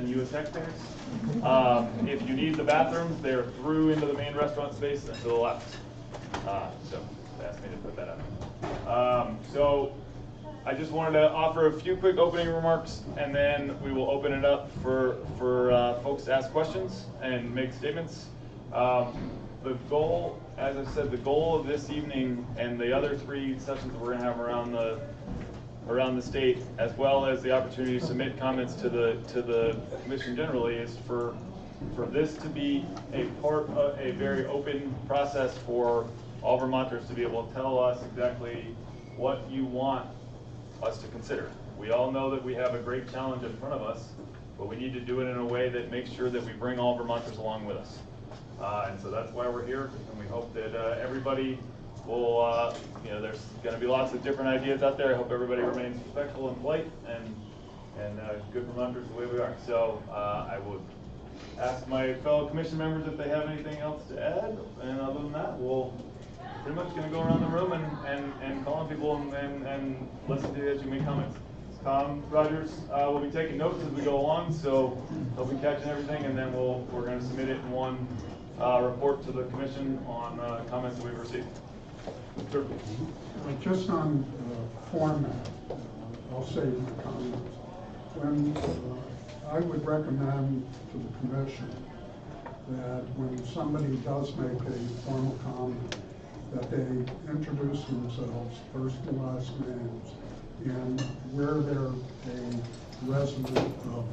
and you as taxpayers. If you need the bathrooms, they're through into the main restaurant space and to the left. So they asked me to put that up. So I just wanted to offer a few quick opening remarks, and then we will open it up for folks to ask questions and make statements. The goal, as I said, the goal of this evening and the other 3 sessions we're going to have around the state, as well as the opportunity to submit comments to the commission generally, is for this to be a part of a very open process for all Vermonters to be able to tell us exactly what you want us to consider. We all know that we have a great challenge in front of us, but we need to do it in a way that makes sure that we bring all Vermonters along with us. And so that's why we're here, and we hope that everybody will, there's going to be lots of different ideas out there. I hope everybody remains respectful and polite and good Vermonters the way we are. So I would ask my fellow commission members if they have anything else to add, and other than that, we'll pretty much going to go around the room and call on people and listen to you as you make comments. Tom Rogers will be taking notes as we go along, so he'll be catching everything, and then we're going to submit it in one report to the commission on comments that we've received. Sure. Just on format, I'll say my comments. When I would recommend to the commission that when somebody does make a formal comment, that they introduce themselves, first and last names, and where they're a resident of.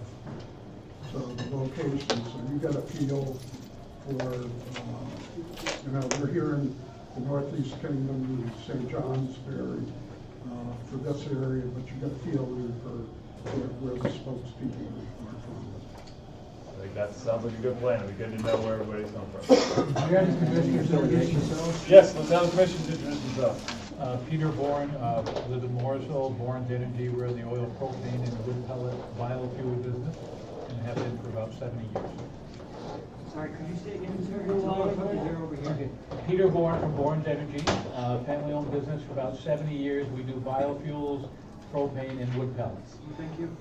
So the location, so you get a feel for, we're here in the Northeast Kingdom, St. John's Very, for this area, but you get a feel for where the spokespeople are from. I think that sounds like a good plan. It'd be good to know where everybody's coming from. Do you have any commissioners introduce yourselves? Yes, let's have the commission introduce themselves. Peter Bourne, live in Morrisville, Bourne's Energy. We're in the oil, propane, and wood pellet biofuel business, and have been for about 70 years. Sorry, could you say again, sir? You're over here. Okay. Peter Bourne from Bourne's Energy, family-owned business for about 70 years. We do biofuels, propane, and wood pellets. Thank you.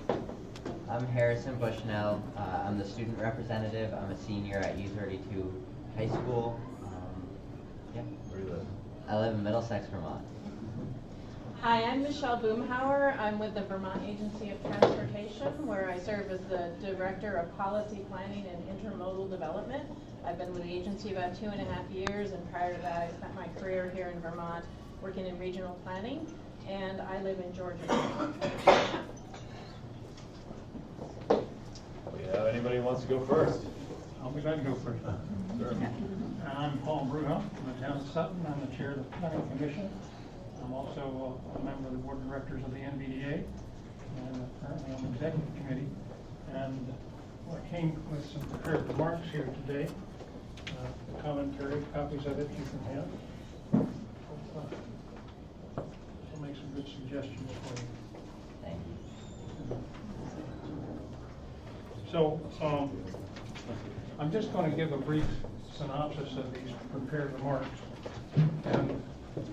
I'm Harrison Bushnell. I'm the student representative. I'm a senior at U32 High School. Yeah. Where do you live? I live in Middlesex, Vermont. Hi, I'm Michelle Boomhauer. I'm with the Vermont Agency of Transportation, where I serve as the Director of Policy Planning and Intermodal Development. I've been with the agency about 2.5 years, and prior to that I spent my career here in Vermont working in regional planning, and I live in Georgia. Anybody who wants to go first? I'll be glad to go first. Sure. I'm Paul Bruno from the town of Sutton. I'm the chair of the planning commission. I'm also a member of the board of directors of the NVDA, and currently on the executive committee. And I came with some prepared remarks here today, commentary, copies of it you can have. I'll make some good suggestions for you. Thank you. So, I'm just going to give a brief synopsis of these prepared remarks. And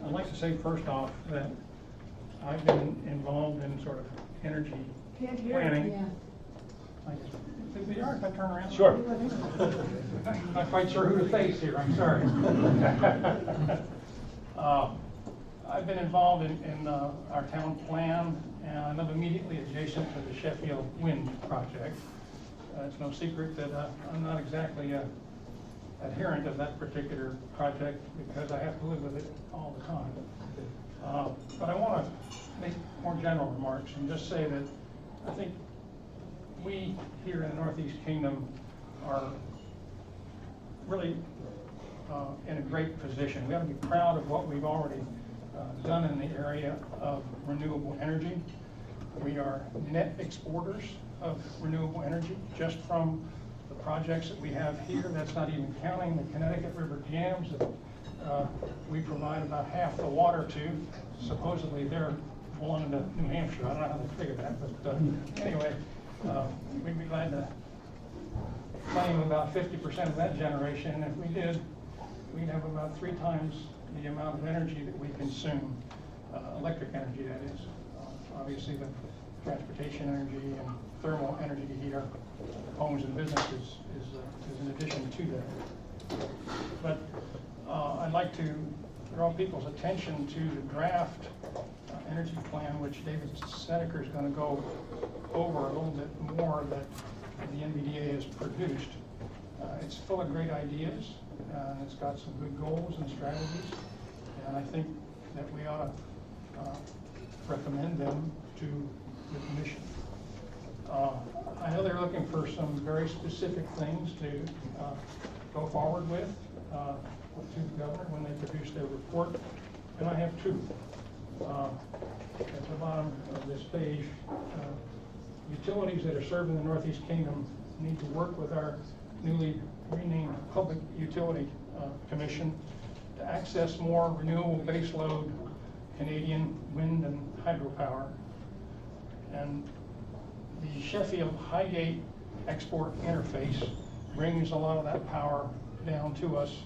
I'd like to say first off that I've been involved in sort of energy planning. Did we if I turn around? Sure. Not quite sure who to face here, I'm sorry. I've been involved in our town plan, and I live immediately adjacent to the Sheffield Wind project. It's no secret that I'm not exactly adherent of that particular project because I have to live with it all the time. But I want to make more general remarks and just say that I think we here in the Northeast Kingdom are really in a great position. We ought to be proud of what we've already done in the area of renewable energy. We are net exporters of renewable energy just from the projects that we have here. That's not even counting the Connecticut River dams that we provide about half the water to. Supposedly they're belonging to New Hampshire. I don't know how they figure that, but anyway, we'd be glad to claim about 50% of that generation, and if we did, we'd have about 3 times the amount of energy that we consume, electric energy that is. Obviously the transportation energy and thermal energy to heat our homes and businesses is an addition to that. But I'd like to draw people's attention to the draft energy plan, which David Snedeker is going to go over a little bit more, that the NVDA has produced. It's full of great ideas, and it's got some good goals and strategies, and I think that we ought to recommend them to the commission. I know they're looking for some very specific things to go forward with to the governor when they produce their report, and I have two. At the bottom of this page, utilities that are served in the Northeast Kingdom need to work with our newly renamed Public Utility Commission to access more renewable baseload Canadian wind and hydropower. And the Sheffield Highgate export interface brings a lot of that power down to us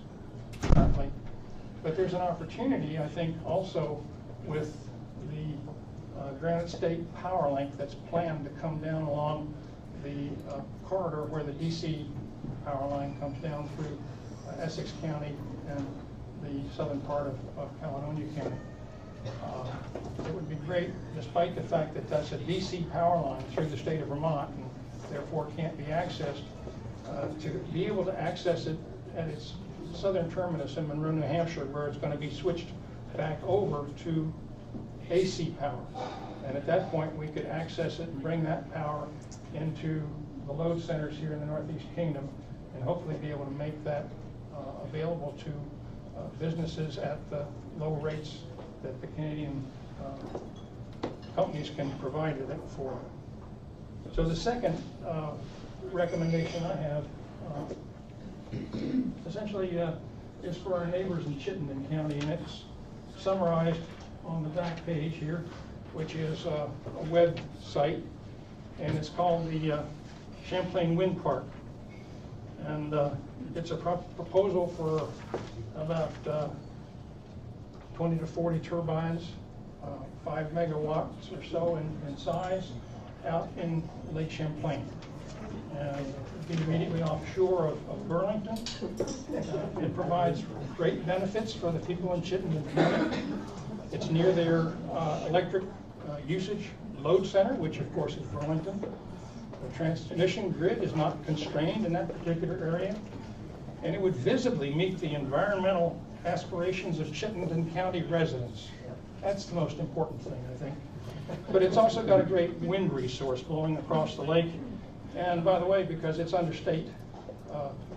currently. But there's an opportunity, I think, also with the Granite State Power Link that's planned to come down along the corridor where the DC power line comes down through Essex County and the southern part of Caledonia County. It would be great, despite the fact that that's a DC power line through the state of Vermont and therefore can't be accessed, to be able to access it at its southern terminus in Monroe, New Hampshire, where it's going to be switched back over to AC power. And at that point, we could access it and bring that power into the load centers here in the Northeast Kingdom, and hopefully be able to make that available to businesses at the low rates that the Canadian companies can provide it for. So the second recommendation I have essentially is for our neighbors in Chittenden County, and it's summarized on the back page here, which is a web site, and it's called the Champlain Wind Park. And it's a proposal for about 20 to 40 turbines, 5 megawatts or so in size, out in Lake Champlain. And it'll be immediately offshore of Burlington. It provides great benefits for the people in Chittenden County. It's near their electric usage load center, which of course is Burlington. The transmission grid is not constrained in that particular area, and it would visibly meet the environmental aspirations of Chittenden County residents. That's the most important thing, I think. But it's also got a great wind resource blowing across the lake. And by the way, because it's under state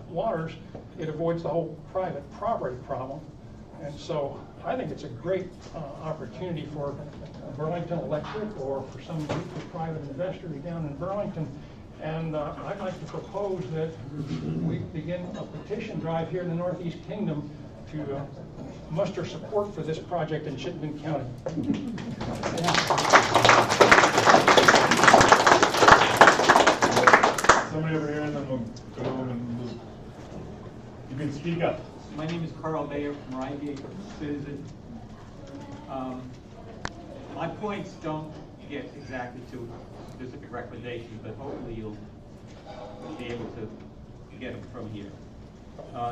waters, it avoids the whole private property problem. And so I think it's a great opportunity for Burlington Electric or for some private investor down in Burlington. And I'd like to propose that we begin a petition drive here in the Northeast Kingdom to muster support for this project in Chittenden County. Somebody over here, and then we'll go over and you can speak up. My name is Carl Bayer from Reigate Citizen. My points don't get exactly to specific recommendations, but hopefully you'll be able to get them from here.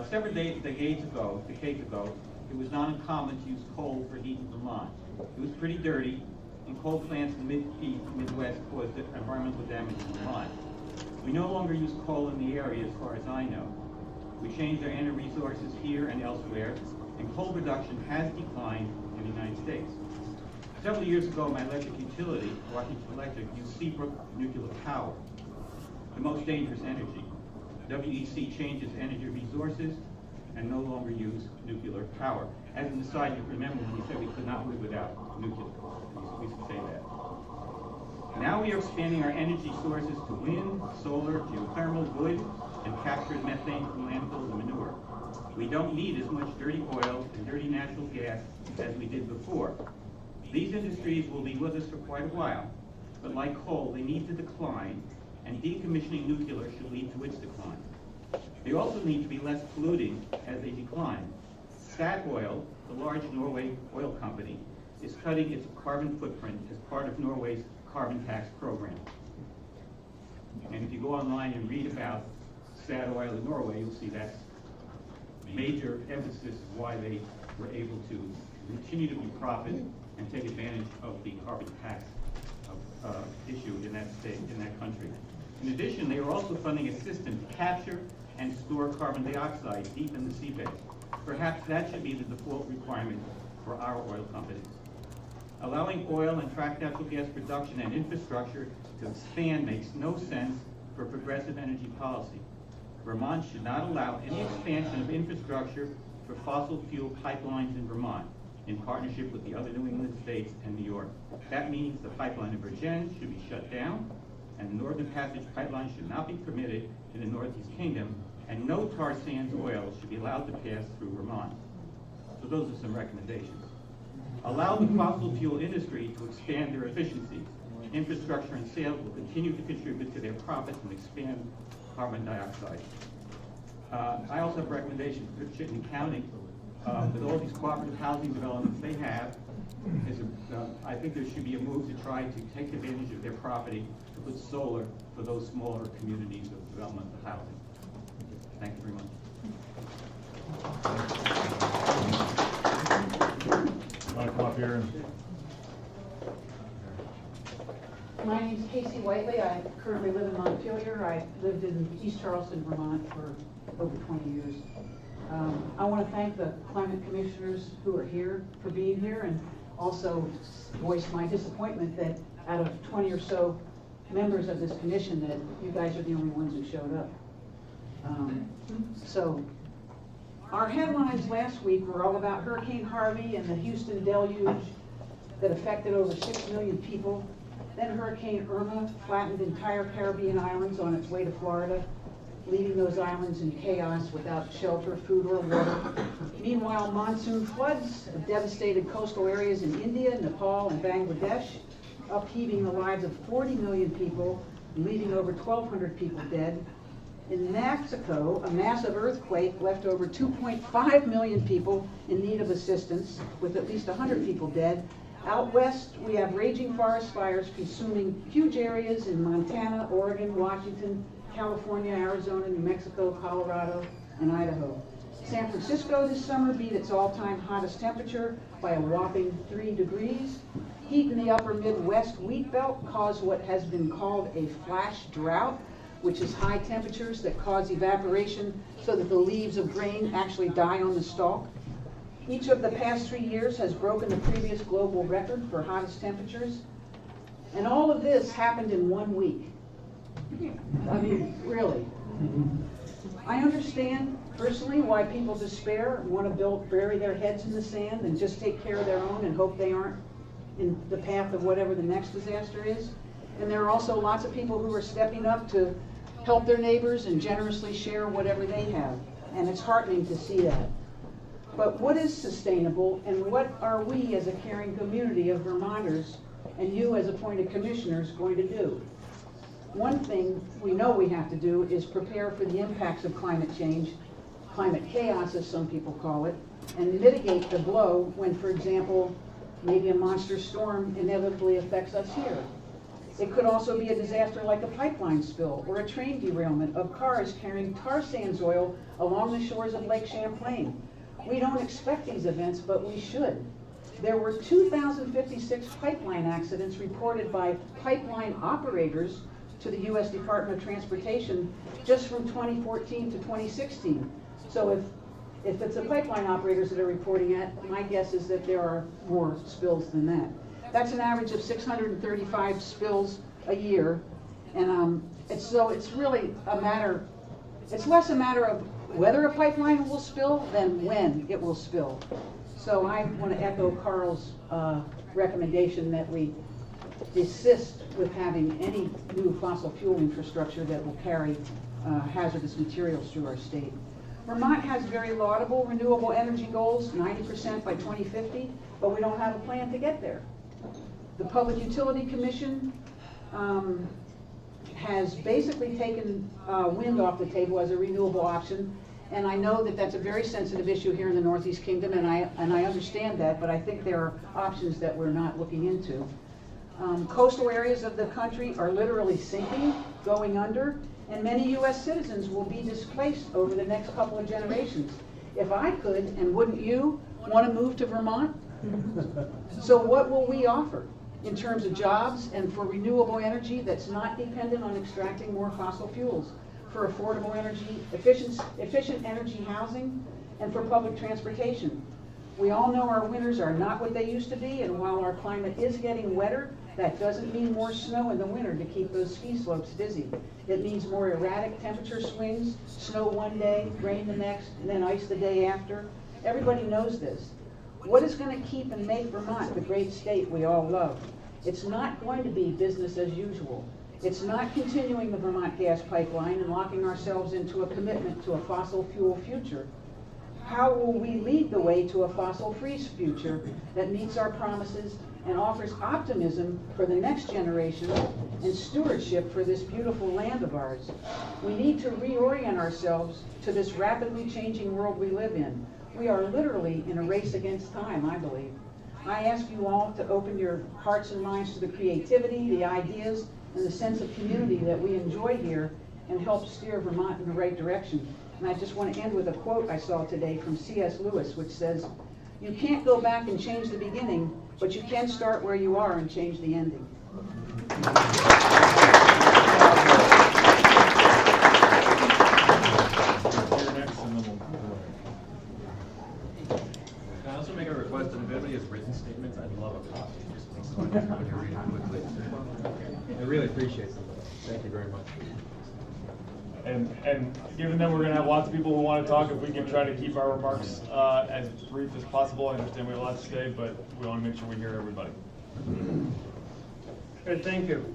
Several decades ago, it was not uncommon to use coal for heat in Vermont. It was pretty dirty, and coal plants in the Midwest caused environmental damage in Vermont. We no longer use coal in the area, as far as I know. We changed our energy resources here and elsewhere, and coal production has declined in the United States. Several years ago, my electric utility, Washington Electric, used Seabrook nuclear power, the most dangerous energy. WEC changed its energy resources and no longer use nuclear power. As an aside, you remember when we said we could not live without nuclear. We should say that. Now we are expanding our energy sources to wind, solar, geothermal, wood, and captured methane from landfills and manure. We don't need as much dirty oil and dirty natural gas as we did before. These industries will be with us for quite a while, but like coal, they need to decline, and decommissioning nuclear should lead to its decline. They also need to be less polluting as they decline. Statoil, the large Norway oil company, is cutting its carbon footprint as part of Norway's carbon tax program. And if you go online and read about Statoil in Norway, you'll see that's major emphasis of why they were able to continue to be profit and take advantage of the carbon tax issue in that state, in that country. In addition, they are also funding a system to capture and store carbon dioxide deep in the seabed. Perhaps that should be the default requirement for our oil companies. Allowing oil and tracked natural gas production and infrastructure to expand makes no sense for progressive energy policy. Vermont should not allow any expansion of infrastructure for fossil fuel pipelines in Vermont in partnership with the other New England states and New York. That means the pipeline of Virgin should be shut down, and the Northern Passage pipeline should not be permitted in the Northeast Kingdom, and no tar sands oil should be allowed to pass through Vermont. So those are some recommendations. Allow the fossil fuel industry to expand their efficiencies. Infrastructure and sales will continue to contribute to their profits and expand carbon dioxide. I also have recommendations for Chittenden County. With all these cooperative housing developments they have, I think there should be a move to try to take advantage of their property to put solar for those smaller communities of development of housing. Thank you very much. Want to come up here and My name's Casey Whiteley. I currently live in Montpelier. I lived in East Charleston, Vermont for over 20 years. I want to thank the climate commissioners who are here for being here, and also voice my disappointment that out of 20 or so members of this commission that you guys are the only ones who showed up. So our headlines last week were all about Hurricane Harvey and the Houston deluge that affected over 6 million people. Then Hurricane Irma flattened entire Caribbean islands on its way to Florida, leaving those islands in chaos without shelter, food, or water. Meanwhile, monsoon floods have devastated coastal areas in India, Nepal, and Bangladesh, upheaving the lives of 40 million people, leaving over 1,200 people dead. In Mexico, a massive earthquake left over 2.5 million people in need of assistance, with at least 100 people dead. Out west, we have raging forest fires consuming huge areas in Montana, Oregon, Washington, California, Arizona, New Mexico, Colorado, and Idaho. San Francisco this summer beat its all-time hottest temperature by a whopping 3 degrees. Heat in the upper Midwest wheat belt caused what has been called a flash drought, which is high temperatures that cause evaporation so that the leaves of grain actually die on the stalk. Each of the past 3 years has broken the previous global record for hottest temperatures. And all of this happened in 1 week. I mean, really. I understand personally why people despair and want to bury their heads in the sand and just take care of their own and hope they aren't in the path of whatever the next disaster is. And there are also lots of people who are stepping up to help their neighbors and generously share whatever they have. And it's heartening to see that. But what is sustainable, and what are we as a caring community of Vermonters and you as appointed commissioners going to do? One thing we know we have to do is prepare for the impacts of climate change, climate chaos as some people call it, and mitigate the blow when, for example, maybe a monster storm inevitably affects us here. It could also be a disaster like a pipeline spill or a train derailment of cars carrying tar sands oil along the shores of Lake Champlain. We don't expect these events, but we should. There were 2,056 pipeline accidents reported by pipeline operators to the U.S. Department of Transportation just from 2014 to 2016. So if it's the pipeline operators that are reporting it, my guess is that there are more spills than that. That's an average of 635 spills a year. And it's really a matter, it's less a matter of whether a pipeline will spill than when it will spill. So I want to echo Carl's recommendation that we desist with having any new fossil fuel infrastructure that will carry hazardous materials through our state. Vermont has very laudable renewable energy goals, 90% by 2050, but we don't have a plan to get there. The Public Utility Commission has basically taken wind off the table as a renewable option, and I know that that's a very sensitive issue here in the Northeast Kingdom, and I understand that, but I think there are options that we're not looking into. Coastal areas of the country are literally sinking, going under, and many U.S. citizens will be displaced over the next couple of generations. If I could, and wouldn't you, want to move to Vermont? So what will we offer in terms of jobs and for renewable energy that's not dependent on extracting more fossil fuels, for affordable energy, efficient energy housing, and for public transportation? We all know our winters are not what they used to be, and while our climate is getting wetter, that doesn't mean more snow in the winter to keep those ski slopes dizzy. It means more erratic temperature swings, snow one day, rain the next, and then ice the day after. Everybody knows this. What is going to keep and make Vermont the great state we all love? It's not going to be business as usual. It's not continuing the Vermont gas pipeline and locking ourselves into a commitment to a fossil fuel future. How will we lead the way to a fossil-free future that meets our promises and offers optimism for the next generation and stewardship for this beautiful land of ours? We need to reorient ourselves to this rapidly changing world we live in. We are literally in a race against time, I believe. I ask you all to open your hearts and minds to the creativity, the ideas, and the sense of community that we enjoy here and help steer Vermont in the right direction. And I just want to end with a quote I saw today from C.S. Lewis, which says, "You can't go back and change the beginning, but you can start where you are and change the ending." Can I also make a request that if anybody has written statements, I'd love a copy, just so I can read it quickly. I really appreciate it. Thank you very much. And given that we're going to have lots of people who want to talk, if we can try to keep our remarks as brief as possible. I understand we have a lot to say, but we want to make sure we hear everybody. Thank you.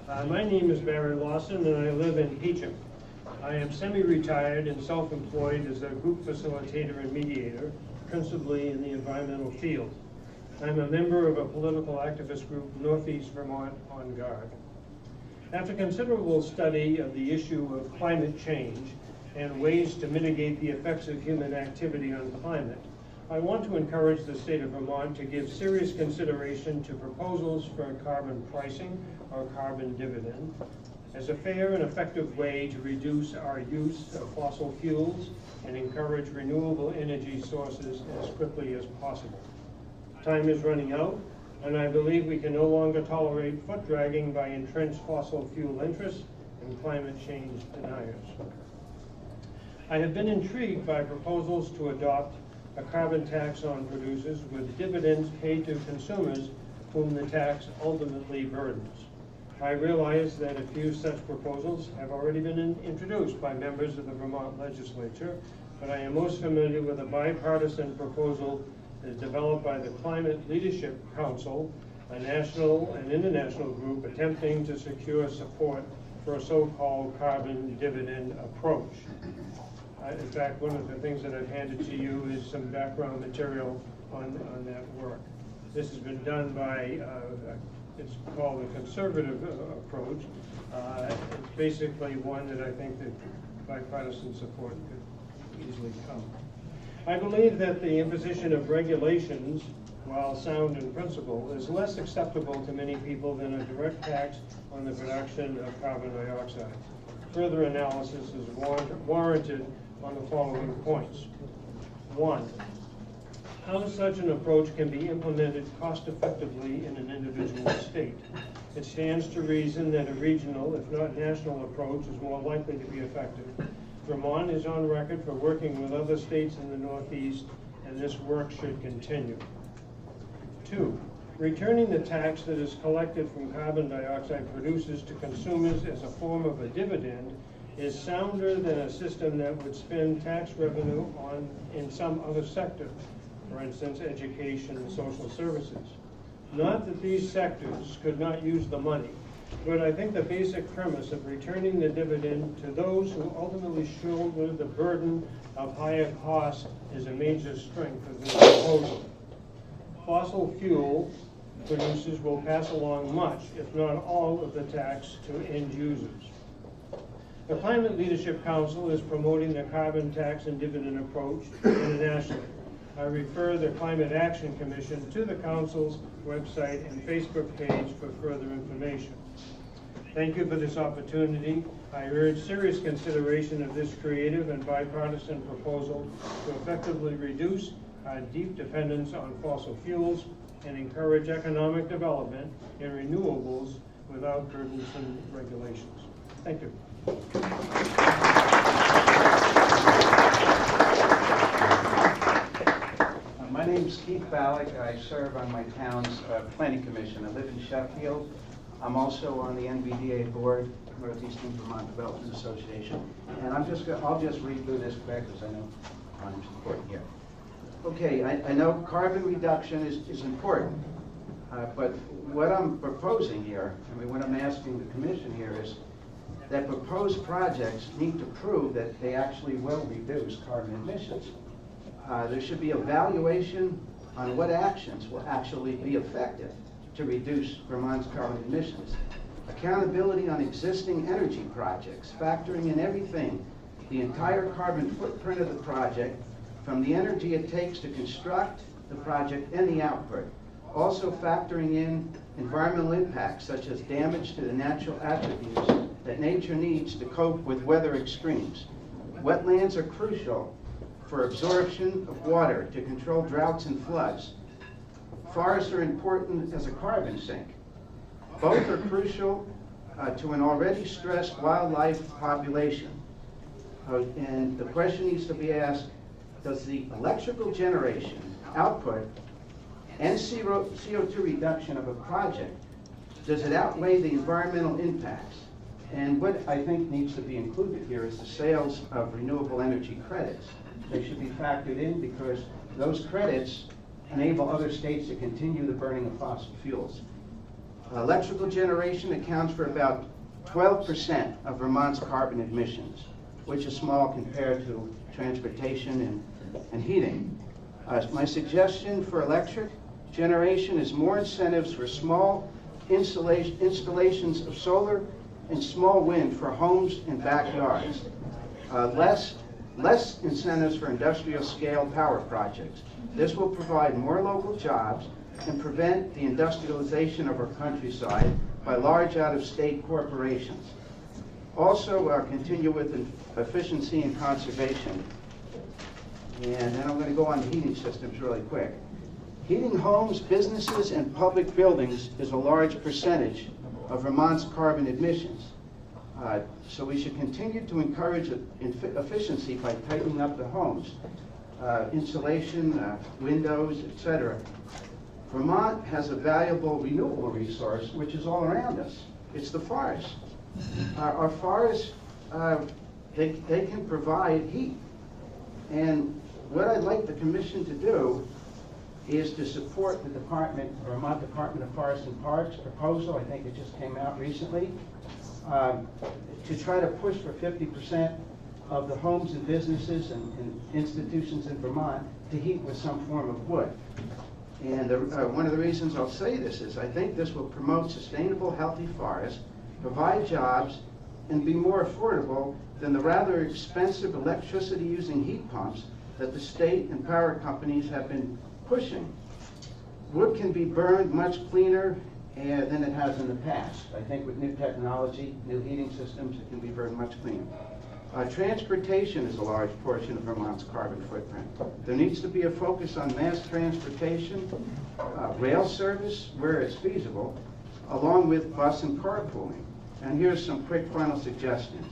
My name is Barry Lawson, and I live in Peacham. I am semi-retired and self-employed as a group facilitator and mediator, principally in the environmental field. I'm a member of a political activist group, Northeast Vermont On Guard. After considerable study of the issue of climate change and ways to mitigate the effects of human activity on climate, I want to encourage the state of Vermont to give serious consideration to proposals for carbon pricing or carbon dividend as a fair and effective way to reduce our use of fossil fuels and encourage renewable energy sources as quickly as possible. Time is running out, and I believe we can no longer tolerate foot dragging by entrenched fossil fuel interests and climate change deniers. I have been intrigued by proposals to adopt a carbon tax on producers with dividends paid to consumers whom the tax ultimately burdens. I realize that a few such proposals have already been introduced by members of the Vermont legislature, but I am most familiar with a bipartisan proposal developed by the Climate Leadership Council, a national and international group attempting to secure support for a so-called carbon dividend approach. In fact, one of the things that I've handed to you is some background material on that work. This has been done by, it's called a conservative approach. It's basically one that I think that bipartisan support could easily come. I believe that the imposition of regulations, while sound in principle, is less acceptable to many people than a direct tax on the production of carbon dioxide. Further analysis is warranted on the following points. 1. How such an approach can be implemented cost effectively in an individual state. It stands to reason that a regional, if not national, approach is more likely to be effective. Vermont is on record for working with other states in the Northeast, and this work should continue. 2. Returning the tax that is collected from carbon dioxide producers to consumers as a form of a dividend is sounder than a system that would spend tax revenue in some other sector, for instance, education and social services. Not that these sectors could not use the money, but I think the basic premise of returning the dividend to those who ultimately shoulder the burden of higher costs is a major strength of this proposal. Fossil fuel producers will pass along much, if not all, of the tax to end users. The Climate Leadership Council is promoting the carbon tax and dividend approach internationally. I refer the Climate Action Commission to the Council's website and Facebook page for further information. Thank you for this opportunity. I urge serious consideration of this creative and bipartisan proposal to effectively reduce our deep dependence on fossil fuels and encourage economic development in renewables without burdensome regulations. Thank you. My name's Keith Ballack. I serve on my town's planning commission. I live in Sheffield. I'm also on the NVDA board, Northeastern Vermont Development Association. And I'll just read through this quick because I know time's important here. Okay, I know carbon reduction is important, but what I'm proposing here, what I'm asking the commission here is that proposed projects need to prove that they actually will reduce carbon emissions. There should be evaluation on what actions will actually be effective to reduce Vermont's carbon emissions. Accountability on existing energy projects, factoring in everything, the entire carbon footprint of the project, from the energy it takes to construct the project and the output. Also factoring in environmental impacts such as damage to the natural attributes that nature needs to cope with weather extremes. Wetlands are crucial for absorption of water to control droughts and floods. Forests are important as a carbon sink. Both are crucial to an already stressed wildlife population. And the question needs to be asked, does the electrical generation output and CO2 reduction of a project, does it outweigh the environmental impacts? And what I think needs to be included here is the sales of renewable energy credits. They should be factored in because those credits enable other states to continue the burning of fossil fuels. Electrical generation accounts for about 12% of Vermont's carbon emissions, which is small compared to transportation and heating. My suggestion for electric generation is more incentives for small installations of solar and small wind for homes and backyards. Less incentives for industrial scale power projects. This will provide more local jobs and prevent the industrialization of our countryside by large out-of-state corporations. Also, continue with efficiency and conservation. And then I'm going to go on to heating systems really quick. Heating homes, businesses, and public buildings is a large percentage of Vermont's carbon emissions. So we should continue to encourage efficiency by tightening up the homes, insulation, windows, etc. Vermont has a valuable renewable resource which is all around us. It's the forests. Our forests, they can provide heat. And what I'd like the commission to do is to support the Vermont Department of Forests and Parks proposal, I think it just came out recently, to try to push for 50% of the homes and businesses and institutions in Vermont to heat with some form of wood. And one of the reasons I'll say this is I think this will promote sustainable, healthy forests, provide jobs, and be more affordable than the rather expensive electricity-using heat pumps that the state and power companies have been pushing. Wood can be burned much cleaner than it has in the past. I think with new technology, new heating systems, it can be burned much cleaner. Transportation is a large portion of Vermont's carbon footprint. There needs to be a focus on mass transportation, rail service where it's feasible, along with bus and carpooling. And here's some quick final suggestions.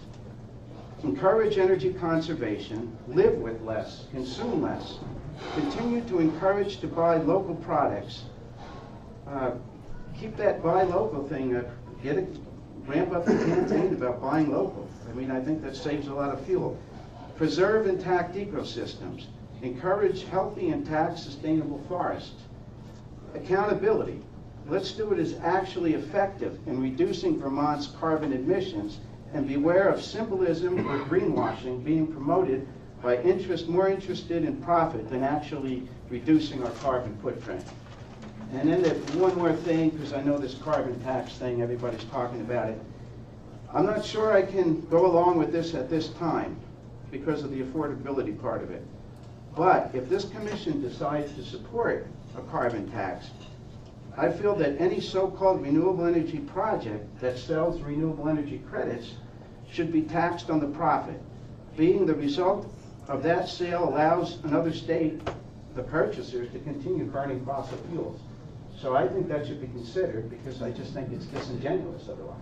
Encourage energy conservation, live with less, consume less. Continue to encourage to buy local products. Keep that buy local thing, ramp up the campaign about buying local. I think that saves a lot of fuel. Preserve intact ecosystems. Encourage healthy, intact, sustainable forests. Accountability. Let's do it as actually effective in reducing Vermont's carbon emissions, and beware of symbolism or greenwashing being promoted by more interested in profit than actually reducing our carbon footprint. And then one more thing, because I know this carbon tax thing, everybody's talking about it. I'm not sure I can go along with this at this time because of the affordability part of it. But if this commission decides to support a carbon tax, I feel that any so-called renewable energy project that sells renewable energy credits should be taxed on the profit, being the result of that sale allows another state, the purchasers, to continue burning fossil fuels. So I think that should be considered, because I just think it's disingenuous otherwise.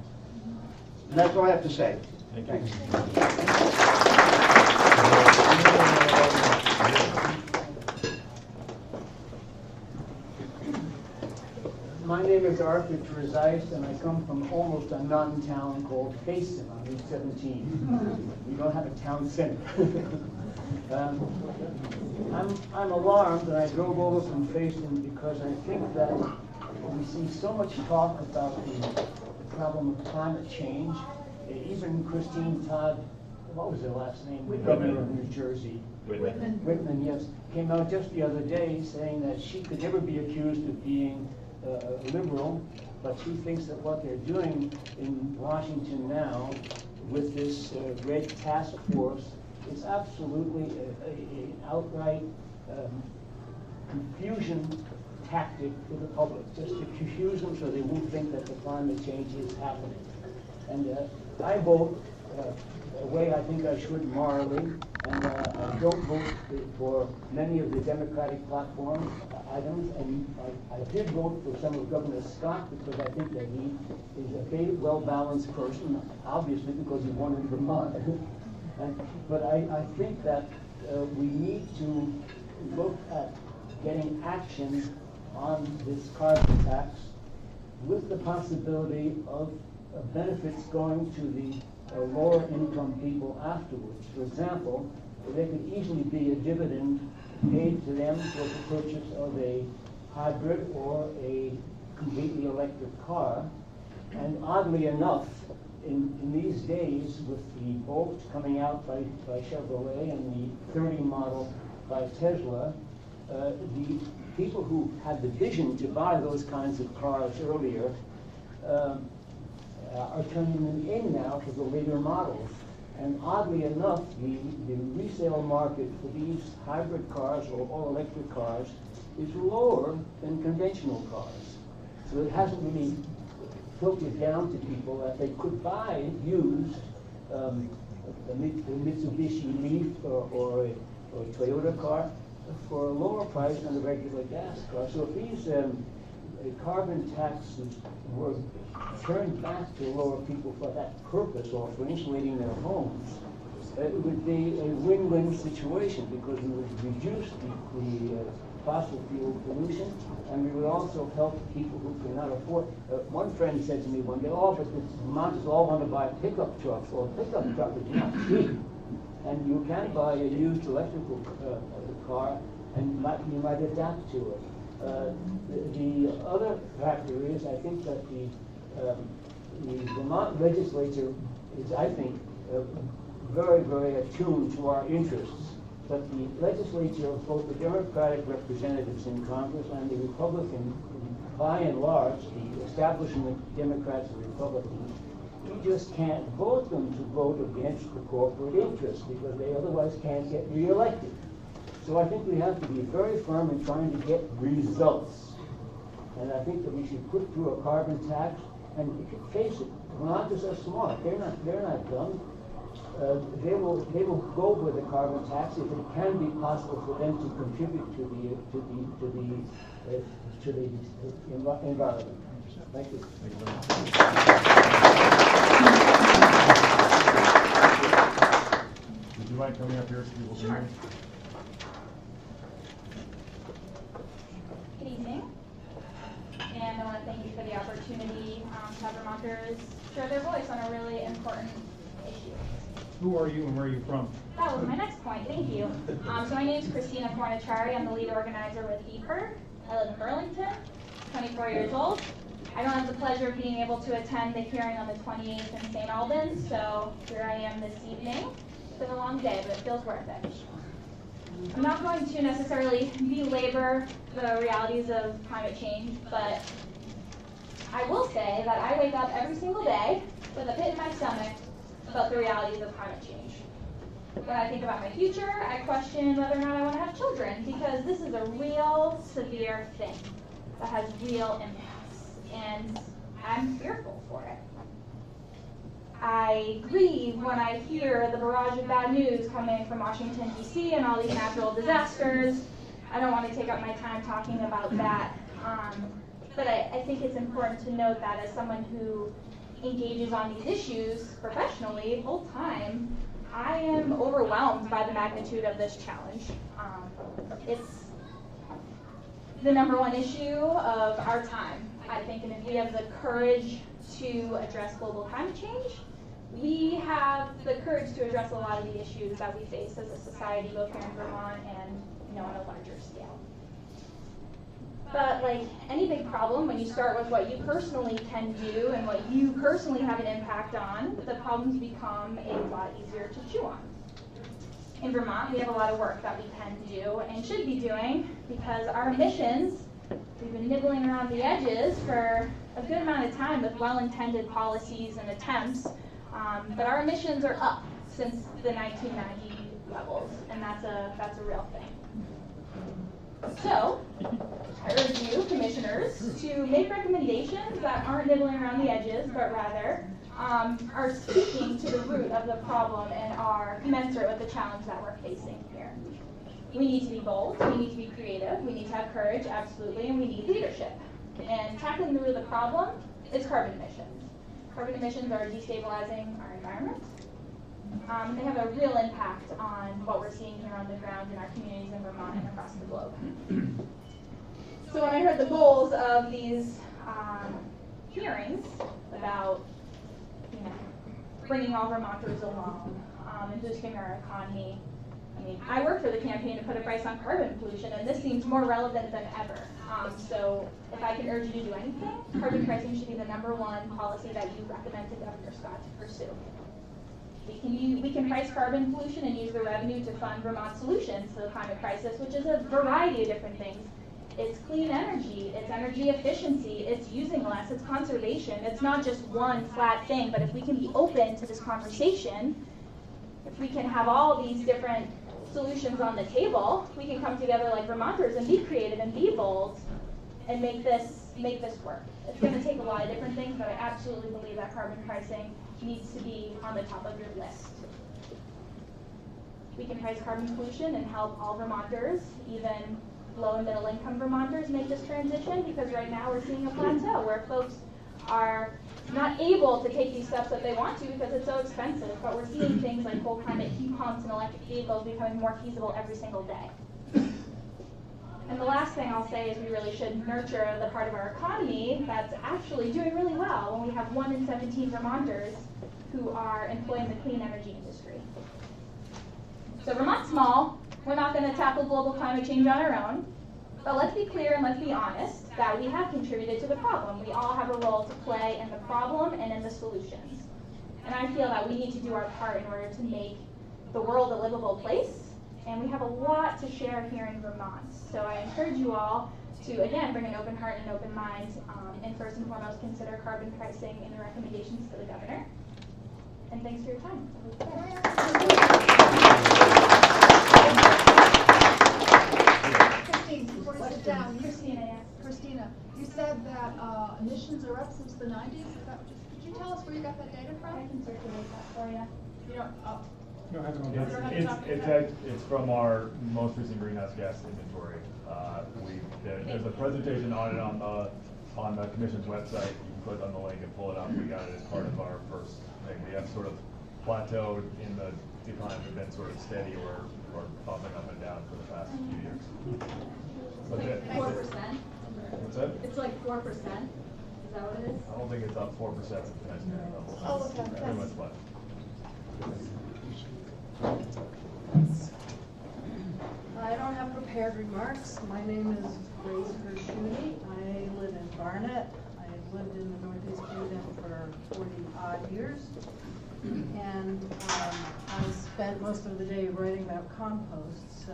And that's all I have to say. Thanks. My name is Arthur Trezise, and I come from almost a non-town called Facein on Route 17. We don't have a town center. I'm alarmed, and I drove over from Facein because I think that we see so much talk about the problem of climate change. Even Christine Todd, what was her last name? Governor of New Jersey. Whitman, yes, came out just the other day saying that she could never be accused of being liberal, but she thinks that what they're doing in Washington now with this red task force is absolutely an outright confusion tactic for the public, just to confuse them so they won't think that the climate change is happening. And I vote the way I think I should morally, and I don't vote for many of the Democratic platform items, and I did vote for some of Governor Scott because I think that he is a very well-balanced person, obviously because he won in Vermont. But I think that we need to look at getting action on this carbon tax with the possibility of benefits going to the lower income people afterwards. For example, there could easily be a dividend paid to them for the purchase of a hybrid or a completely electric car. And oddly enough, in these days, with the Bolt coming out by Chevrolet and the 30 model by Tesla, the people who had the vision to buy those kinds of cars earlier are turning them in now for the later models. And oddly enough, the resale market for these hybrid cars or all-electric cars is lower than conventional cars. So it hasn't really filtered down to people that they could buy used the Mitsubishi Leaf or a Toyota car for a lower price than a regular gas car. So if these carbon taxes were turned back to lower people for that purpose or for insulating their homes, it would be a win-win situation because we would reduce the fossil fuel pollution, and we would also help people who cannot afford. One friend said to me one day, "Oh, but the Vermonters all want to buy pickup trucks." Well, a pickup truck is not cheap, and you can buy a used electrical car, and you might adapt to it. The other factor is, I think that the Vermont legislature is, I think, very, very attuned to our interests. But the legislature, both the Democratic representatives in Congress and the Republican, by and large, the establishment Democrats and Republicans, you just can't vote them to vote against the corporate interests because they otherwise can't get reelected. So I think we have to be very firm in trying to get results. And I think that we should put through a carbon tax. And face it, Vermonters are smart. They're not dumb. They will go with the carbon tax if it can be possible for them to contribute to the environment. Thank you. Would you mind coming up here so people can hear you? Good evening, and I want to thank you for the opportunity to have Vermonters share their voice on a really important issue. Who are you and where are you from? That was my next point, thank you. So my name is Christina Forniciari. I'm the lead organizer with EPIRG. I live in Burlington, 24 years old. I don't have the pleasure of being able to attend the hearing on the 28th in St. Albans, so here I am this evening. It's been a long day, but it feels worth it. I'm not going to necessarily belabor the realities of climate change, but I will say that I wake up every single day with a pit in my stomach about the realities of climate change. When I think about my future, I question whether or not I want to have children, because this is a real severe thing that has real impacts, and I'm fearful for it. I grieve when I hear the barrage of bad news coming from Washington, D.C. and all these natural disasters. I don't want to take up my time talking about that, but I think it's important to note that as someone who engages on these issues professionally, full time, I am overwhelmed by the magnitude of this challenge. It's the #1 issue of our time, I think, and if we have the courage to address global climate change, we have the courage to address a lot of the issues that we face as a society, both here in Vermont and on a larger scale. But like any big problem, when you start with what you personally can do and what you personally have an impact on, the problems become a lot easier to chew on. In Vermont, we have a lot of work that we can do and should be doing, because our emissions, we've been nibbling around the edges for a good amount of time with well-intended policies and attempts, but our emissions are up since the 1990 levels, and that's a real thing. So, I urge you, commissioners, to make recommendations that aren't nibbling around the edges, but rather are speaking to the root of the problem and are commensurate with the challenge that we're facing here. We need to be bold, we need to be creative, we need to have courage, absolutely, and we need leadership. And tackling the root of the problem is carbon emissions. Carbon emissions are destabilizing our environment. They have a real impact on what we're seeing here on the ground in our communities in Vermont and across the globe. So when I heard the goals of these hearings about bringing all Vermonters along and boosting our economy, I worked for the campaign to put a price on carbon pollution, and this seems more relevant than ever. So if I can urge you to do anything, carbon pricing should be the #1 policy that you recommend to Governor Scott to pursue. We can price carbon pollution and use the revenue to fund Vermont solutions to the climate crisis, which is a variety of different things. It's clean energy, it's energy efficiency, it's using less, it's conservation. It's not just one flat thing, but if we can be open to this conversation, if we can have all these different solutions on the table, we can come together like Vermonters and be creative and be bold and make this work. It's going to take a lot of different things, but I absolutely believe that carbon pricing needs to be on the top of your list. We can price carbon pollution and help all Vermonters, even low and middle income Vermonters, make this transition, because right now we're seeing a plateau where folks are not able to take these steps that they want to because it's so expensive, but we're seeing things like cold climate heat pumps and electric vehicles becoming more feasible every single day. And the last thing I'll say is we really should nurture the part of our economy that's actually doing really well when we have 1 in 17 Vermonters who are employed in the clean energy industry. So Vermont's small. We're not going to tackle global climate change on our own. But let's be clear and let's be honest that we have contributed to the problem. We all have a role to play in the problem and in the solutions. And I feel that we need to do our part in order to make the world a livable place. And we have a lot to share here in Vermont. So I encourage you all to, again, bring an open heart and an open mind, and first and foremost, consider carbon pricing in the recommendations to the governor. And thanks for your time. Christine, before you sit down, Christina, you said that emissions are up since the 90s. Is that what could you tell us where you got that data from? I can circulate that for you. You don't, It's from our most recent greenhouse gas inventory. There's a presentation on it on the commission's website. You can click on the link and pull it up. We got it as part of our first thing. We have sort of plateaued in the decline. We've been sort of steady or popping up and down for the past few years. It's like 4%. What's that? It's like 4%. Is that what it is? I don't think it's up 4% since the 1990 level. Oh, okay. Pretty much flat. I don't have prepared remarks. My name is Grace Gershuni. I live in Barnet. I've lived in the Northeast Kingdom for 40-odd years. And I spent most of the day writing about compost, so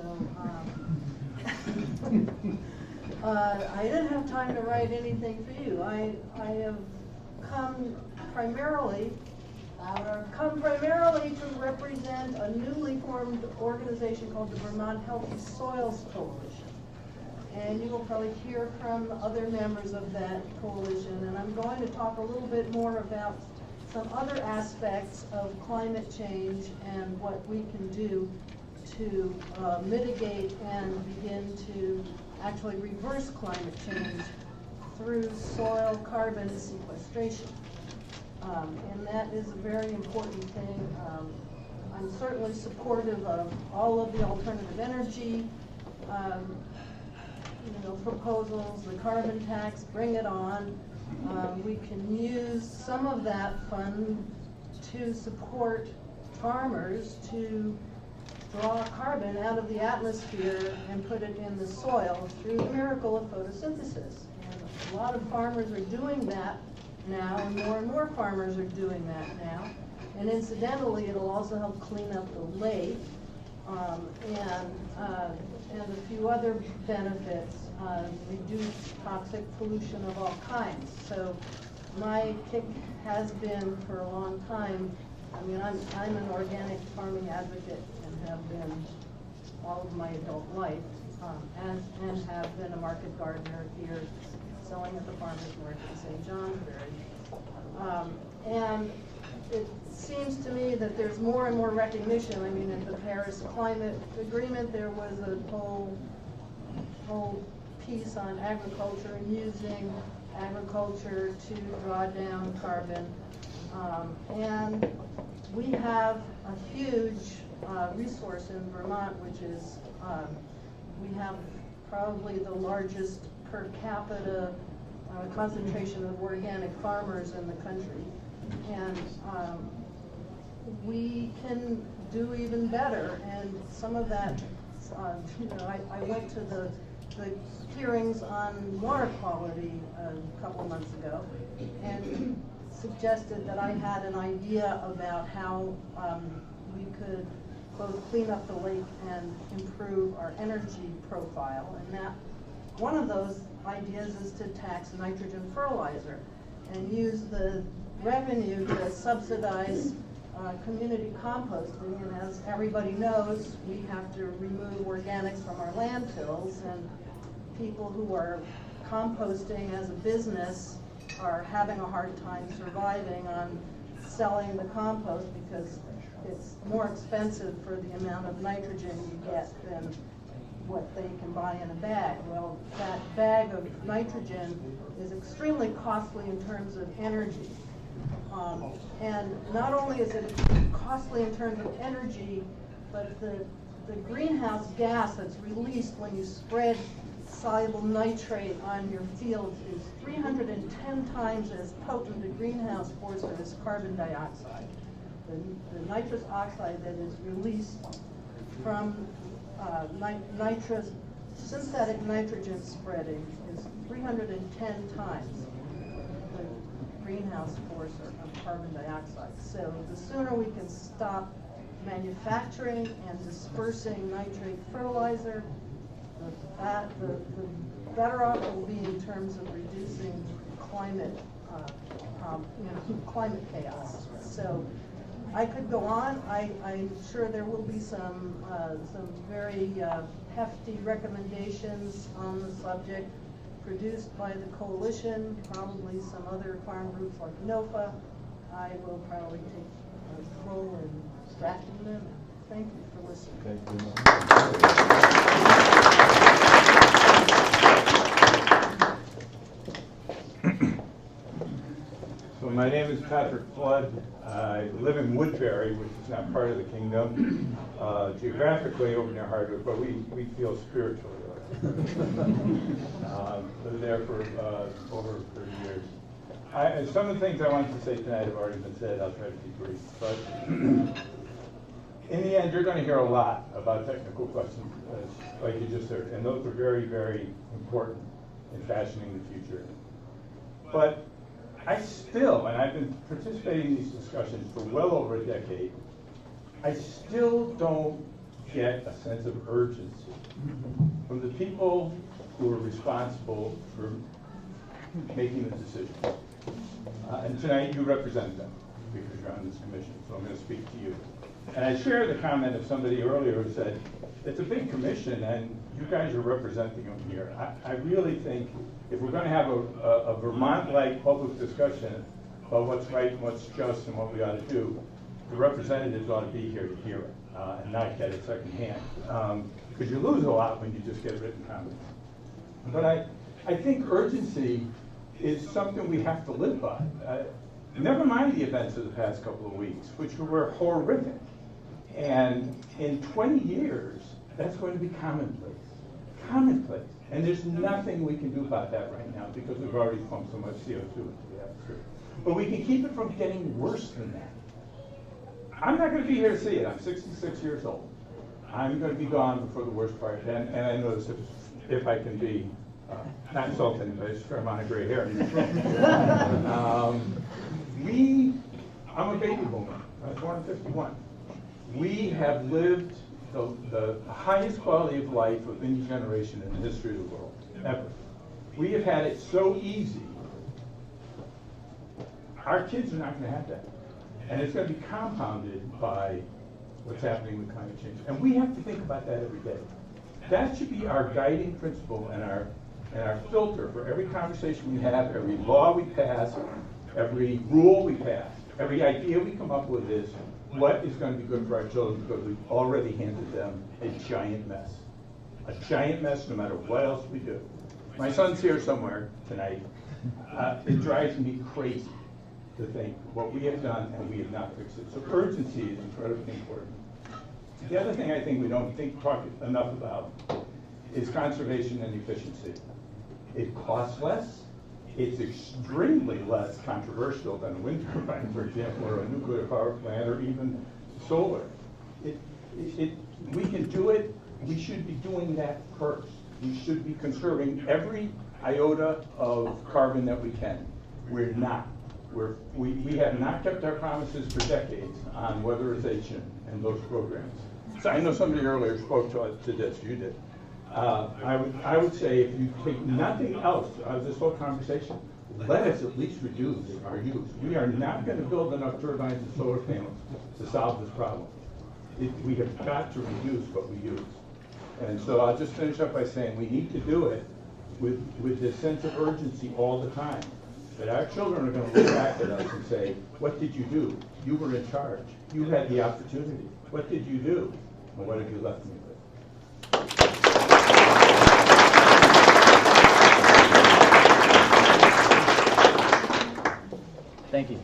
I didn't have time to write anything for you. I have come primarily to represent a newly formed an organization called the Vermont Healthy Soils Coalition. And you will probably hear from other members of that coalition. And I'm going to talk a little bit more about some other aspects of climate change and what we can do to mitigate and begin to actually reverse climate change through soil carbon sequestration. And that is a very important thing. I'm certainly supportive of all of the alternative energy proposals, the carbon tax, bring it on. We can use some of that fund to support farmers to draw carbon out of the atmosphere and put it in the soil through the miracle of photosynthesis. And a lot of farmers are doing that now, and more farmers are doing that now. And incidentally, it'll also help clean up the lake and a few other benefits, reduce toxic pollution of all kinds. So my kick has been for a long time, I mean, I'm an organic farming advocate and have been all of my adult life, and have been a market gardener here, selling at the farmers market in St. Johnsbury. And it seems to me that there's more and more recognition. I mean, at the Paris Climate Agreement, there was a whole piece on agriculture and using agriculture to draw down carbon. And we have a huge resource in Vermont, which is, we have probably the largest per capita concentration of organic farmers in the country. And we can do even better. And some of that, I went to the hearings on water quality a couple of months ago and suggested that I had an idea about how we could both clean up the lake and improve our energy profile. And that one of those ideas is to tax nitrogen fertilizer and use the revenue to subsidize community composting. And as everybody knows, we have to remove organics from our landfills, and people who are composting as a business are having a hard time surviving on selling the compost because it's more expensive for the amount of nitrogen you get than what they can buy in a bag. Well, that bag of nitrogen is extremely costly in terms of energy. And not only is it costly in terms of energy, but the greenhouse gas that's released when you spread soluble nitrate on your fields is 310 times as potent a greenhouse force as carbon dioxide. The nitrous oxide that is released from synthetic nitrogen spreading is 310 times the greenhouse force of carbon dioxide. So the sooner we can stop manufacturing and dispersing nitrate fertilizer, the better off it will be in terms of reducing climate, climate chaos. So I could go on. I'm sure there will be some very hefty recommendations on the subject produced by the coalition, probably some other farm groups like NOFA. I will probably take a role in drafting them. Thank you for listening. So my name is Patrick Flood. I live in Woodbury, which is not part of the kingdom, geographically over near Hardwick, but we feel spiritually. Lived there for over 30 years. Some of the things I wanted to say tonight have already been said. I'll try to be brief. But in the end, you're going to hear a lot about technical questions, like you just heard, and those are very, very important in fashioning the future. But I still, and I've been participating in these discussions for well over a decade, I still don't get a sense of urgency from the people who are responsible for making the decisions. And tonight you represent them because you're on this commission, so I'm going to speak to you. And I share the comment of somebody earlier who said, it's a big commission and you guys are representing them here. I really think if we're gonna have a Vermont-like public discussion about what's right and what's just and what we ought to do, the representatives ought to be here to hear it and not get it secondhand. Because you lose a lot when you just get written comments. But I think urgency is something we have to live by. Never mind the events of the past couple of weeks, which were horrific. And in 20 years, that's going to be commonplace. Commonplace. And there's nothing we can do about that right now because we've already pumped so much CO2 into the atmosphere. But we can keep it from getting worse than that. I'm not going to be here to see it. I'm 66 years old. I'm going to be gone before the worst part. And I notice if I can be, not insulting, but it's a fair amount of gray hair. I'm a baby boomer. I was born in 51. We have lived the highest quality of life of any generation in the history of the world, ever. We have had it so easy. Our kids are not going to have that. And it's going to be compounded by what's happening with climate change. And we have to think about that every day. That should be our guiding principle and our filter for every conversation we have, every law we pass, every rule we pass, every idea we come up with is what is going to be good for our children because we've already handed them a giant mess. A giant mess no matter what else we do. My son's here somewhere tonight. It drives me crazy to think what we have done and we have not fixed it. So urgency is incredibly important. The other thing I think we don't talk enough about is conservation and efficiency. It costs less. It's extremely less controversial than a wind turbine, for example, or a nuclear power plant, or even solar. We can do it. We should be doing that first. We should be conserving every iota of carbon that we can. We're not. We have not kept our promises for decades on weatherization and those programs. So I know somebody earlier spoke to this. You did. I would say if you take nothing else out of this whole conversation, let us at least reduce our use. We are not going to build enough turbines and solar panels to solve this problem. We have got to reduce what we use. And so I'll just finish up by saying we need to do it with this sense of urgency all the time. That our children are going to look back at us and say, what did you do? You were in charge. You had the opportunity. What did you do? And what have you left me with? Thank you.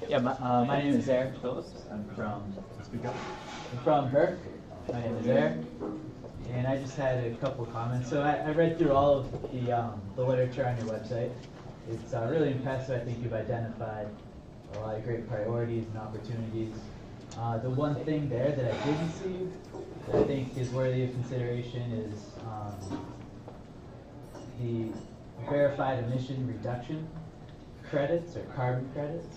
Yeah, my name is Eric Phillips. I'm from Burke. My name is Eric. And I just had a couple comments. So I read through all of the literature on your website. It's really impressive. I think you've identified a lot of great priorities and opportunities. The one thing there that I didn't see that I think is worthy of consideration is the verified emission reduction credits or carbon credits.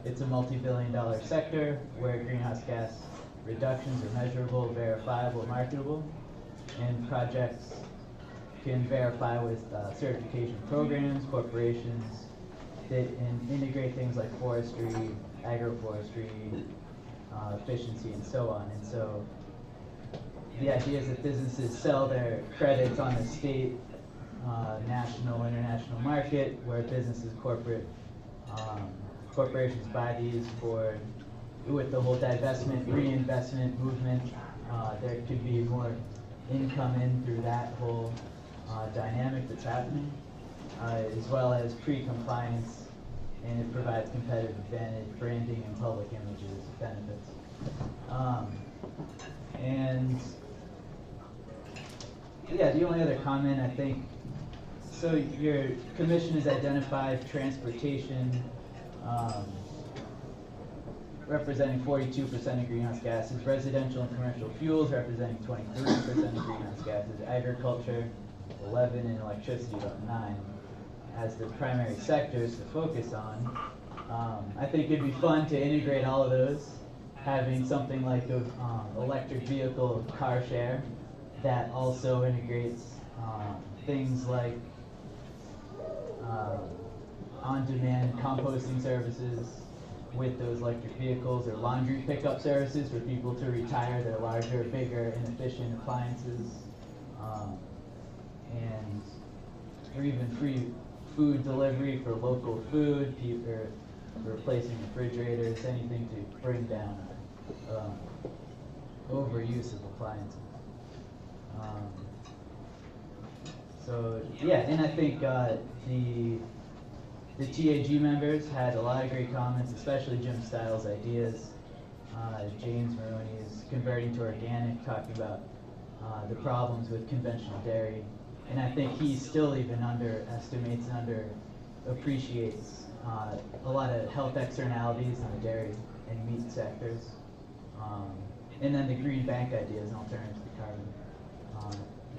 It's a multi-billion-dollar sector where greenhouse gas reductions are measurable, verifiable, marketable, and projects can verify with certification programs, corporations that integrate things like forestry, agroforestry, efficiency, and so on. And so the idea is that businesses sell their credits on the state, national, international market, where businesses, corporations buy these with the whole divestment, reinvestment movement. There could be more income in through that whole dynamic that's happening, as well as pre-compliance, and it provides competitive advantage, branding, and public images benefits. And yeah, the only other comment I think, so your commission has identified transportation representing 42% of greenhouse gases, residential and commercial fuels representing 23% of greenhouse gases, agriculture 11, and electricity about 9 as the primary sectors to focus on. I think it'd be fun to integrate all of those, having something like an electric vehicle car share that also integrates things like on-demand composting services, with those electric vehicles, or laundry pickup services for people to retire their larger, bigger, inefficient appliances, and or even free food delivery for local food, or replacing refrigerators, anything to bring down overuse of appliances. So yeah, and I think the TAG members had a lot of great comments, especially Jim Stiles' ideas. James Maroney is converting to organic, talking about the problems with conventional dairy. And I think he still even underestimates and underappreciates a lot of health externalities in the dairy and meat sectors. And then the green bank ideas and alternatives to carbon.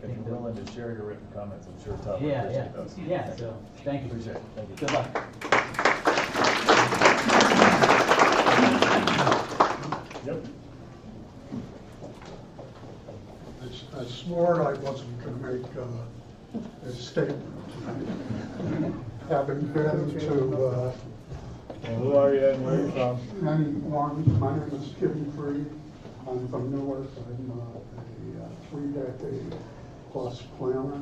If you're willing to share your written comments, I'm sure Tom will Yeah, appreciate those. yeah, so thank you. Appreciate it. Thank you. Good luck. Yep. I swore I wasn't going to make a statement tonight. Having been to Who are you and where are you from? many forums, my name is Kim Freed. I'm from Newark. I'm a 3-decade plus planner,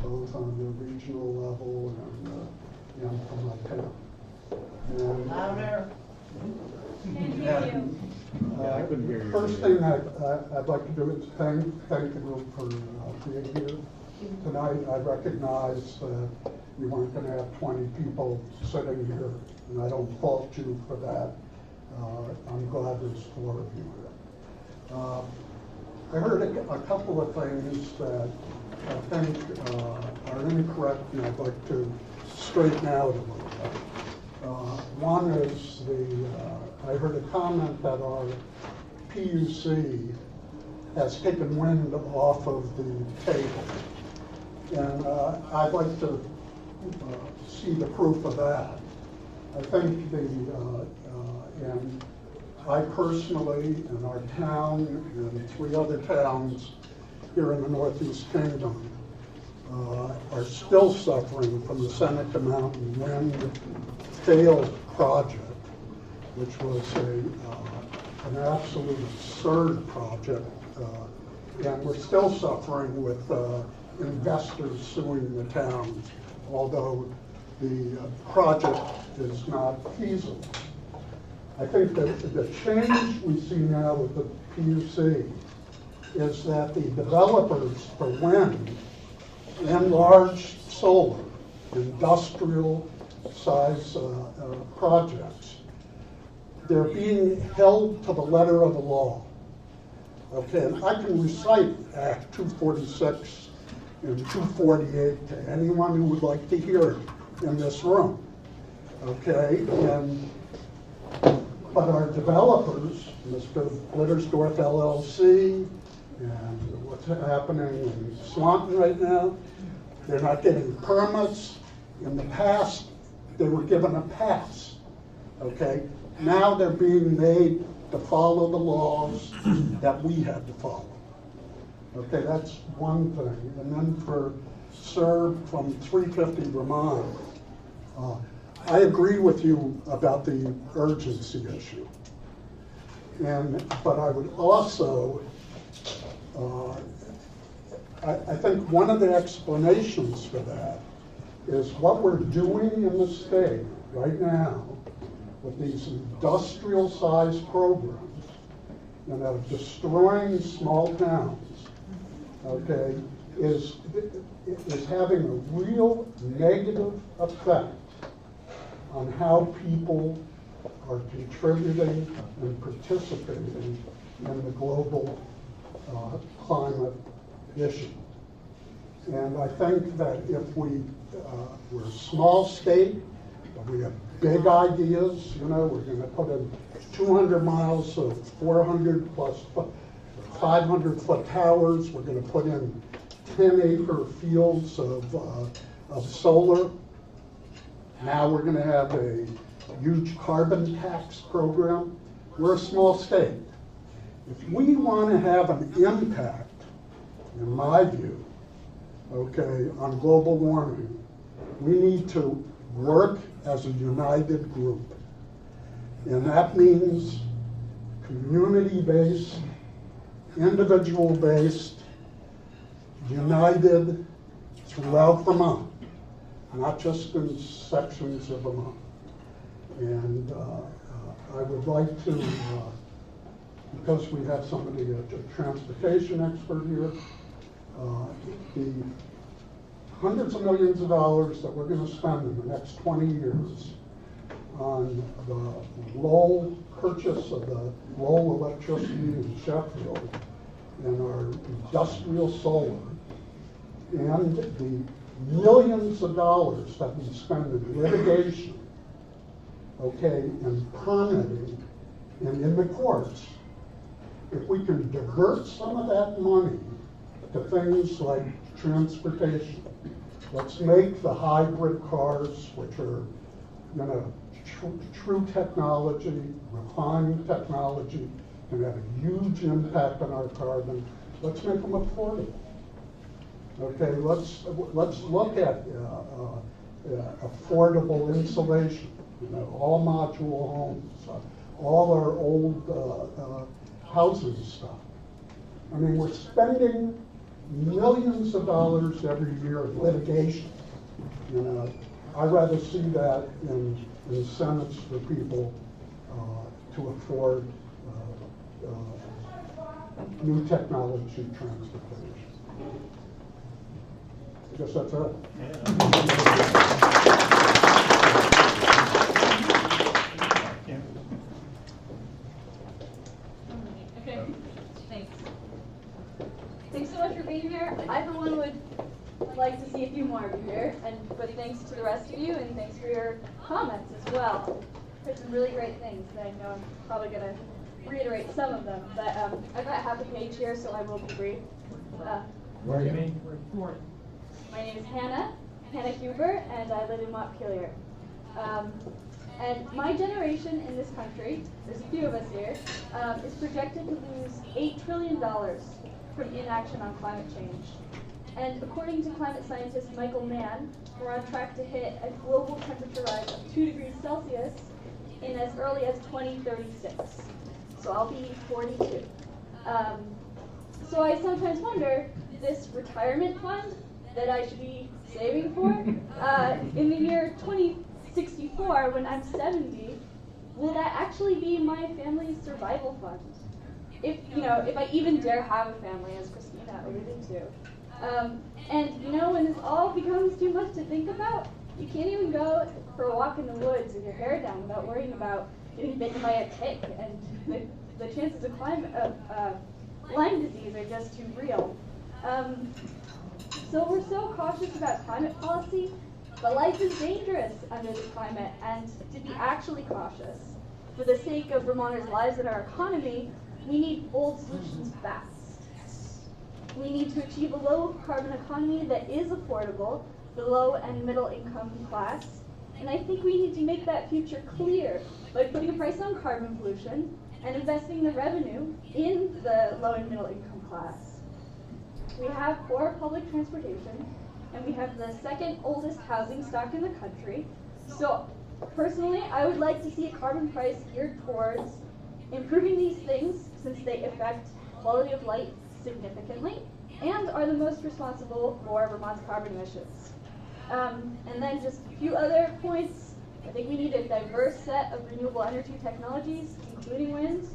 both on the regional level and from my town. And, Louder. I couldn't hear you. First thing I'd like to do is thank the group for being here tonight. I recognize that we weren't going to have 20 people sitting here, and I don't fault you for that. I'm glad there's 4 of you here. I heard a couple of things that I think are incorrect, and I'd like to straighten out a little bit. One is I heard a comment that our PUC has taken wind off of the table. And I'd like to see the proof of that. I think and I personally, and our town, and 3 other towns here in the Northeast Kingdom are still suffering from the Seneca Mountain Wind failed project, which was an absolute absurd project. And we're still suffering with investors suing the town, although the project is not feasible. I think that the change we see now with the PUC is that the developers for wind and large solar, industrial size projects, they're being held to the letter of the law. Okay, and I can recite Act 246 and 248 to anyone who would like to hear it in this room. Okay, but our developers, Mr. Blittersdorf LLC, and what's happening in Swanton right now, they're not getting permits. In the past, they were given a pass. Okay, now they're being made to follow the laws that we had to follow. Okay, that's one thing. And then for Sir from 350 Vermont, I agree with you about the urgency issue. But I would also, I think one of the explanations for that is what we're doing in the state right now with these industrial-sized programs, destroying small towns, okay, is having a real negative effect on how people are contributing and participating in the global climate issue. And I think that if we're a small state, but we have big ideas, we're going to put in 200 miles of 400 plus 500 foot towers. We're going to put in 10-acre fields of solar. Now we're going to have a huge carbon tax program. We're a small state. If we want to have an impact, in my view, okay, on global warming, we need to work as a united group. And that means community-based, individual-based, united throughout Vermont, not just in sections of Vermont. And I would like to, because we have somebody, a transportation expert here, the hundreds of millions of dollars that we're going to spend in the next 20 years on the low purchase of the low electricity in Sheffield and our industrial solar, and the millions of dollars that we spend in litigation, okay, and permitting and in the courts. If we can divert some of that money to things like transportation, let's make the hybrid cars, which are, true technology, refined technology, can have a huge impact on our carbon. Let's make them affordable. Okay, let's look at affordable insulation. All modular homes, all our old housing stuff. I mean, we're spending millions of dollars every year in litigation. I'd rather see that in incentives for people to afford new technology transportation. I guess that's it. Okay, thanks. Thanks so much for being here. I, for one, would like to see a few more of you here, but thanks to the rest of you, and thanks for your comments as well. Heard some really great things that I know I'm probably going to reiterate some of them, but I've got half a page here, so I will be brief. What do you mean? My name is Hannah Huber, and I live in Montpelier. And my generation in this country, there's a few of us here, is projected to lose $8 trillion from inaction on climate change. And according to climate scientist Michael Mann, we're on track to hit a global temperature rise of 2 degrees Celsius in as early as 2036. So I'll be 42. So I sometimes wonder, this retirement fund that I should be saving for, in the year 2064, when I'm 70, will that actually be my family's survival fund? If I even dare have a family, as Christina alluded to. And when this all becomes too much to think about, you can't even go for a walk in the woods with your hair down without worrying about getting bitten by a tick, and the chances of Lyme disease are just too real. So we're so cautious about climate policy, but life is dangerous under the climate, and to be actually cautious, for the sake of Vermonters' lives and our economy, we need bold solutions fast. We need to achieve a low carbon economy that is affordable for the low and middle income class, and I think we need to make that future clear by putting a price on carbon pollution and investing the revenue in the low and middle income class. We have poor public transportation, and we have the second oldest housing stock in the country. So personally, I would like to see a carbon price geared towards improving these things, since they affect quality of life significantly and are the most responsible for Vermont's carbon emissions. And then just a few other points. I think we need a diverse set of renewable energy technologies, including wind.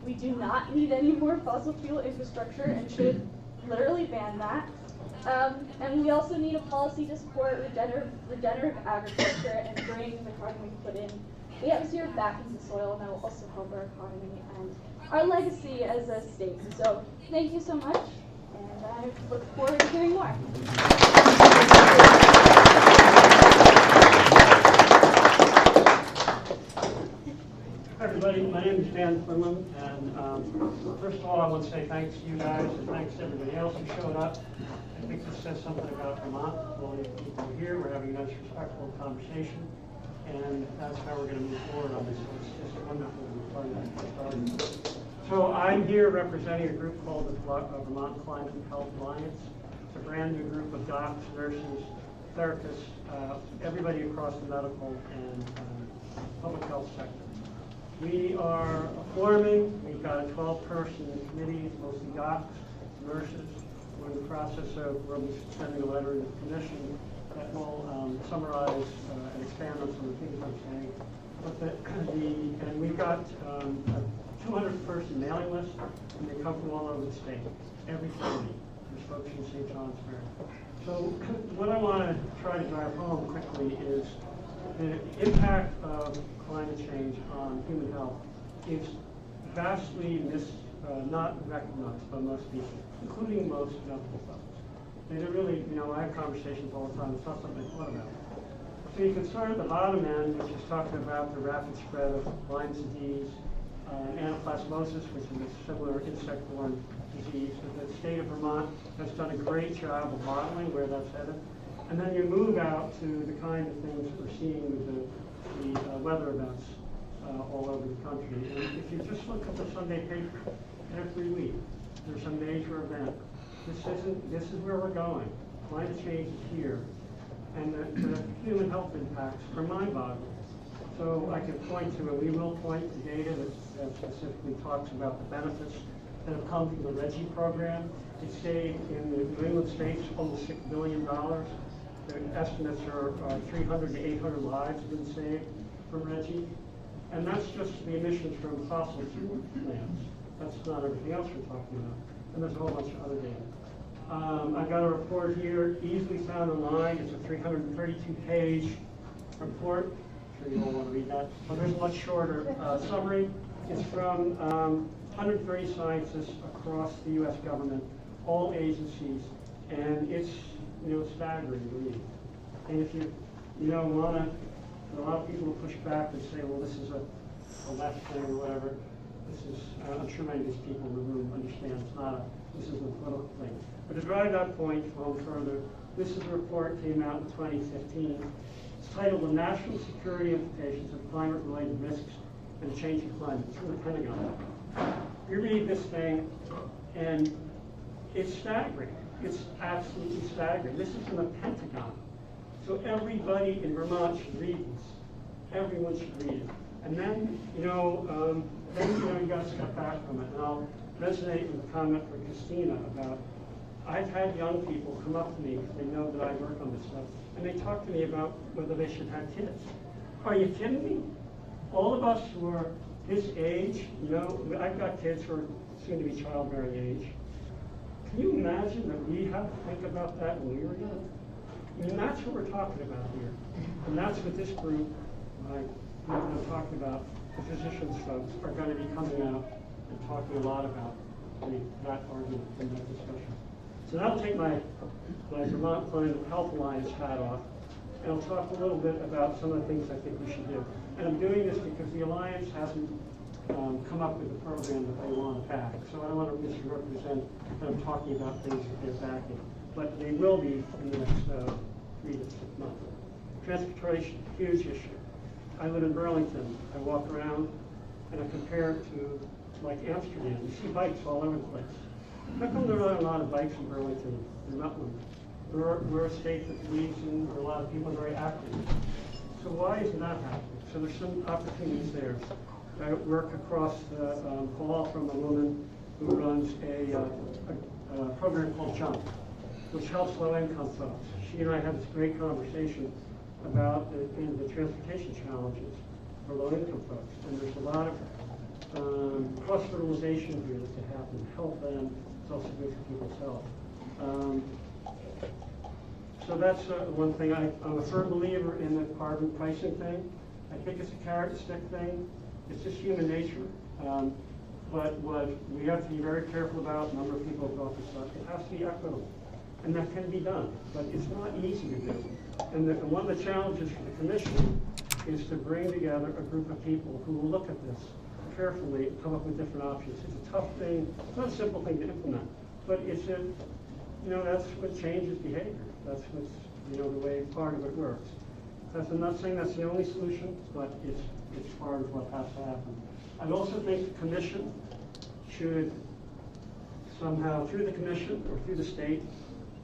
We do not need any more fossil fuel infrastructure and should literally ban that. And we also need a policy to support regenerative agriculture and bring the carbon we put in the atmosphere back into soil, and that will also help our economy and our legacy as a state. So thank you so much, and I look forward to hearing more. Hi everybody, my name is Dan Quinlan, and first of all I want to say thanks to you guys and thanks to everybody else who showed up. I think this says something about Vermont. All the people are here, we're having a nice respectful conversation, and that's how we're going to move forward on this. It's just wonderful and fun. So I'm here representing a group called the Vermont Climate and Health Alliance. It's a brand new group of docs, nurses, therapists, everybody across the medical and public health sector. We are forming, we've got a 12-person committee, mostly docs, nurses. We're in the process of, we'll be sending a letter to the commission that will summarize and expand on some of the things I'm saying. But and we've got a 200-person mailing list, and they come from all over the state, every Friday. There's folks in St. Johnsbury. So what I want to try to drive home quickly is the impact of climate change on human health is vastly not recognized by most people, including most medical folks. They don't really, I have conversations all the time. It's not something I thought about. So you can start at the bottom end, which is talking about the rapid spread of Lyme disease, anaplasmosis, which is a similar insect-borne disease. The state of Vermont has done a great job of modeling where that's headed. And then you move out to the kind of things that we're seeing with the weather events all over the country. And if you just look at the Sunday paper, every week there's a major event. This is where we're going. Climate change is here. And the human health impacts are mind-boggling. So I can point to, and we will point to data that specifically talks about the benefits that have come from the RGGI program. It saved in the New England states almost $6 billion. The estimates are 300 to 800 lives have been saved from RGGI. And that's just the emissions from fossil fuel plants. That's not everything else we're talking about. And there's a whole bunch of other data. I've got a report here, easily found online. It's a 332-page report. I'm sure you all want to read that. But there's a much shorter summary. It's from 130 scientists across the U.S. government, all agencies, and it's staggering to read. And if you want to, a lot of people will push back and say, well, this is a left thing or whatever. This is, I'm sure many of these people in the room understand this isn't a political thing. But to drive that point home further, this is a report came out in 2015. It's titled The National Security Implications of Climate-Related Risks and Changing Climate. It's from the Pentagon. You read this thing, and it's staggering. It's absolutely staggering. This is from the Pentagon. So everybody in Vermont should read this. Everyone should read it. And then, you got to step back from it. And I'll resonate with the comment for Christina about, I've had young people come up to me because they know that I work on this stuff, and they talk to me about whether they should have kids. Are you kidding me? All of us who are this age, I've got kids who are soon to be childbearing age. Can you imagine that we had to think about that when we were young? I mean, that's what we're talking about here. And that's what this group, I'm talking about, the physicians folks, are going to be coming out and talking a lot about that argument in that discussion. So that'll take my Vermont Climate Health Alliance hat off, and I'll talk a little bit about some of the things I think we should do. And I'm doing this because the Alliance hasn't come up with a program that they want to back. So I don't want to misrepresent that I'm talking about things that they're backing. But they will be in the next 3 to 6 months. Transportation, huge issue. I live in Burlington. I walk around and I compare it to like Amsterdam. You see bikes all over the place. How come there aren't a lot of bikes in Burlington and Rutland? We're a state that believes in, where a lot of people are very active. So why isn't that happening? So there's some opportunities there. I work across the hall from a woman who runs a program called JUMP, which helps low-income folks. She and I had this great conversation about the transportation challenges for low-income folks. And there's a lot of cross-fertilization here that can happen to help them. It's also good for people's health. So that's one thing. I'm a firm believer in the carbon pricing thing. I think it's a carrot and stick thing. It's just human nature. But what we have to be very careful about, a number of people have brought this up, it has to be equitable. And that can be done, but it's not easy to do. And one of the challenges for the commission is to bring together a group of people who will look at this carefully and come up with different options. It's a tough thing, it's not a simple thing to implement, but it's that's what changes behavior. That's what's, the way part of it works. I'm not saying that's the only solution, but it's part of what has to happen. I also think the commission should somehow, through the commission or through the state,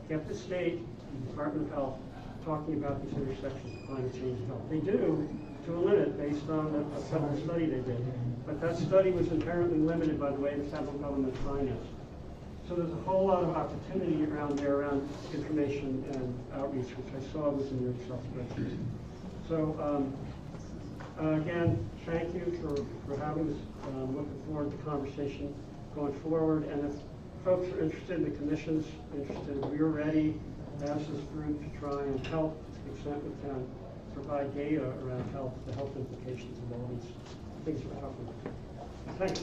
get the state, the Department of Health, talking about these intersections of climate change and health. They do, to a limit based on a federal study they did. But that study was inherently limited by the way the federal government financed. So there's a whole lot of opportunity around there around information and outreach, which I saw was in your Excel spreadsheet. So again, thank you for having this. Looking forward to the conversation going forward. And if folks are interested, the commission's interested, we're ready as this group to try and help to the extent we can provide data around the health implications of all these things we're talking about. Thanks.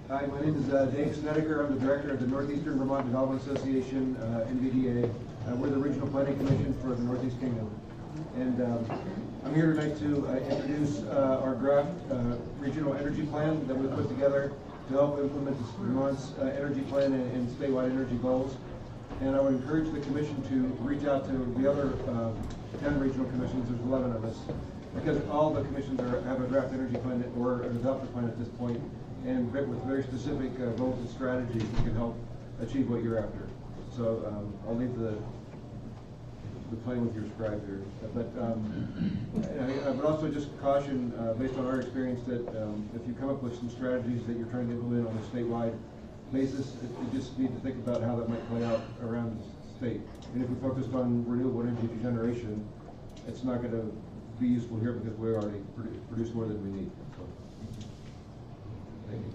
Hi, my name is Dave Snedeker. I'm the director of the Northeastern Vermont Development Association, NVDA. We're the regional planning commission for the Northeast Kingdom. And I'm here tonight to introduce our draft regional energy plan that we put together to help implement Vermont's energy plan and statewide energy goals. And I would encourage the commission to reach out to the other 10 regional commissions. There's 11 of us, because all the commissions have a draft energy plan or an adopted plan at this point, and with very specific goals and strategies that can help achieve what you're after. So I'll leave the plan with your scribe here. But I would also just caution, based on our experience, that if you come up with some strategies that you're trying to implement on a statewide basis, you just need to think about how that might play out around the state. And if we focused on renewable energy generation, it's not going to be useful here because we already produce more than we need. So, thank you.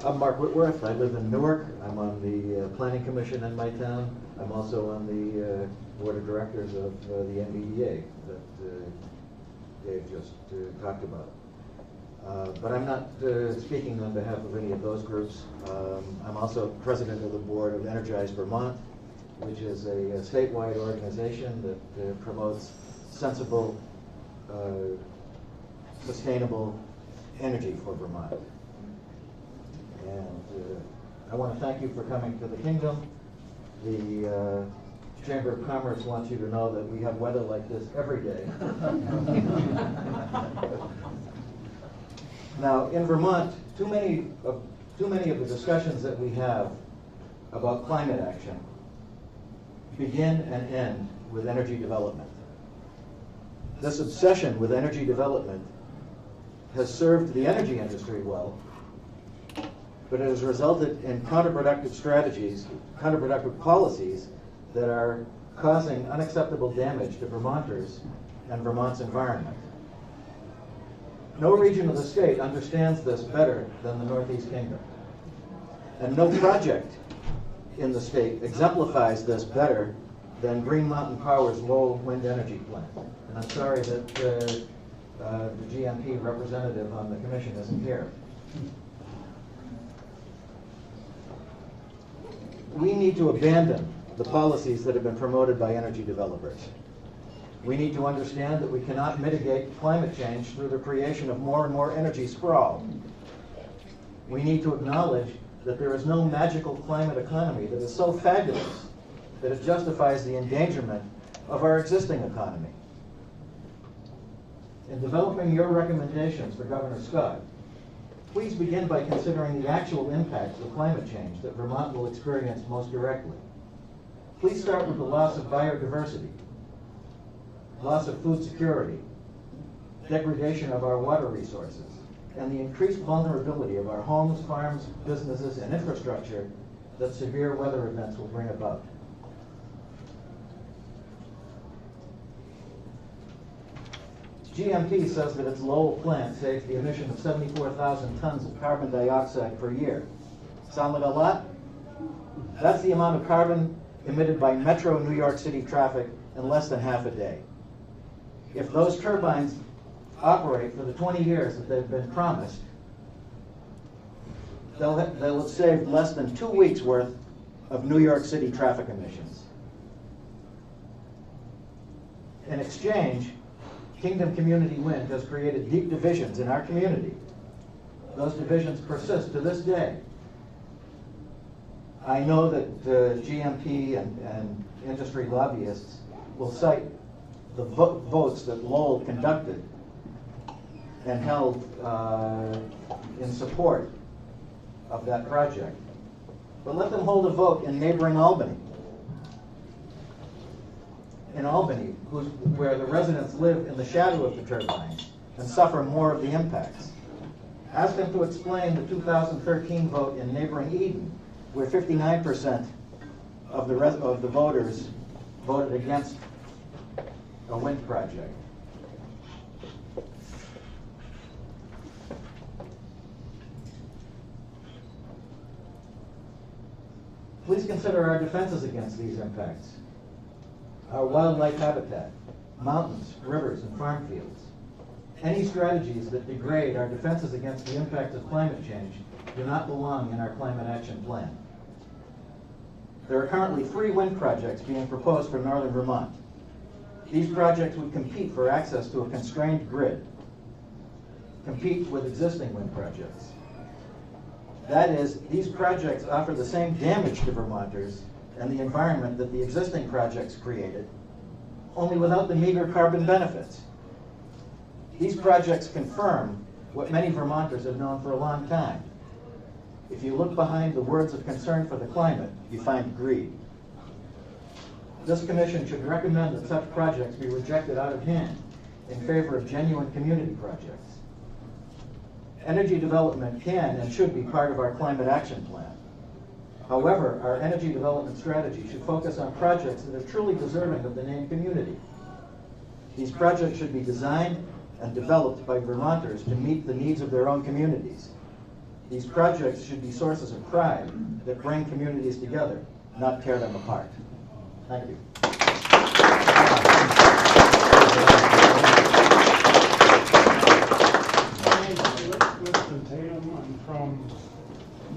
I'm Mark Whitworth. I live in Newark. I'm on the Planning Commission in my town. I'm also on the Board of Directors of the NVDA that Dave just talked about. But I'm not speaking on behalf of any of those groups. I'm also president of the board of Energize Vermont, which is a statewide organization that promotes sensible, sustainable energy for Vermont. And I want to thank you for coming to the Kingdom. The Chamber of Commerce wants you to know that we have weather like this every day. Now, in Vermont, too many of the discussions that we have about climate action begin and end with energy development. This obsession with energy development has served the energy industry well, but it has resulted in counterproductive strategies, counterproductive policies that are causing unacceptable damage to Vermonters and Vermont's environment. No region of the state understands this better than the Northeast Kingdom. And no project in the state exemplifies this better than Green Mountain Power's Lowell Wind Energy Plant. And I'm sorry that the GMP representative on the commission isn't here. We need to abandon the policies that have been promoted by energy developers. We need to understand that we cannot mitigate climate change through the creation of more and more energy sprawl. We need to acknowledge that there is no magical climate economy that is so fabulous that it justifies the endangerment of our existing economy. In developing your recommendations for Governor Scott, please begin by considering the actual impacts of climate change that Vermont will experience most directly. Please start with the loss of biodiversity, loss of food security, degradation of our water resources, and the increased vulnerability of our homes, farms, businesses, and infrastructure that severe weather events will bring about. GMP says that its Lowell plant saves the emission of 74,000 tons of carbon dioxide per year. Sound like a lot? That's the amount of carbon emitted by Metro New York City traffic in less than half a day. If those turbines operate for the 20 years that they've been promised, they'll have saved less than 2 weeks worth of New York City traffic emissions. In exchange, Kingdom Community Wind has created deep divisions in our community. Those divisions persist to this day. I know that GMP and industry lobbyists will cite the votes that Lowell conducted and held in support of that project. But let them hold a vote in neighboring Albany. In Albany, where the residents live in the shadow of the turbines and suffer more of the impacts. Ask them to explain the 2013 vote in neighboring Eden, where 59% of the voters voted against a wind project. Please consider our defenses against these impacts. Our wildlife habitat, mountains, rivers, and farm fields. Any strategies that degrade our defenses against the impact of climate change do not belong in our climate action plan. There are currently 3 wind projects being proposed for northern Vermont. These projects would compete for access to a constrained grid, compete with existing wind projects. That is, these projects offer the same damage to Vermonters and the environment that the existing projects created, only without the meager carbon benefits. These projects confirm what many Vermonters have known for a long time. If you look behind the words of concern for the climate, you find greed. This commission should recommend that such projects be rejected out of hand in favor of genuine community projects. Energy development can and should be part of our climate action plan. However, our energy development strategy should focus on projects that are truly deserving of the name community. These projects should be designed and developed by Vermonters to meet the needs of their own communities. These projects should be sources of pride that bring communities together, not tear them apart. Thank you. Winston Tatum. I'm from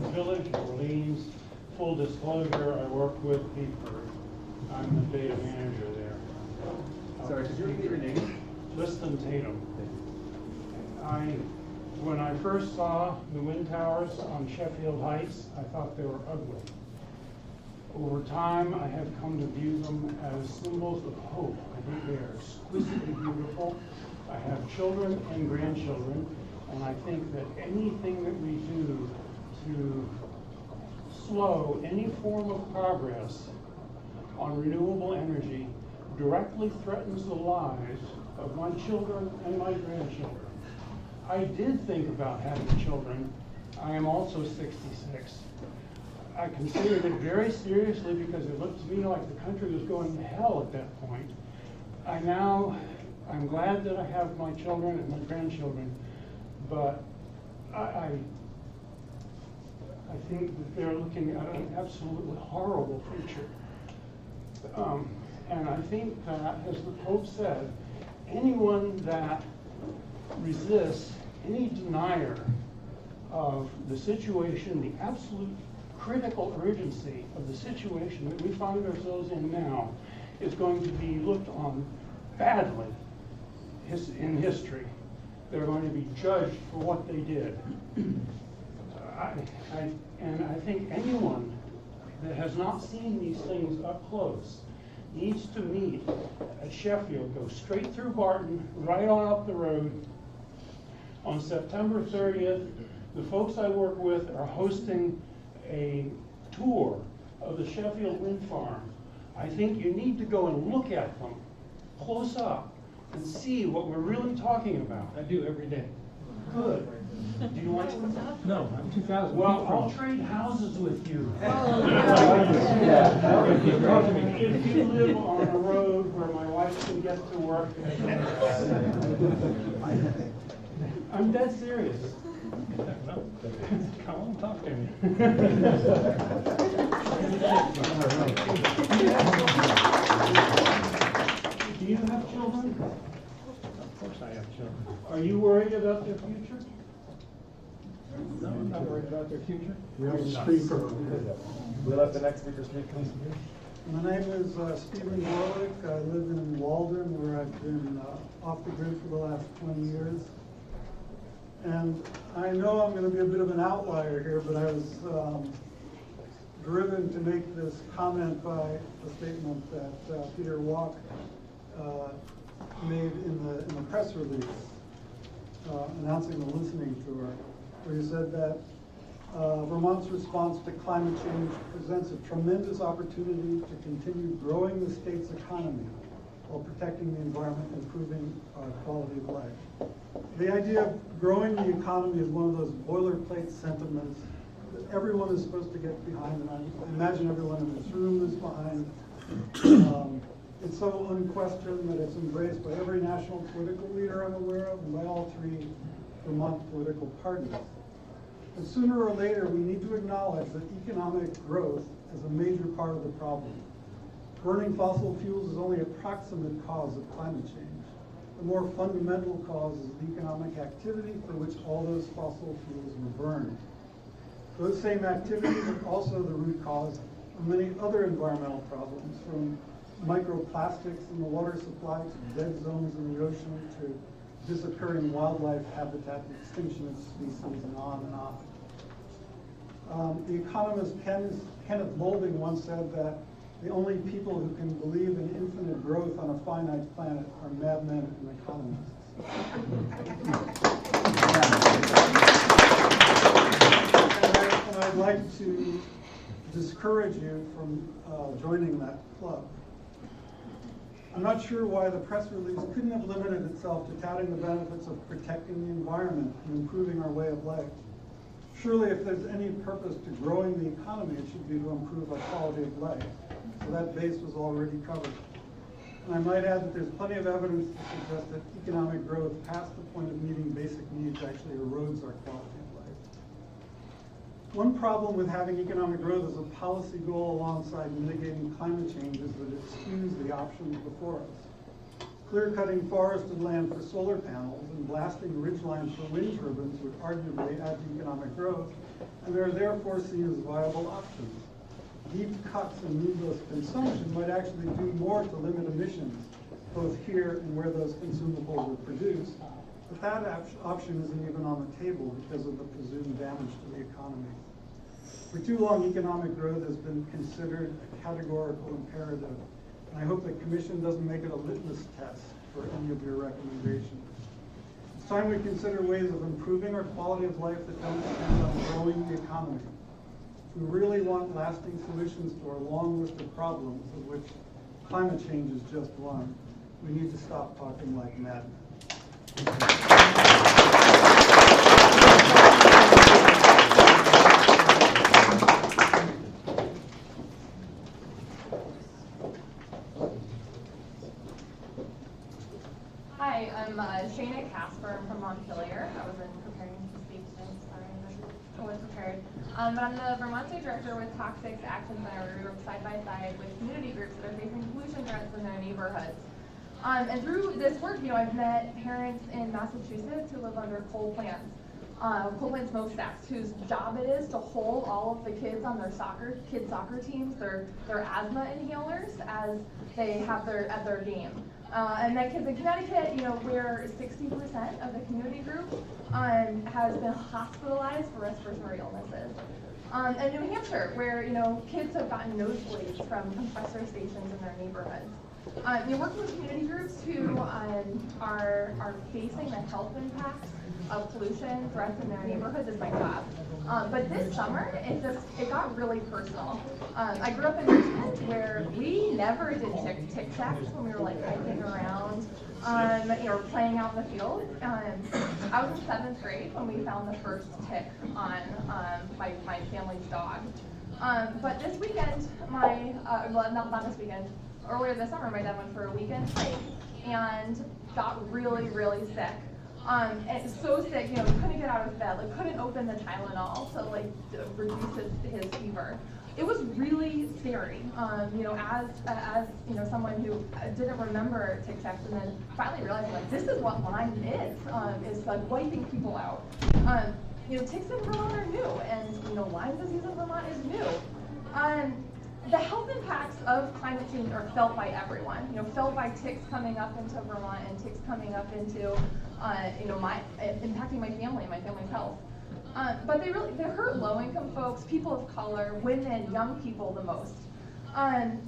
the village of Orleans. Full disclosure, I work with Beeper. I'm the data manager there. Sorry, could you repeat your name? Winston Tatum. When I first saw the wind towers on Sheffield Heights, I thought they were ugly. Over time, I have come to view them as symbols of hope. I think they are exquisitely beautiful. I have children and grandchildren, and I think that anything that we do to slow any form of progress on renewable energy directly threatens the lives of my children and my grandchildren. I did think about having children. I am also 66. I considered it very seriously because it looked to me like the country was going to hell at that point. I'm glad that I have my children and my grandchildren, but I think that they're looking at an absolutely horrible future. And I think that, as the Pope said, anyone that resists any denier of the situation, the absolute critical urgency of the situation that we find ourselves in now, is going to be looked on badly in history. They're going to be judged for what they did. And I think anyone that has not seen these things up close needs to meet at Sheffield, go straight through Barton, right on up the road. On September 30th, the folks I work with are hosting a tour of the Sheffield wind farm. I think you need to go and look at them close up and see what we're really talking about. I do every day. Good. Do you want some? No, I'm 2,000. Well, I'll trade houses with you. If you live on a road where my wife can get to work. I'm dead serious. Come on, talk to me. Do you have children? Of course I have children. Are you worried about their future? No, I'm not worried about their future. We have a speaker. We let the next speaker speak, please. My name is Stephen Warwick. I live in Walden, where I've been off the grid for the last 20 years. And I know I'm going to be a bit of an outlier here, but I was driven to make this comment by a statement that Peter Walk made in the press release. announcing the listening tour, where you said that Vermont's response to climate change presents a tremendous opportunity to continue growing the state's economy while protecting the environment and improving our quality of life. The idea of growing the economy is one of those boilerplate sentiments that everyone is supposed to get behind, and I imagine everyone in this room is behind. It's so unquestioned that it's embraced by every national political leader I'm aware of and by all three Vermont political parties. But sooner or later, we need to acknowledge that economic growth is a major part of the problem. Burning fossil fuels is only a proximate cause of climate change. The more fundamental cause is the economic activity for which all those fossil fuels were burned. Those same activities are also the root cause of many other environmental problems, from microplastics in the water supply to dead zones in the ocean to disappearing wildlife habitat, the extinction of species, and on and on. The economist Kenneth Moulding once said that the only people who can believe in infinite growth on a finite planet are madmen and economists. And I'd like to discourage you from joining that club. I'm not sure why the press release couldn't have limited itself to touting the benefits of protecting the environment and improving our way of life. Surely if there's any purpose to growing the economy, it should be to improve our quality of life. So that base was already covered. And I might add that there's plenty of evidence to suggest that economic growth past the point of meeting basic needs actually erodes our quality of life. One problem with having economic growth as a policy goal alongside mitigating climate change is that it skews the options before us. Clear-cutting forested land for solar panels and blasting ridgelines for wind turbines would arguably add to economic growth, and they are therefore seen as viable options. Deep cuts and needless consumption might actually do more to limit emissions, both here and where those consumables were produced, but that option isn't even on the table because of the presumed damage to the economy. For too long, economic growth has been considered a categorical imperative, and I hope the Commission doesn't make it a litmus test for any of your recommendations. It's time we consider ways of improving our quality of life that don't depend on growing the economy. If we really want lasting solutions to our long list of problems, of which climate change is just one, we need to stop talking like madmen. Hi, I'm Shana Casper. I'm from Montpelier. I wasn't preparing to speak today. Sorry, I wasn't prepared. But I'm the Vermont State Director with Toxic Action Center. We work side by side with community groups that are facing pollution threats in their neighborhoods. And through this work, I've met parents in Massachusetts who live under coal plants smokestacks, whose job it is to hold all of the kids on their soccer teams, their asthma inhalers as they have at their game. And then kids in Connecticut, where 60% of the community group has been hospitalized for respiratory illnesses. And New Hampshire, where kids have gotten nosebleeds from compressor stations in their neighborhoods. Working with community groups who are facing the health impacts of pollution threats in their neighborhoods is my job. But this summer, it got really personal. I grew up in Richmond, where we never did tic tacs when we were hiking around, playing out in the field. I was in 7th grade when we found the first tick on my family's dog. But this weekend, not this weekend, earlier this summer, my dad went for a weekend hike and got really, really sick. And so sick, he couldn't get out of bed, couldn't open the Tylenol to reduce his fever. It was really scary, as someone who didn't remember Tic Tacs and then finally realized this is what Lyme is wiping people out. Ticks in Vermont are new, and Lyme disease in Vermont is new. The health impacts of climate change are felt by everyone. Felt by ticks coming up into Vermont and ticks coming up into, impacting my family and my family's health. But they hurt low-income folks, people of color, women, young people the most. And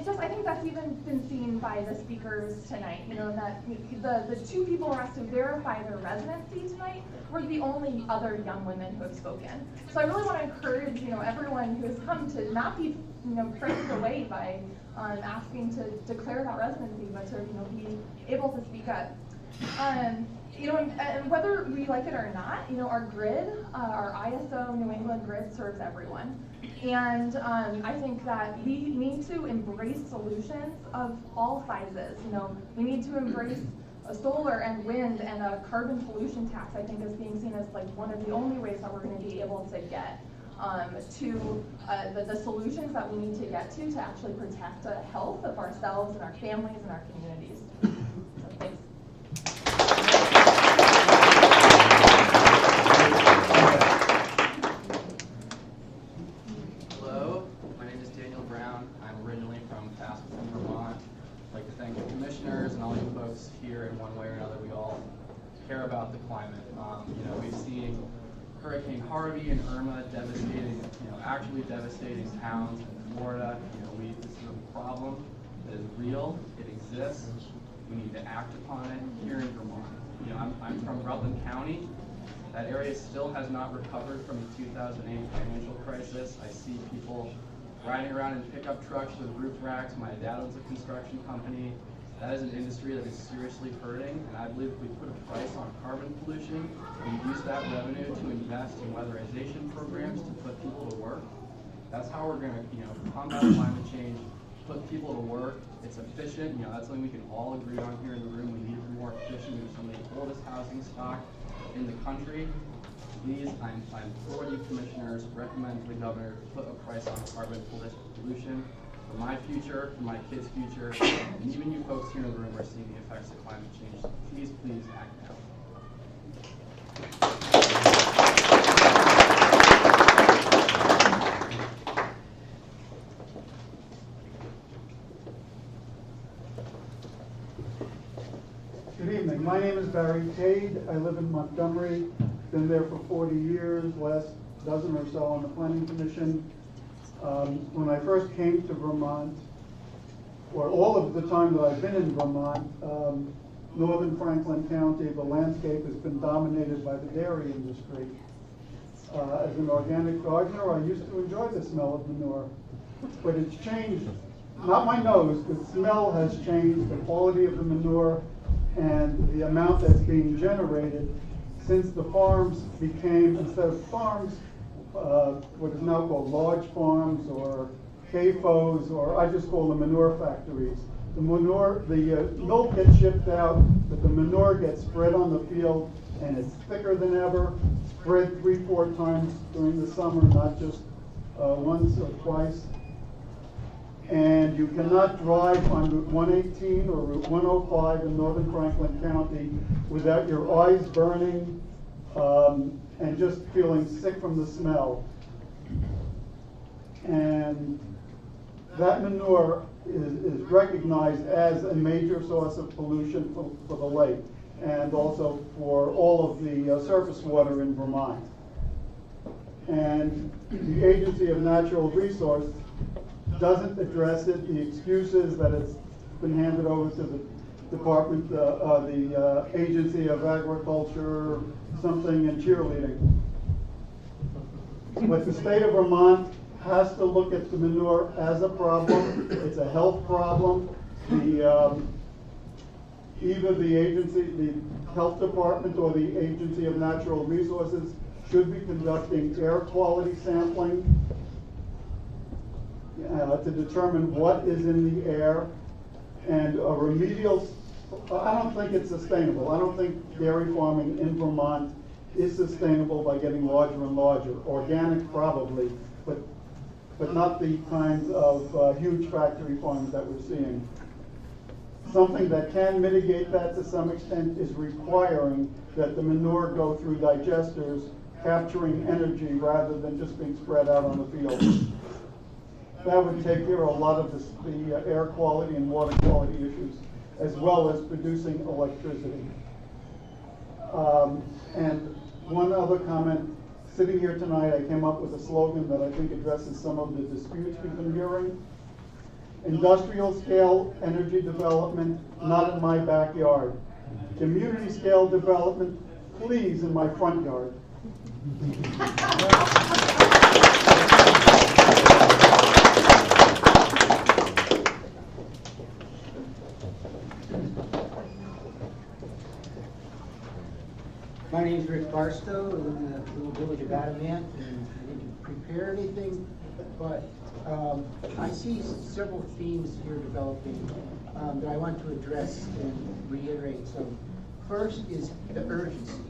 just, I think that's even been seen by the speakers tonight, you know, that the two people asked to verify their residency tonight were the only other young women who have spoken. So I really want to encourage, you know, everyone who has come to not be, you know, frightened away by asking to declare that residency, but to, you know, be able to speak up. You know, and whether we like it or not, you know, our grid, our ISO New England grid serves everyone. And I think that we need to embrace solutions of all sizes. You know, we need to embrace a solar and wind and a carbon pollution tax, I think, is being seen as like one of the only ways that we're going to be able to get to the solutions that we need to get to actually protect the health of ourselves and our families and our communities. So thanks. Hello, my name is Daniel Brown. I'm originally from Castleton, Vermont. I'd like to thank the commissioners and all you folks here in one way or another. We all care about the climate. You know, we've seen Hurricane Harvey and Irma devastating, you know, actually devastating towns in Florida. You know, this is a problem that is real. It exists. We need to act upon it here in Vermont. You know, I'm from Rutland County. That area still has not recovered from the 2008 financial crisis. I see people riding around in pickup trucks with roof racks. My dad owns a construction company. That is an industry that is seriously hurting, and I believe if we put a price on carbon pollution, we use that revenue to invest in weatherization programs to put people to work. That's how we're going to, you know, combat climate change, put people to work. It's efficient. You know, that's something we can all agree on here in the room. We need to be more efficient. We have some of the oldest housing stock in the country. Please, I implore you commissioners, recommend to the governor to put a price on carbon pollution for my future, for my kids' future, and even you folks here in the room are seeing the effects of climate change. Please, please act now. Good evening. My name is Barry Cade. I live in Montgomery. Been there for 40 years, last dozen or so on the Planning Commission. When I first came to Vermont, or all of the time that I've been in Vermont, northern Franklin County, the landscape has been dominated by the dairy industry. As an organic gardener, I used to enjoy the smell of manure, but it's changed. Not my nose, the smell has changed, the quality of the manure, and the amount that's being generated since the farms became, instead of farms, what is now called large farms or CAFOs, or I just call them manure factories. The manure, the milk gets shipped out, but the manure gets spread on the field, and it's thicker than ever, spread 3-4 times during the summer, not just once or twice. And you cannot drive on Route 118 or Route 105 in northern Franklin County without your eyes burning and just feeling sick from the smell. And that manure is recognized as a major source of pollution for the lake and also for all of the surface water in Vermont. And the Agency of Natural Resources doesn't address it. The excuse is that it's been handed over to the department, the Agency of Agriculture, something, and cheerleading. But the state of Vermont has to look at the manure as a problem. It's a health problem. Either the agency, the health department, or the Agency of Natural Resources should be conducting air quality sampling to determine what is in the air, and a remedial. I don't think it's sustainable. I don't think dairy farming in Vermont is sustainable by getting larger and larger. Organic probably, but not the kinds of huge factory farms that we're seeing. Something that can mitigate that to some extent is requiring that the manure go through digesters, capturing energy rather than just being spread out on the field. That would take care of a lot of the air quality and water quality issues, as well as producing electricity. And one other comment, sitting here tonight, I came up with a slogan that I think addresses some of the disputes we've been hearing. Industrial scale energy development, not in my backyard. Community scale development, please, in my front yard. My name is Rick Barstow. I live in the little village of Adamant, and I didn't prepare anything, but I see several themes here developing that I want to address and reiterate. So, first is the urgency.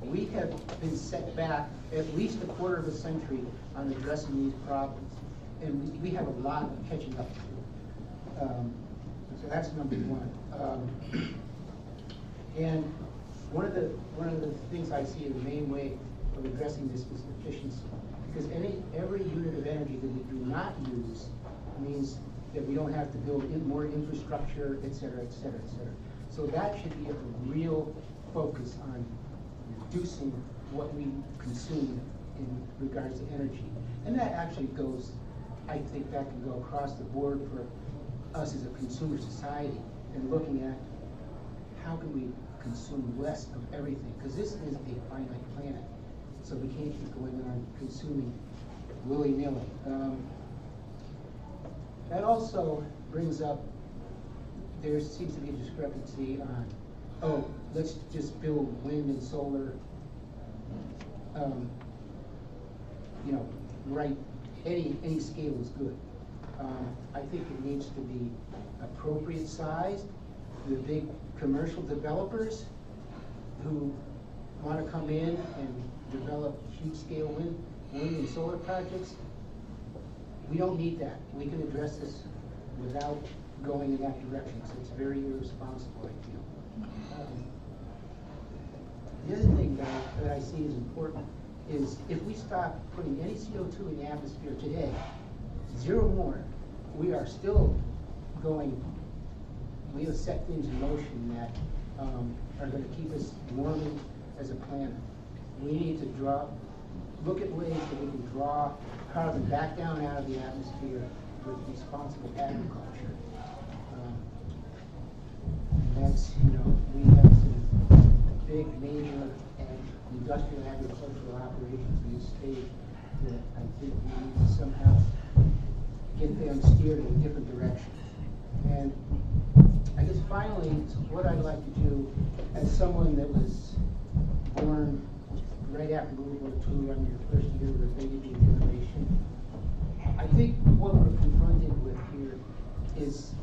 We have been set back at least a quarter of a century on addressing these problems, and we have a lot of catching up to do. So that's number one. And one of the things I see as the main way of addressing this is efficiency, because every unit of energy that we do not use means that we don't have to build more infrastructure, et cetera, et cetera, et cetera. So that should be a real focus on reducing what we consume in regards to energy. And that actually goes, I think that can go across the board for us as a consumer society and looking at how can we consume less of everything, because this is a finite planet. So we can't keep going on consuming willy-nilly. That also brings up, there seems to be a discrepancy on, oh, let's just build wind and solar, right, any scale is good. I think it needs to be appropriate sized. The big commercial developers who want to come in and develop huge scale wind and solar projects, we don't need that. We can address this without going in that direction, so it's very irresponsible, I feel. The other thing that I see as important is if we stop putting any CO2 in the atmosphere today, zero more, we are still going, we have set things in motion that are going to keep us warming as a planet. We need to look at ways that we can draw carbon back down out of the atmosphere with responsible agriculture. That's, we have some big, major industrial agricultural operations in this state that I think we need to somehow get them steered in a different direction. And I guess finally, what I'd like to do, as someone that was born right after World War II, I'm your first year of the baby boom generation, I think what we're confronted with here is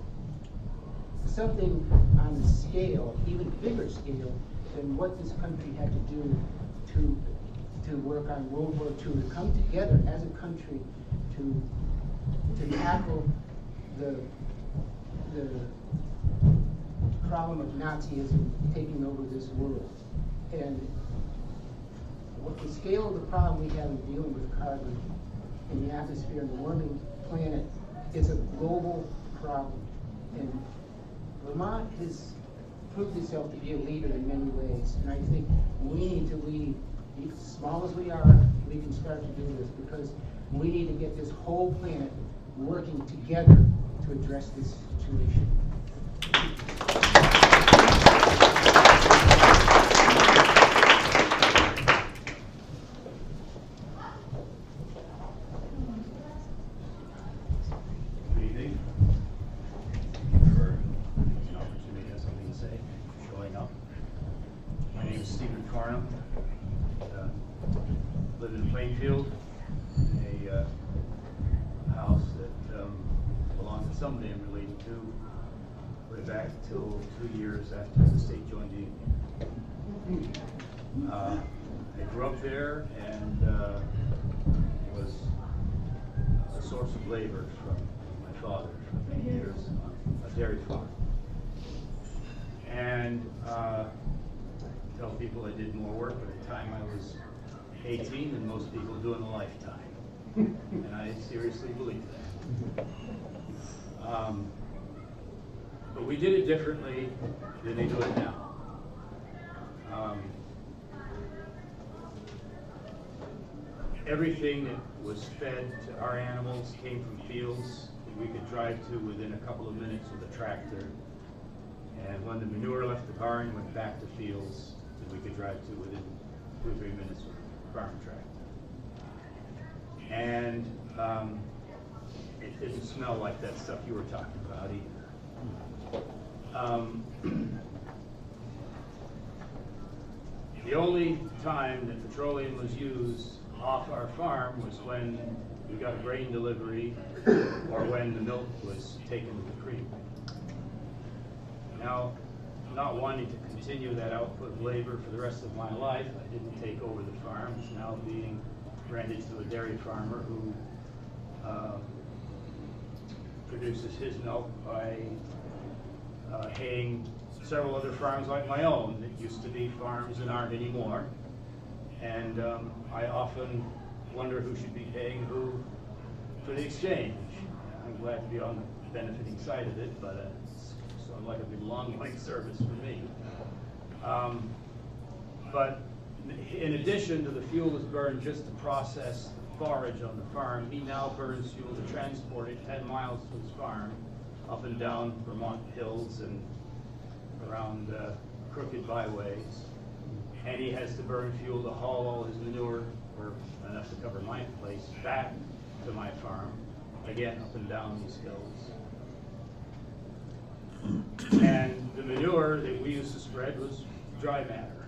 something on the scale, even bigger scale, than what this country had to do to work on World War II, to come together as a country to tackle the problem of Nazism taking over this world. And what the scale of the problem we have in dealing with carbon in the atmosphere and the warming planet is a global problem. And Vermont has proved itself to be a leader in many ways. And I think we need to lead, as small as we are, we can start to do this, because we need to get this whole planet working together to address this situation. Good evening. Thank you for an opportunity to have something to say, showing up. My name is Stephen Carnum. Live in Plainfield, in a house that belonged to somebody I'm related to, way back till 2 years after the state joined the Union. I grew up there and was a source of labor from my father for many years on a dairy farm. And tell people I did more work by the time I was 18 than most people do in a lifetime. And I seriously believe that. But we did it differently than they do it now. Everything that was fed to our animals came from fields that we could drive to within a couple of minutes with a tractor. And when the manure left the barn and went back to fields, that we could drive to within 2 or 3 minutes with a farm tractor. And it didn't smell like that stuff you were talking about either. The only time that petroleum was used off our farm was when we got a grain delivery or when the milk was taken to the creek. Now, not wanting to continue that output of labor for the rest of my life, I didn't take over the farm. It's now being rented to a dairy farmer who produces his milk by haying several other farms like my own that used to be farms and aren't anymore. And I often wonder who should be paying who for the exchange. I'm glad to be on the benefiting side of it, but it's sort of like a big long leg service for me. But in addition to the fuel that's burned just to process forage on the farm, he now burns fuel to transport it 10 miles from his farm up and down Vermont hills and around crooked byways. And he has to burn fuel to haul all his manure, or enough to cover my place, back to my farm, again up and down these hills. And the manure that we used to spread was dry matter.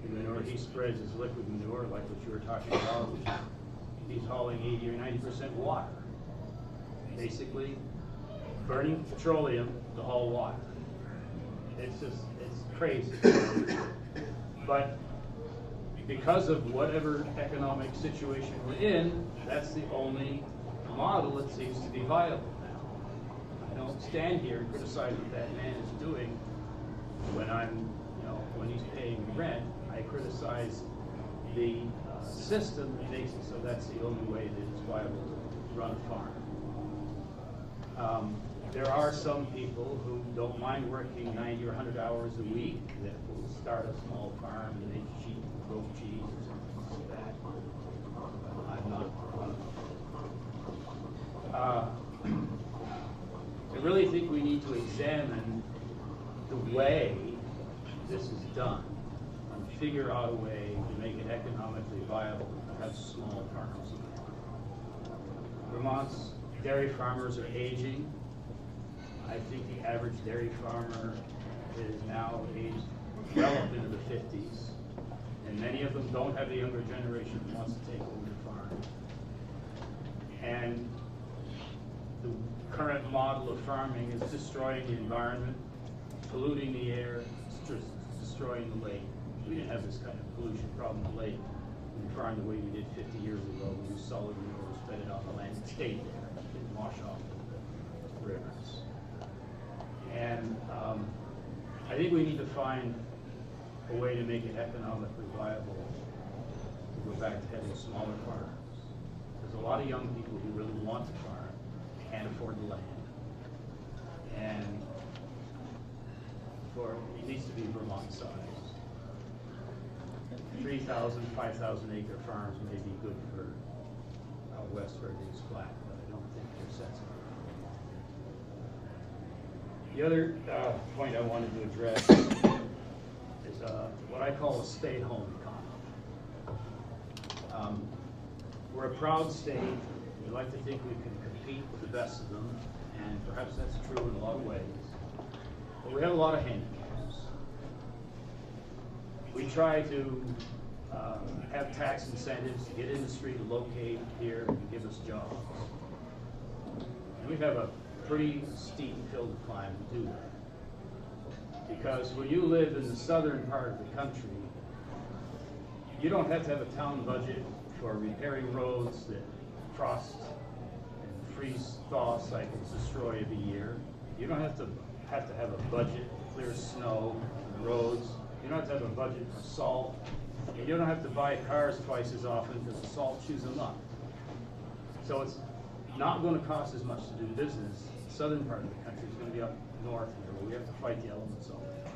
The manure he spreads is liquid manure, like what you were talking about, which he's hauling 80 or 90% water. Basically, burning petroleum to haul water. It's crazy. But because of whatever economic situation we're in, that's the only model that seems to be viable now. I don't stand here and criticize what that man is doing when when he's paying rent. I criticize the system that makes it so that's the only way that it's viable to run a farm. There are some people who don't mind working 90 or 100 hours a week that will start a small farm and make cheap goat cheese or something like that. I'm not one of them. I really think we need to examine the way this is done and figure out a way to make it economically viable to have small farms. Vermont's dairy farmers are aging. I think the average dairy farmer is now aged well up into the 50s, and many of them don't have the younger generation that wants to take over the farm. And the current model of farming is destroying the environment, polluting the air, destroying the lake. We didn't have this kind of pollution problem in the lake when we farmed the way we did 50 years ago. We used solid manure, spread it on the land, it stayed there, it didn't wash off the rivers. And I think we need to find a way to make it economically viable to go back to having smaller farms. There's a lot of young people who really want to farm, can't afford the land. And it needs to be Vermont size. 3,000, 5,000 acre farms may be good for out west where everything's flat, but I don't think they're sensible. The other point I wanted to address is what I call a stay-at-home economy. We're a proud state. We like to think we can compete with the best of them, and perhaps that's true in a lot of ways. But we have a lot of handicaps. We try to have tax incentives to get industry to locate here and give us jobs. And we have a pretty steep hill to climb to do that. Because when you live in the southern part of the country, you don't have to have a town budget for repairing roads that frost and freeze-thaw cycles destroy every year. You don't have to have a budget to clear snow and roads. You don't have to have a budget for salt. And you don't have to buy cars twice as often because the salt chews them up. So it's not going to cost as much to do business. The southern part of the country is going to be up north here, where we have to fight the elements of it.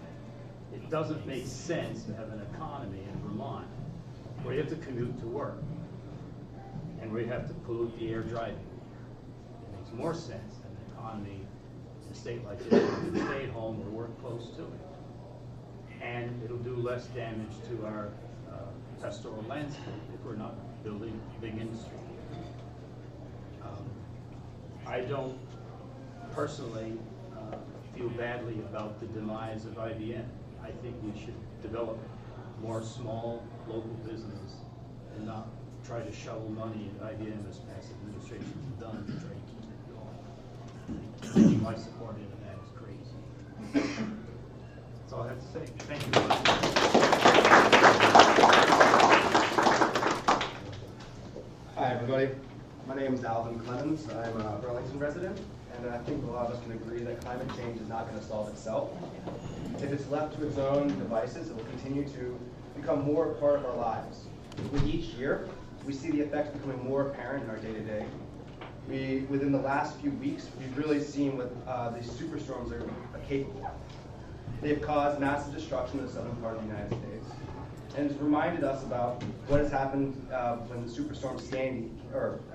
It doesn't make sense to have an economy in Vermont where you have to commute to work and where you have to pollute the air driving. It makes more sense in the economy in a state like this to stay at home or work close to it. And it'll do less damage to our pastoral landscape if we're not building big industry here. I don't personally feel badly about the demise of IBM. I think we should develop more small local business and not try to shovel money at IBM as past administrations have done to try to keep it going. Thinking my support into that is crazy. That's all I have to say. Thank you. Hi everybody, my name is Alvin Clemens. I'm a Burlington resident, and I think a lot of us can agree that climate change is not going to solve itself. If it's left to its own devices, it will continue to become more a part of our lives. With each year, we see the effects becoming more apparent in our day-to-day. Within the last few weeks, we've really seen what these superstorms are capable of. They've caused massive destruction in the southern part of the United States, and it's reminded us about what has happened when the superstorm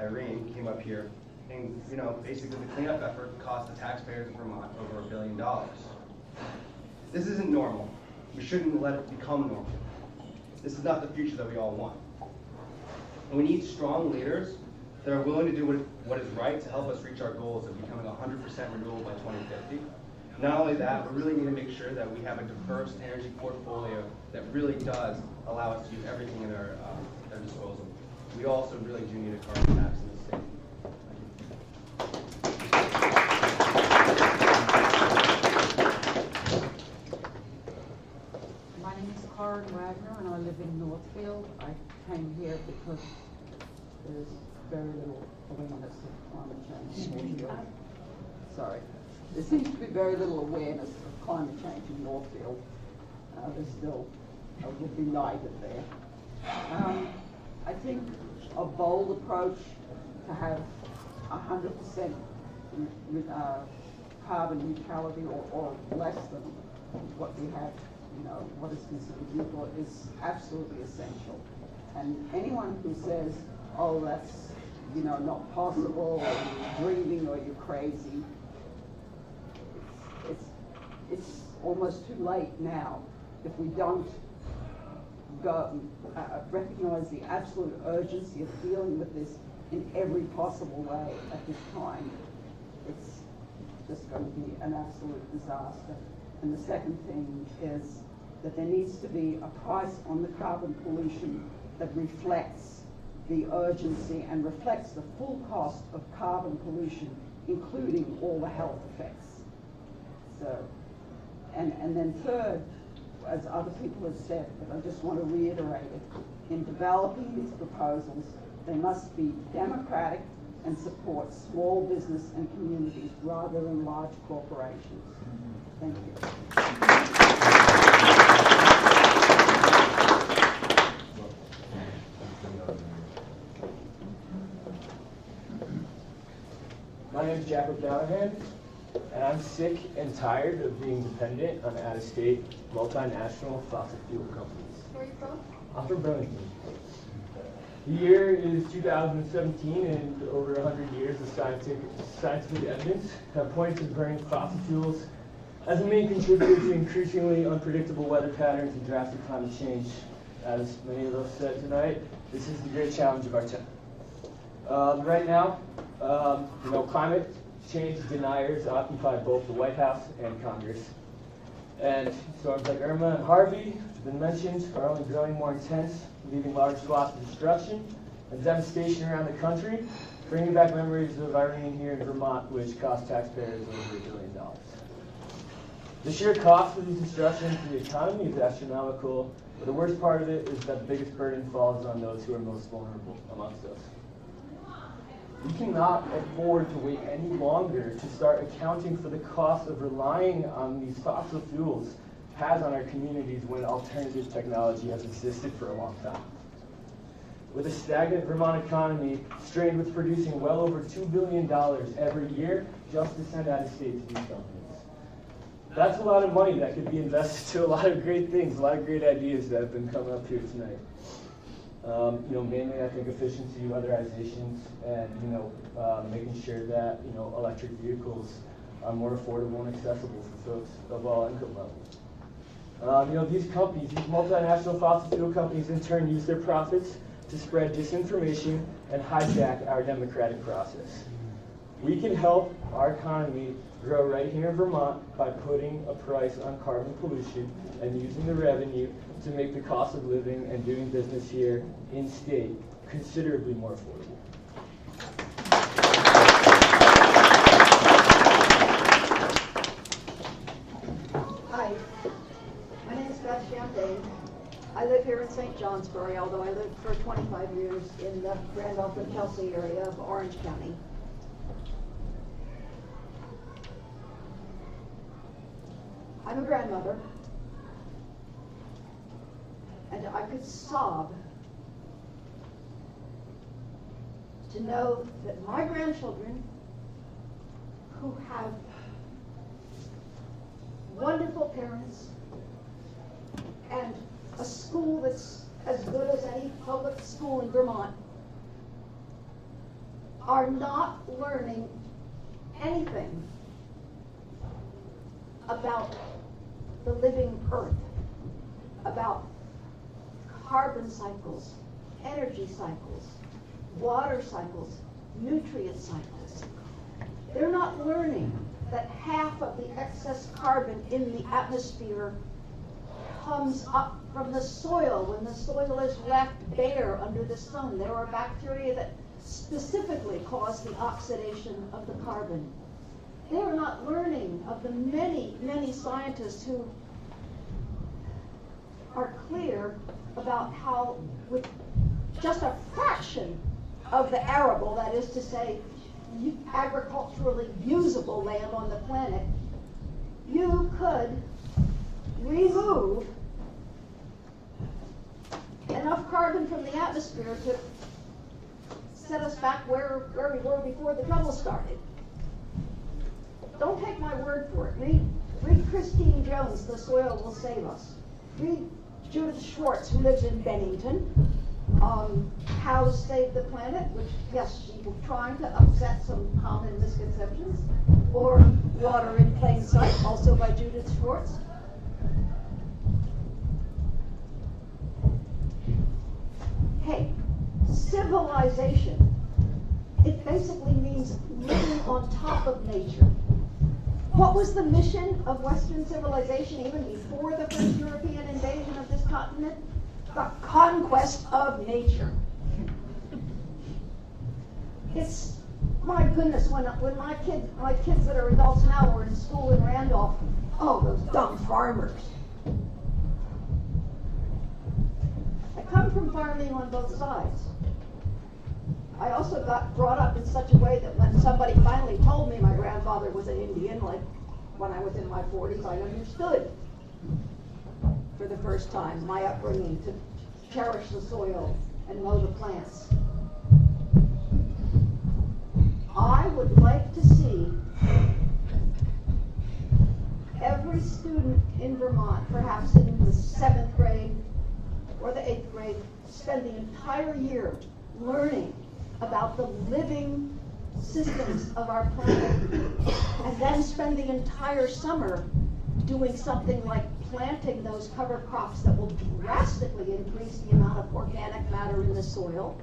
Irene came up here, and basically the cleanup effort cost the taxpayers of Vermont over $1 billion. This isn't normal. We shouldn't let it become normal. This is not the future that we all want. And we need strong leaders that are willing to do what is right to help us reach our goals of becoming 100% renewable by 2050. Not only that, we really need to make sure that we have a diverse energy portfolio that really does allow us to use everything in our disposal. We also really do need a carbon tax in the state. My name is Karen Wagner, and I live in Northfield. I came here because there's very little awareness of climate change in Northfield. Sorry. There seems to be very little awareness of climate change in Northfield. There's still would be native there. I think a bold approach to have 100% carbon neutrality or less than what we have, what is considered neutral is absolutely essential. And anyone who says, oh, that's, not possible, or you're dreaming, or you're crazy, it's almost too late now if we don't recognize the absolute urgency of dealing with this in every possible way at this time. It's just going to be an absolute disaster. And the second thing is that there needs to be a price on the carbon pollution that reflects the urgency and reflects the full cost of carbon pollution, including all the health effects. So, and then third, as other people have said, but I just want to reiterate it, in developing these proposals, they must be democratic and support small business and communities rather than large corporations. Thank you. My name is Jack O'Callaghan, and I'm sick and tired of being dependent on out-of-state, multinational fossil fuel companies. Where are you from? I'm from Burlington. The year is 2017, and over 100 years of scientific evidence have pointed to burning fossil fuels as a main contributor to increasingly unpredictable weather patterns and drastic climate change. As many of us said tonight, this is the great challenge of our time. Right now, climate change deniers occupy both the White House and Congress. And storms like Irma and Harvey, which have been mentioned, are only growing more intense, leaving large swaths of destruction and devastation around the country, bringing back memories of Irene here in Vermont, which cost taxpayers over $1 billion. The sheer cost of these destructions to the economy is astronomical, but the worst part of it is that the biggest burden falls on those who are most vulnerable amongst us. We cannot afford to wait any longer to start accounting for the cost of relying on these fossil fuels has on our communities when alternative technology has existed for a long time. With a stagnant Vermont economy strained with producing well over $2 billion every year just to send out of state to these companies. That's a lot of money that could be invested to a lot of great things, a lot of great ideas that have been coming up here tonight. Mainly I think efficiency, weatherizations, and making sure that electric vehicles are more affordable and accessible for folks of all income levels. These companies, these multinational fossil fuel companies, in turn use their profits to spread disinformation and hijack our democratic process. We can help our economy grow right here in Vermont by putting a price on carbon pollution and using the revenue to make the cost of living and doing business here in state considerably more affordable. Hi, my name is Beth Champagne. I live here in St. Johnsbury, although I lived for 25 years in the Randolph and Kelsey area of Orange County. I'm a grandmother, and I could sob to know that my grandchildren, who have wonderful parents and a school that's as good as any public school in Vermont, are not learning anything about the living earth, about carbon cycles, energy cycles, water cycles, nutrient cycles. They're not learning that half of the excess carbon in the atmosphere comes up from the soil when the soil is left bare under the sun. There are bacteria that specifically cause the oxidation of the carbon. They are not learning of the many, many scientists who are clear about how, with just a fraction of the arable, that is to say, agriculturally usable land on the planet, you could remove enough carbon from the atmosphere to set us back where we were before the trouble started. Don't take my word for it. Read Christine Jones, The Soil Will Save Us. Read Judith Schwartz, who lives in Bennington, Cows Save the Planet, which, yes, she was trying to upset some common misconceptions, or Water in Plain Sight, also by Judith Schwartz. Hey, civilization, it basically means living on top of nature. What was the mission of Western civilization even before the first European invasion of this continent? The conquest of nature. It's, my goodness, when my kids that are adults now were in school in Randolph, oh, those dumb farmers. I come from farming on both sides. I also got brought up in such a way that when somebody finally told me my grandfather was an Indian, like when I was in my 40s, I understood for the first time my upbringing to cherish the soil and mow the plants. I would like to see every student in Vermont, perhaps in the 7th grade or the 8th grade, spend the entire year learning about the living systems of our planet, and then spend the entire summer doing something like planting those cover crops that will drastically increase the amount of organic matter in the soil,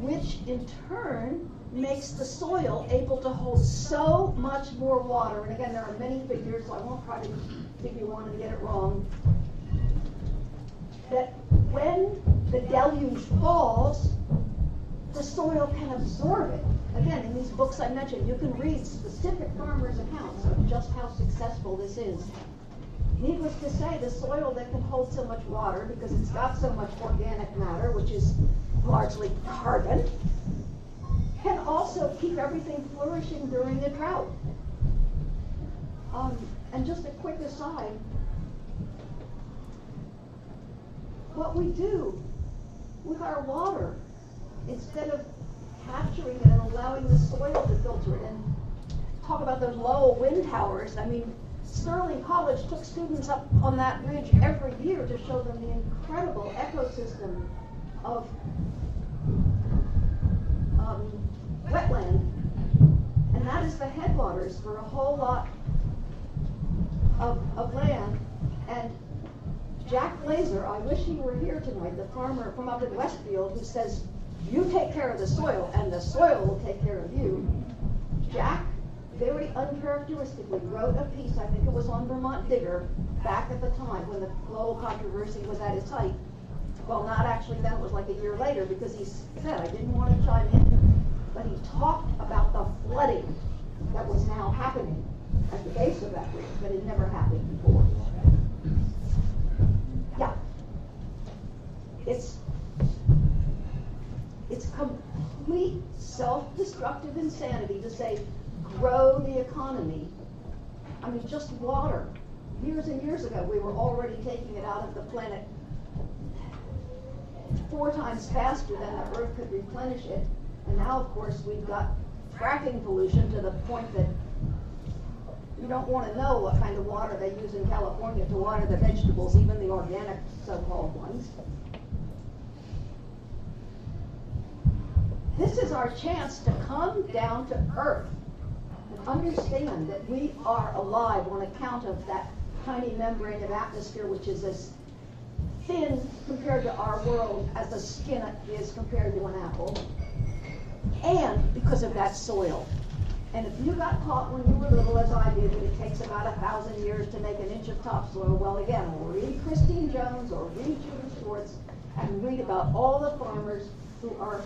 which in turn makes the soil able to hold so much more water. And again, there are many figures, so I won't try to give you one and get it wrong, that when the deluge falls, the soil can absorb it. Again, in these books I mentioned, you can read specific farmers' accounts of just how successful this is. Needless to say, the soil that can hold so much water, because it's got so much organic matter, which is largely carbon, can also keep everything flourishing during a drought. And just a quick aside, what we do with our water, instead of capturing it and allowing the soil to filter it, and talk about those Lowell wind towers. I mean, Sterling College took students up on that ridge every year to show them the incredible ecosystem of wetland. And that is the headwaters for a whole lot of land. And Jack Glazer, I wish he were here tonight, the farmer from up in Westfield, who says, you take care of the soil and the soil will take care of you. Jack very uncharacteristically wrote a piece, I think it was on Vermont Digger, back at the time when the whole controversy was at its height. Well, not actually then, it was like a year later, because he said, I didn't want to chime in, but he talked about the flooding that was now happening at the base of that ridge, but it never happened before. Yeah. It's complete self-destructive insanity to say, grow the economy. I mean, just water. Years and years ago, we were already taking it out of the planet 4 times faster than the Earth could replenish it. And now, of course, we've got fracking pollution to the point that you don't want to know what kind of water they use in California to water the vegetables, even the organic so-called ones. This is our chance to come down to earth and understand that we are alive on account of that tiny membrane of atmosphere, which is as thin compared to our world as the skin is compared to an apple, and because of that soil. And if you got taught when you were little, as I did, that it takes about 1,000 years to make an inch of topsoil, well, again, read Christine Jones or read Judith Schwartz and read about all the farmers who are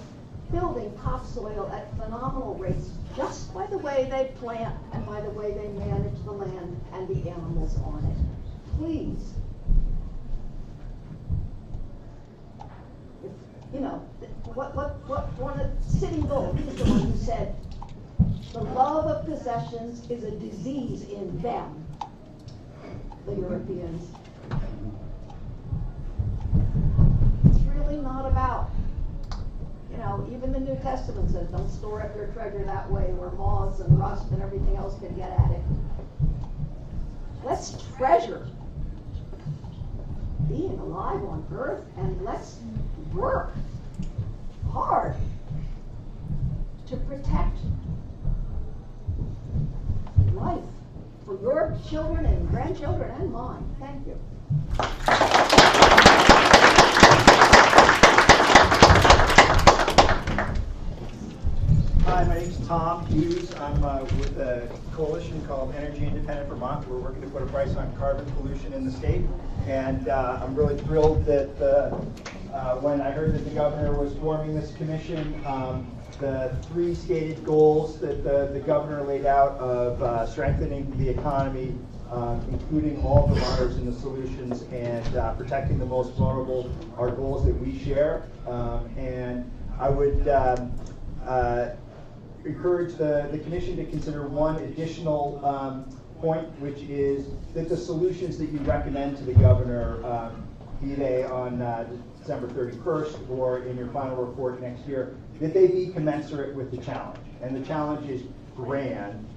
building topsoil at phenomenal rates just by the way they plant and by the way they manage the land and the animals on it. Please. You know, one of Sitting Bull, he's the one who said, the love of possessions is a disease in them, the Europeans. It's really not about, you know, even the New Testament says, don't store up your treasure that way where moths and rust and everything else can get at it. Let's treasure being alive on earth, and let's work hard to protect life for your children and grandchildren and mine. Thank you. Hi, my name's Tom Hughes. I'm with a coalition called Energy Independent Vermont. We're working to put a price on carbon pollution in the state. And I'm really thrilled that when I heard that the governor was forming this commission, the 3 stated goals that the governor laid out of strengthening the economy, including all Vermonters in the solutions, and protecting the most vulnerable are goals that we share. And I would encourage the commission to consider one additional point, which is that the solutions that you recommend to the governor, be they on December 31st or in your final report next year, that they be commensurate with the challenge. And the challenge is grand.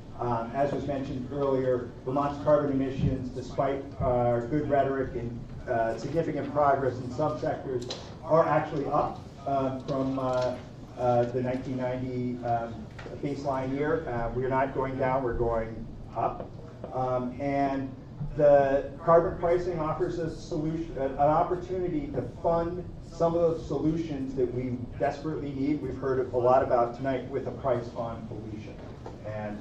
As was mentioned earlier, Vermont's carbon emissions, despite our good rhetoric and significant progress in some sectors, are actually up from the 1990 baseline year. We're not going down, we're going up. And the carbon pricing offers a solution, an opportunity to fund some of those solutions that we desperately need. We've heard a lot about tonight with a price on pollution. And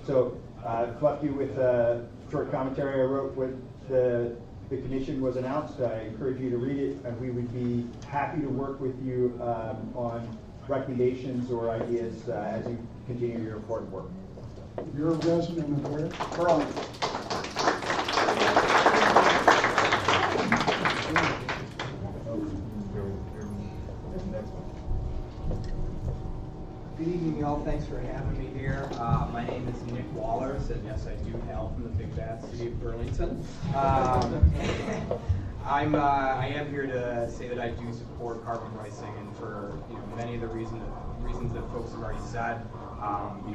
so I've left you with a short commentary I wrote when the commission was announced. I encourage you to read it, and we would be happy to work with you on recommendations or ideas as you continue your important work. You're a resident of where? Burlington. Good evening, y'all. Thanks for having me here. My name is Nick Wallers, and yes, I do hail from the big bad city of Burlington. I am here to say that I do support carbon pricing, and for many of the reasons that reasons that folks have already said,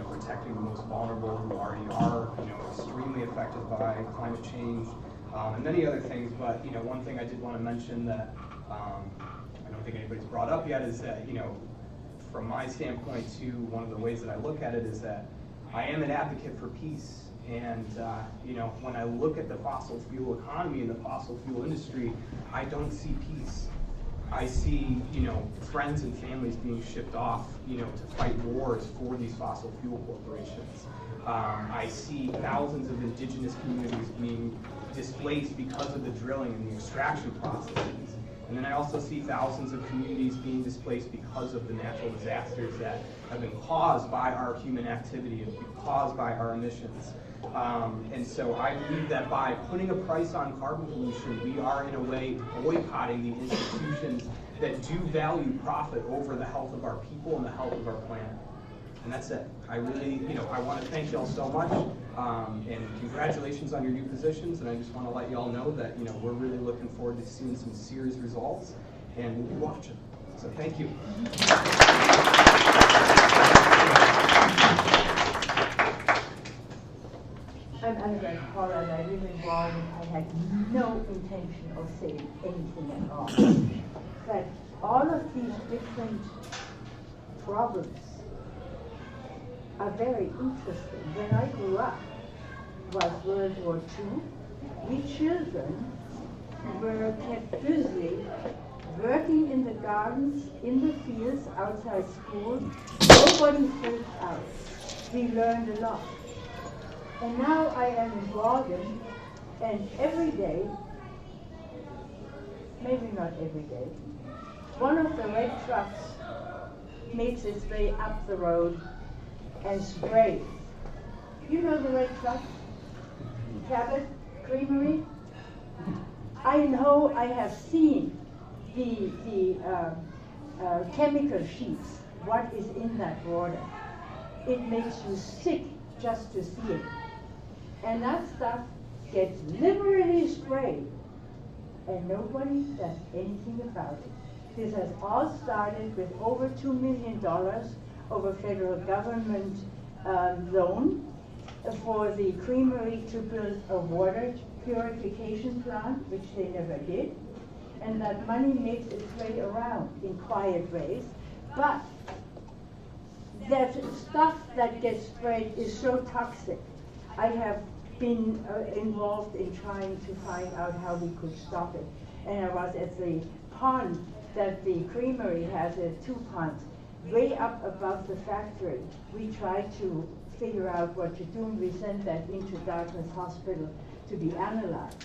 protecting the most vulnerable who already are, extremely affected by climate change, and many other things. But, one thing I did want to mention that I don't think anybody's brought up yet is that, from my standpoint too, one of the ways that I look at it is that I am an advocate for peace. And, when I look at the fossil fuel economy and the fossil fuel industry, I don't see peace. I see, friends and families being shipped off, to fight wars for these fossil fuel corporations. I see thousands of indigenous communities being displaced because of the drilling and the extraction processes. And then I also see thousands of communities being displaced because of the natural disasters that have been caused by our human activity and caused by our emissions. And so I believe that by putting a price on carbon pollution, we are in a way boycotting the institutions that do value profit over the health of our people and the health of our planet. And that's it. I really, I want to thank y'all so much, and congratulations on your new positions. And I just want to let y'all know that, we're really looking forward to seeing some serious results, and we'll be watching. So thank you. I'm Annabelle Paula, and I live in Walden. I had no intention of saying anything at all. But all of these different problems are very interesting. When I grew up, was World War II. We children were kept busy working in the gardens, in the fields, outside school. Nobody freaked out. We learned a lot. And now I am in Walden, and every day, maybe not every day, one of the red trucks makes its way up the road and sprays. You know the red truck? Cabot Creamery? I know, I have seen the chemical sheets, what is in that water. It makes you sick just to see it. And that stuff gets liberally sprayed, and nobody does anything about it. This has all started with over $2 million of a federal government loan for the creamery to build a water purification plant, which they never did. And that money makes its way around in quiet ways. But that stuff that gets sprayed is so toxic. I have been involved in trying to find out how we could stop it. And I was at the pond that the creamery has, 2 ponds, way up above the factory. We tried to figure out what to do, and we sent that into Dartmouth Hospital to be analyzed.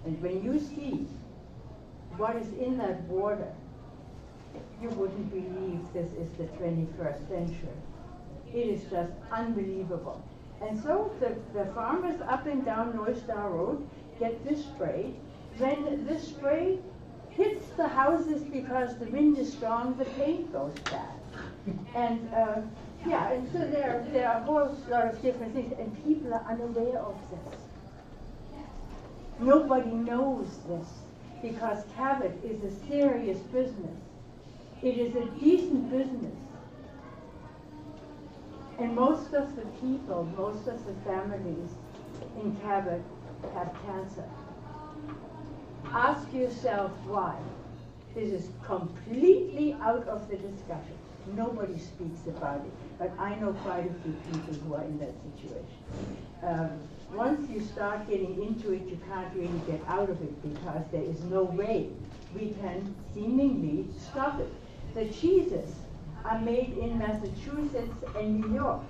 And when you see what is in that water, you wouldn't believe this is the 21st century. It is just unbelievable. And so the farmers up and down North Star Road get this sprayed. When this spray hits the houses because the wind is strong, the paint goes bad. And and so there are a whole lot of different things, and people are unaware of this. Nobody knows this, because Cabot is a serious business. It is a decent business. And most of the people, most of the families in Cabot have cancer. Ask yourself why. This is completely out of the discussion. Nobody speaks about it, but I know quite a few people who are in that situation. Once you start getting into it, you can't really get out of it, because there is no way we can seemingly stop it. The cheeses are made in Massachusetts and New York,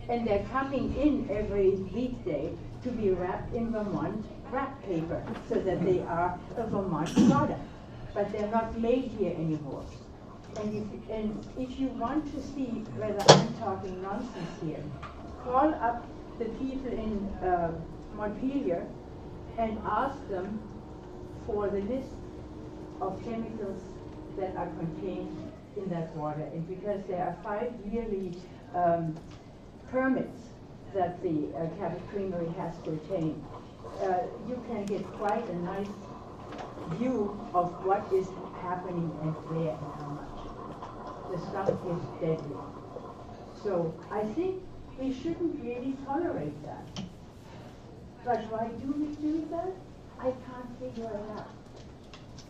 and they're coming in every weekday to be wrapped in Vermont wrap paper, so that they are a Vermont product. But they're not made here anymore. And if you want to see whether I'm talking nonsense here, call up the people in Montpelier and ask them for the list of chemicals that are contained in that water. And because there are 5 yearly permits that the Cabot Creamery has to attain, you can get quite a nice view of what is happening and where and how much. the stuff is deadly. So I think we shouldn't really tolerate that. But why do we do that? I can't figure it out.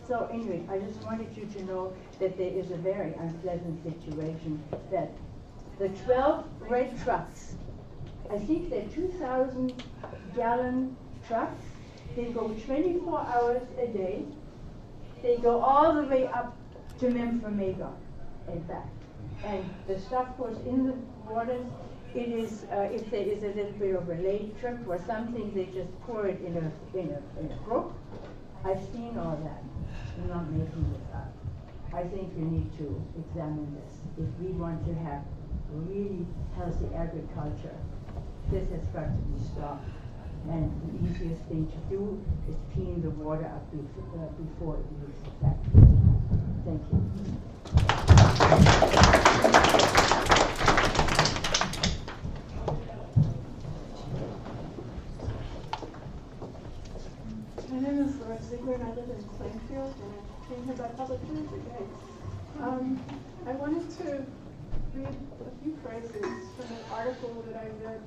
So anyway, I just wanted you to know that there is a very unpleasant situation that the 12 red trucks, I think they're 2,000-gallon trucks, they go 24 hours a day. They go all the way up to Memphremagog and back. And the stuff goes in the waters. It is, if there is a little bit of a lake trip or something, they just pour it in a brook. I've seen all that. I'm not making this up. I think we need to examine this. If we want to have really healthy agriculture, this has got to be stopped. And the easiest thing to do is clean the water up before it leaves the factory. Thank you. My name is Laura Ziegler and I live in Plainfield and I came here by public transit. I wanted to read a few phrases from an article that I read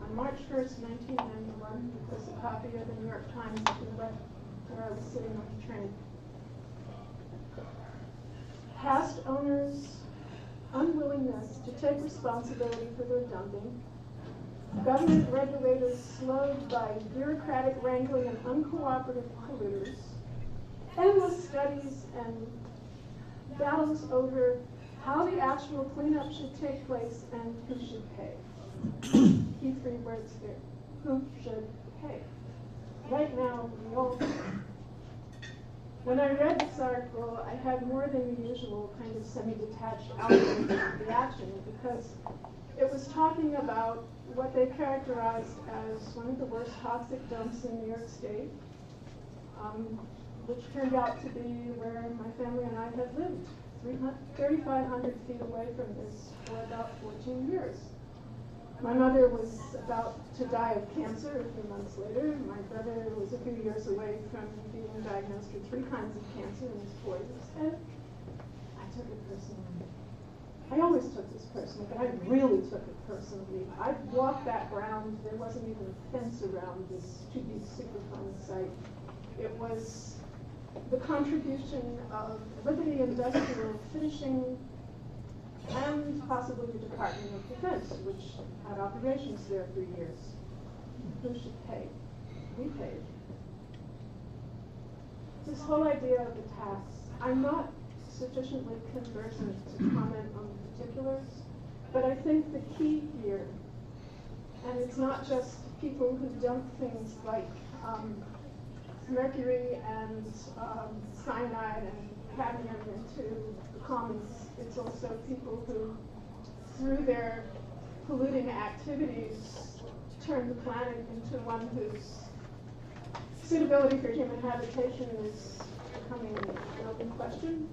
on March 1st, 1991. It was a copy of the New York Times that we left where I was sitting on the train. Past owners' unwillingness to take responsibility for their dumping, government regulators slowed by bureaucratic wrangling and uncooperative polluters, endless studies and battles over how the actual cleanup should take place and who should pay. Key 3 words here. Who should pay? Right now, we all do. When I read this article, I had more than the usual kind of semi-detached reaction because it was talking about what they characterized as one of the worst toxic dumps in New York State, which turned out to be where my family and I had lived, 3,500 feet away from this for about 14 years. My mother was about to die of cancer a few months later. My brother was a few years away from being diagnosed with 3 kinds of cancer in his 40s. And I took it personally. I always took this personally, but I really took it personally. I walked that ground. There wasn't even a fence around this to-be Superfund site. It was the contribution of Liberty Industrial Finishing and possibly the Department of Defense, which had operations there for years. Who should pay? We paid. This whole idea of the tax, I'm not sufficiently conversant to comment on the particulars, but I think the key here, and it's not just people who dump things like mercury and cyanide and cadmium into the commons, it's also people who, through their polluting activities, turn the planet into one whose suitability for human habitation is becoming an open question.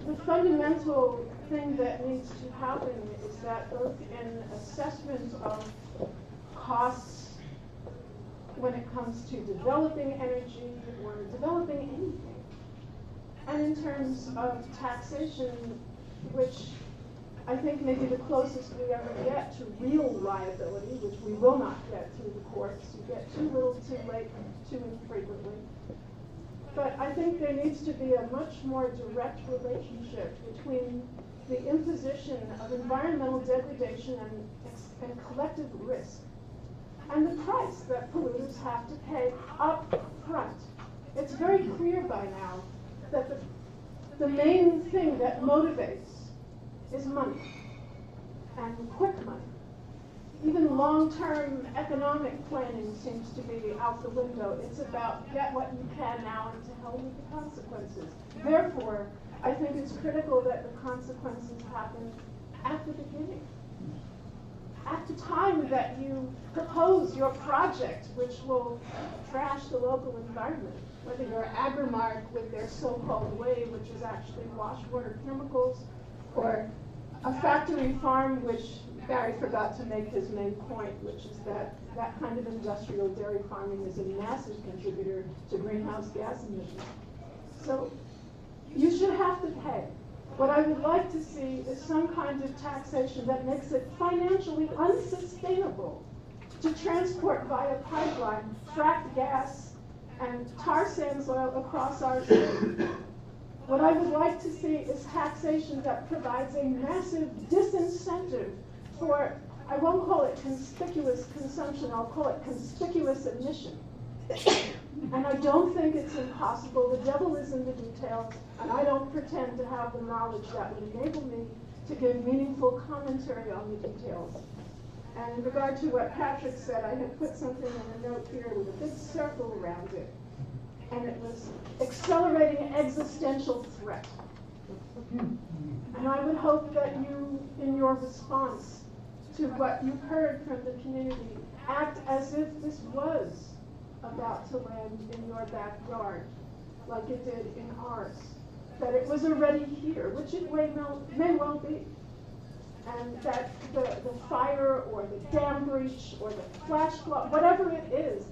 The fundamental thing that needs to happen is that both in assessment of costs when it comes to developing energy or developing anything, and in terms of taxation, which I think may be the closest we ever get to real liability, which we will not get through the courts. You get too little, too late, too infrequently. But I think there needs to be a much more direct relationship between the imposition of environmental degradation and collective risk and the price that polluters have to pay up front. It's very clear by now that the main thing that motivates is money, and quick money. Even long-term economic planning seems to be out the window. It's about get what you can now and to hell with the consequences. Therefore, I think it's critical that the consequences happen at the beginning. At the time that you propose your project, which will trash the local environment, whether you're Agrimark with their so-called whey, which is actually wash water chemicals, or a factory farm, which Barry forgot to make his main point, which is that that kind of industrial dairy farming is a massive contributor to greenhouse gas emissions. So you should have to pay. What I would like to see is some kind of taxation that makes it financially unsustainable to transport via pipeline fracked gas and tar sands oil across our state. What I would like to see is taxation that provides a massive disincentive for, I won't call it conspicuous consumption, I'll call it conspicuous emission. And I don't think it's impossible. The devil is in the details, and I don't pretend to have the knowledge that would enable me to give meaningful commentary on the details. And in regard to what Patrick said, I had put something in a note here with a big circle around it. And it was accelerating existential threat. And I would hope that you, in your response to what you've heard from the community, act as if this was about to land in your backyard, like it did in ours. That it was already here, which it may well be. And that the fire or the dam breach or the flash flood, whatever it is,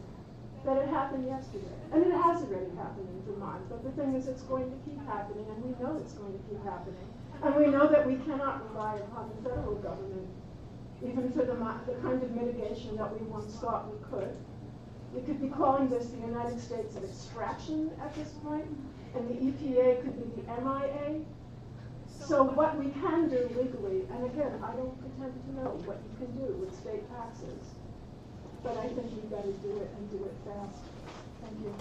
that it happened yesterday. And it has already happened in Vermont, but the thing is it's going to keep happening, and we know it's going to keep happening. And we know that we cannot rely upon the federal government, even for the kind of mitigation that we once thought we could. We could be calling this the United States of extraction at this point, and the EPA could be the MIA. So what we can do legally, and again, I don't pretend to know what you can do with state taxes, but I think you've got to do it and do it fast. Thank you.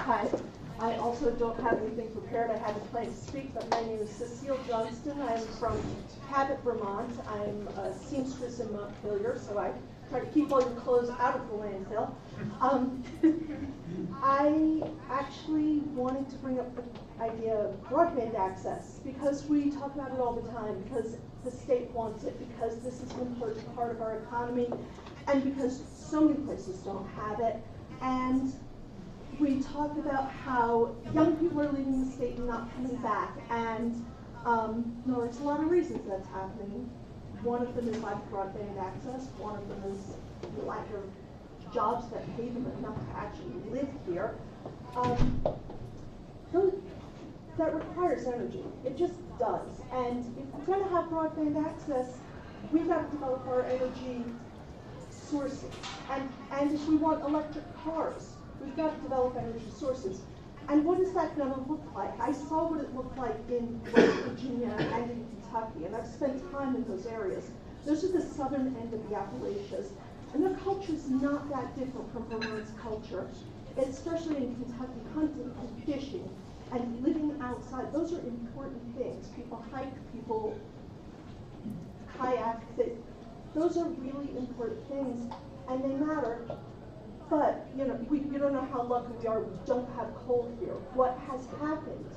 Hi. I also don't have anything prepared. I had a plan to speak, but my name is Cecile Johnston. I'm from Cabot, Vermont. I'm a seamstress in Montpelier, so I try to keep all your clothes out of the landfill. I actually wanted to bring up the idea of broadband access because we talk about it all the time, because the state wants it, because this is an important part of our economy, and because so many places don't have it. And we talk about how young people are leaving the state and not coming back, and there's a lot of reasons that's happening. One of them is lack of broadband access. One of them is the lack of jobs that pay them enough to actually live here. That requires energy. It just does. And if we're going to have broadband access, we've got to develop our energy sources. And if we want electric cars, we've got to develop energy sources. And what is that going to look like? I saw what it looked like in West Virginia and in Kentucky, and I've spent time in those areas. Those are the southern end of the Appalachians. And their culture is not that different from Vermont's culture, especially in Kentucky, hunting and fishing and living outside. Those are important things. People hike, people kayak. Those are really important things, and they matter. But, you know, we don't know how lucky we are. We don't have coal here. What has happened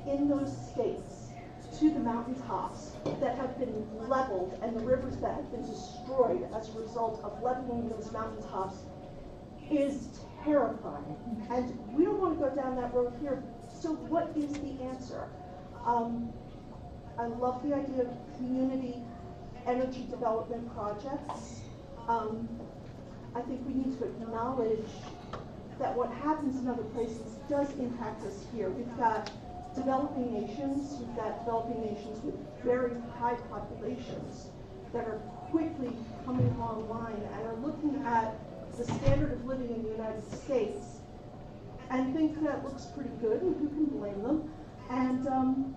in those states to the mountaintops that have been leveled and the rivers that have been destroyed as a result of leveling those mountaintops is terrifying. And we don't want to go down that road here. So what is the answer? I love the idea of community energy development projects. I think we need to acknowledge that what happens in other places does impact us here. We've got developing nations, we've got developing nations with very high populations that are quickly coming online and are looking at the standard of living in the United States and think that looks pretty good, and who can blame them? And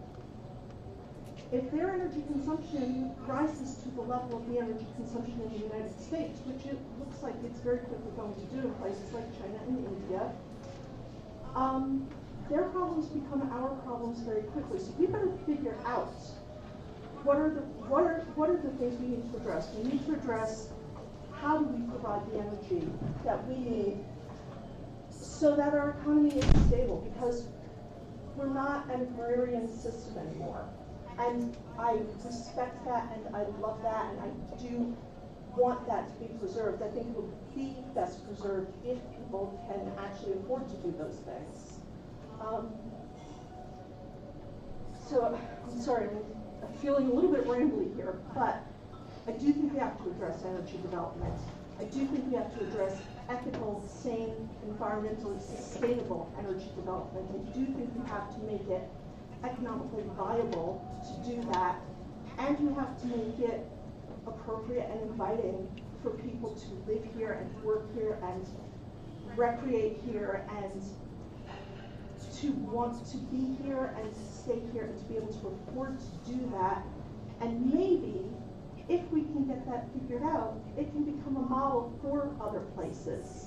if their energy consumption rises to the level of the energy consumption in the United States, which it looks like it's very quickly going to do in places like China and India, their problems become our problems very quickly. So we've got to figure out what are the things we need to address. We need to address how do we provide the energy that we need so that our economy is stable, because we're not an agrarian system anymore. And I respect that, and I love that, and I do want that to be preserved. I think it will be best preserved if people can actually afford to do those things. So I'm sorry, I'm feeling a little bit rambly here, but I do think we have to address energy development. I do think we have to address ethical, sane, environmentally sustainable energy development. I do think we have to make it economically viable to do that, and you have to make it appropriate and inviting for people to live here and work here and recreate here and to want to be here and to stay here and to be able to afford to do that. And maybe if we can get that figured out, it can become a model for other places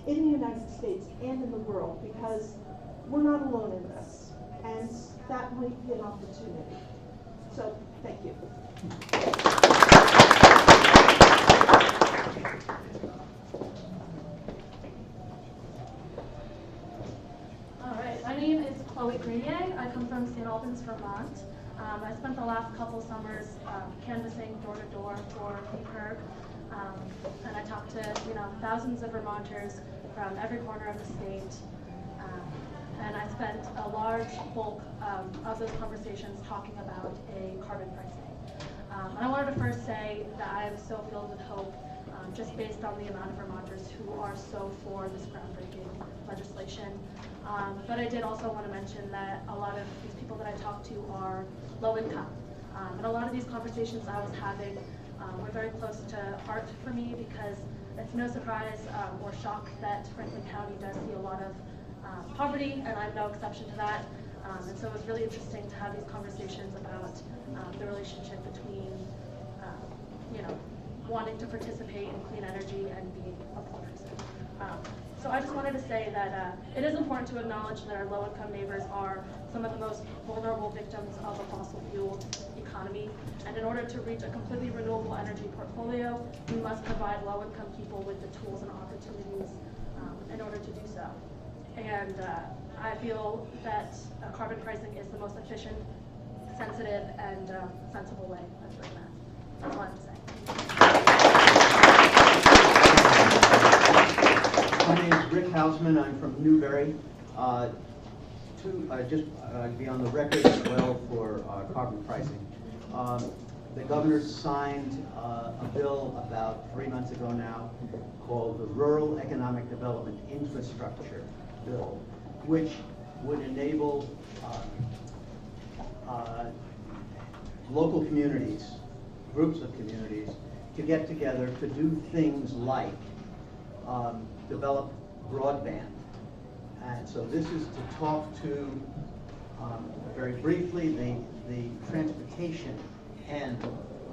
in the United States and in the world, because we're not alone in this, and that might be an opportunity. So, thank you. All right, my name is Chloe Grenier. I come from St. Albans, Vermont. I spent the last couple summers canvassing door to door for PPERG, and I talked to thousands of Vermonters from every corner of the state, and I spent a large bulk of those conversations talking about a carbon pricing. And I wanted to first say that I am so filled with hope, just based on the amount of Vermonters who are so for this groundbreaking legislation. But I did also want to mention that a lot of these people that I talked to are low income. And a lot of these conversations I was having were very close to heart for me, because it's no surprise or shock that Franklin County does see a lot of poverty, and I'm no exception to that. And so it was really interesting to have these conversations about the relationship between, wanting to participate in clean energy and being a poor person. So I just wanted to say that it is important to acknowledge that our low-income neighbors are some of the most vulnerable victims of a fossil fuel economy. And in order to reach a completely renewable energy portfolio, we must provide low-income people with the tools and opportunities in order to do so. And I feel that carbon pricing is the most efficient, sensitive, and sensible way of doing that. That's all I have to say. My name is Rick Hausman. I'm from Newbury. Just be on the record as well for carbon pricing. The governor signed a bill about 3 months ago now called the Rural Economic Development Infrastructure Bill, which would enable local communities, groups of communities, to get together to do things like develop broadband. And so this is to talk to, very briefly, the transportation end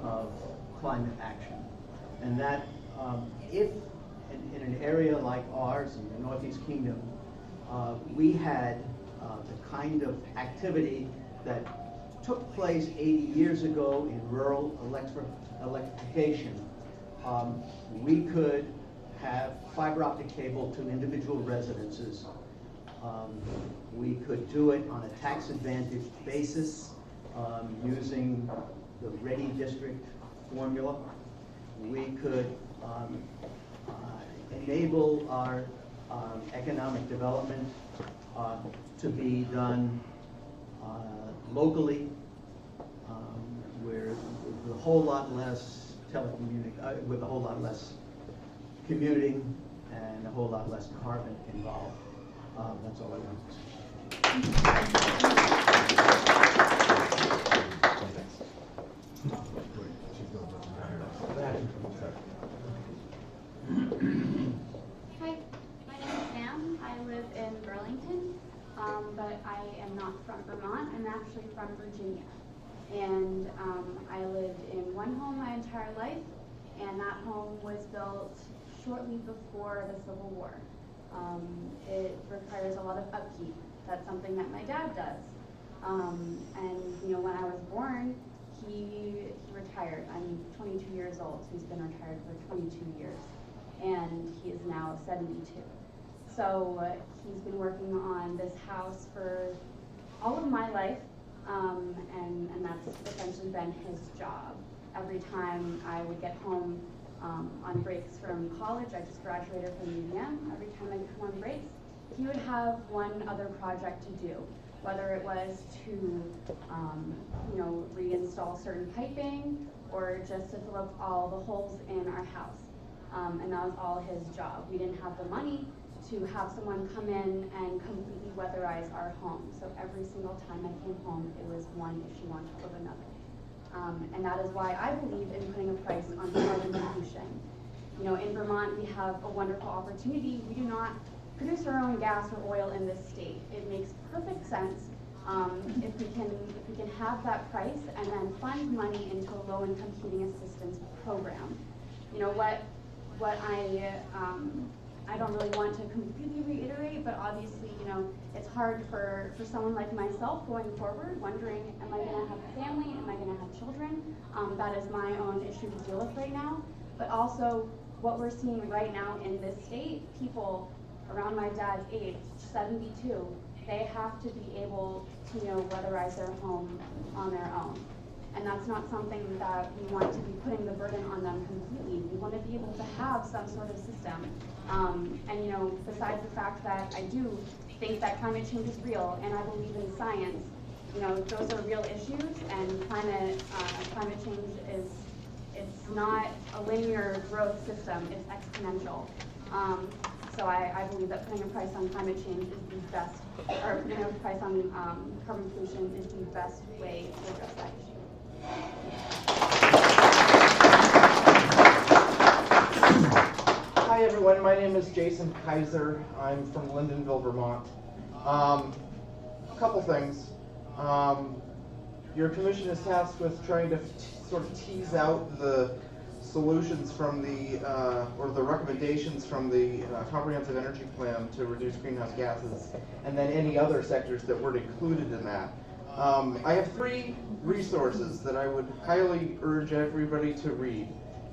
of climate action. And that if in an area like ours, in the Northeast Kingdom, we had the kind of activity that took place 80 years ago in rural electrification, we could have fiber optic cable to individual residences. We could do it on a tax advantaged basis using the Ready District formula. We could enable our economic development to be done locally, with a whole lot less with a whole lot less commuting and a whole lot less carbon involved. That's all I want to say. Hi, my name is Sam. I live in Burlington, but I am not from Vermont. I'm actually from Virginia. And I lived in one home my entire life, and that home was built shortly before the Civil War. It requires a lot of upkeep. That's something that my dad does. And when I was born, he retired. I'm 22 years old, so he's been retired for 22 years, and he is now 72. So he's been working on this house for all of my life, and that's essentially been his job. Every time I would get home on breaks from college, I just graduated from UVM. Every time I would come on breaks, he would have one other project to do, whether it was to reinstall certain piping or just to fill up all the holes in our house. and that was all his job. We didn't have the money to have someone come in and completely weatherize our home. So every single time I came home, it was one issue on top of another. And that is why I believe in putting a price on carbon pollution. You know, in Vermont, we have a wonderful opportunity. We do not produce our own gas or oil in this state. It makes perfect sense if we can have that price and then fund money into a low-income heating assistance program. You know what I don't really want to completely reiterate, but obviously, you know, it's hard for someone like myself going forward, wondering, am I going to have a family? Am I going to have children? That is my own issue to deal with right now. But also, what we're seeing right now in this state, people around my dad's age, 72, they have to be able to, you know, weatherize their home on their own. And that's not something that we want to be putting the burden on them completely. We want to be able to have some sort of system. And you know, besides the fact that I do think that climate change is real, and I believe in science, you know, those are real issues, and climate change it's not a linear growth system, it's exponential. So I believe that putting a price on climate change is the best, or putting a price on carbon pollution is the best way to address that issue. Hi everyone, my name is Jason Kaiser. I'm from Lyndonville, Vermont. A couple things. Your commission is tasked with trying to sort of tease out the solutions from the, or the recommendations from the Comprehensive Energy Plan to reduce greenhouse gases, and then any other sectors that weren't included in that. I have 3 resources that I would highly urge everybody to read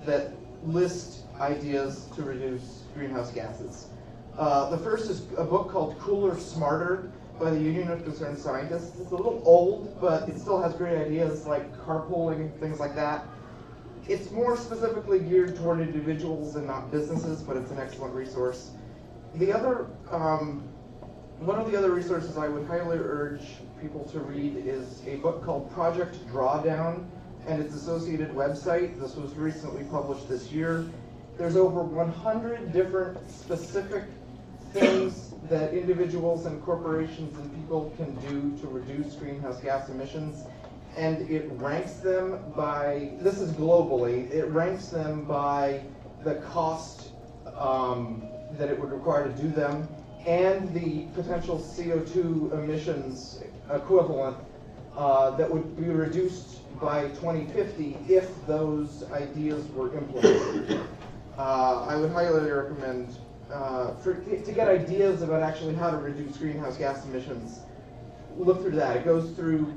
that list ideas to reduce greenhouse gases. The first is a book called Cooler, Smarter by the Union of Concerned Scientists. It's a little old, but it still has great ideas like carpooling, things like that. It's more specifically geared toward individuals and not businesses, but it's an excellent resource. The other, one of the other resources I would highly urge people to read is a book called Project Drawdown and its associated website. This was recently published this year. There's over 100 different specific things that individuals and corporations and people can do to reduce greenhouse gas emissions. And it ranks them by, this is globally, it ranks them by the cost that it would require to do them and the potential CO2 emissions equivalent that would be reduced by 2050 if those ideas were implemented. I would highly recommend, to get ideas about actually how to reduce greenhouse gas emissions, look through that. It goes through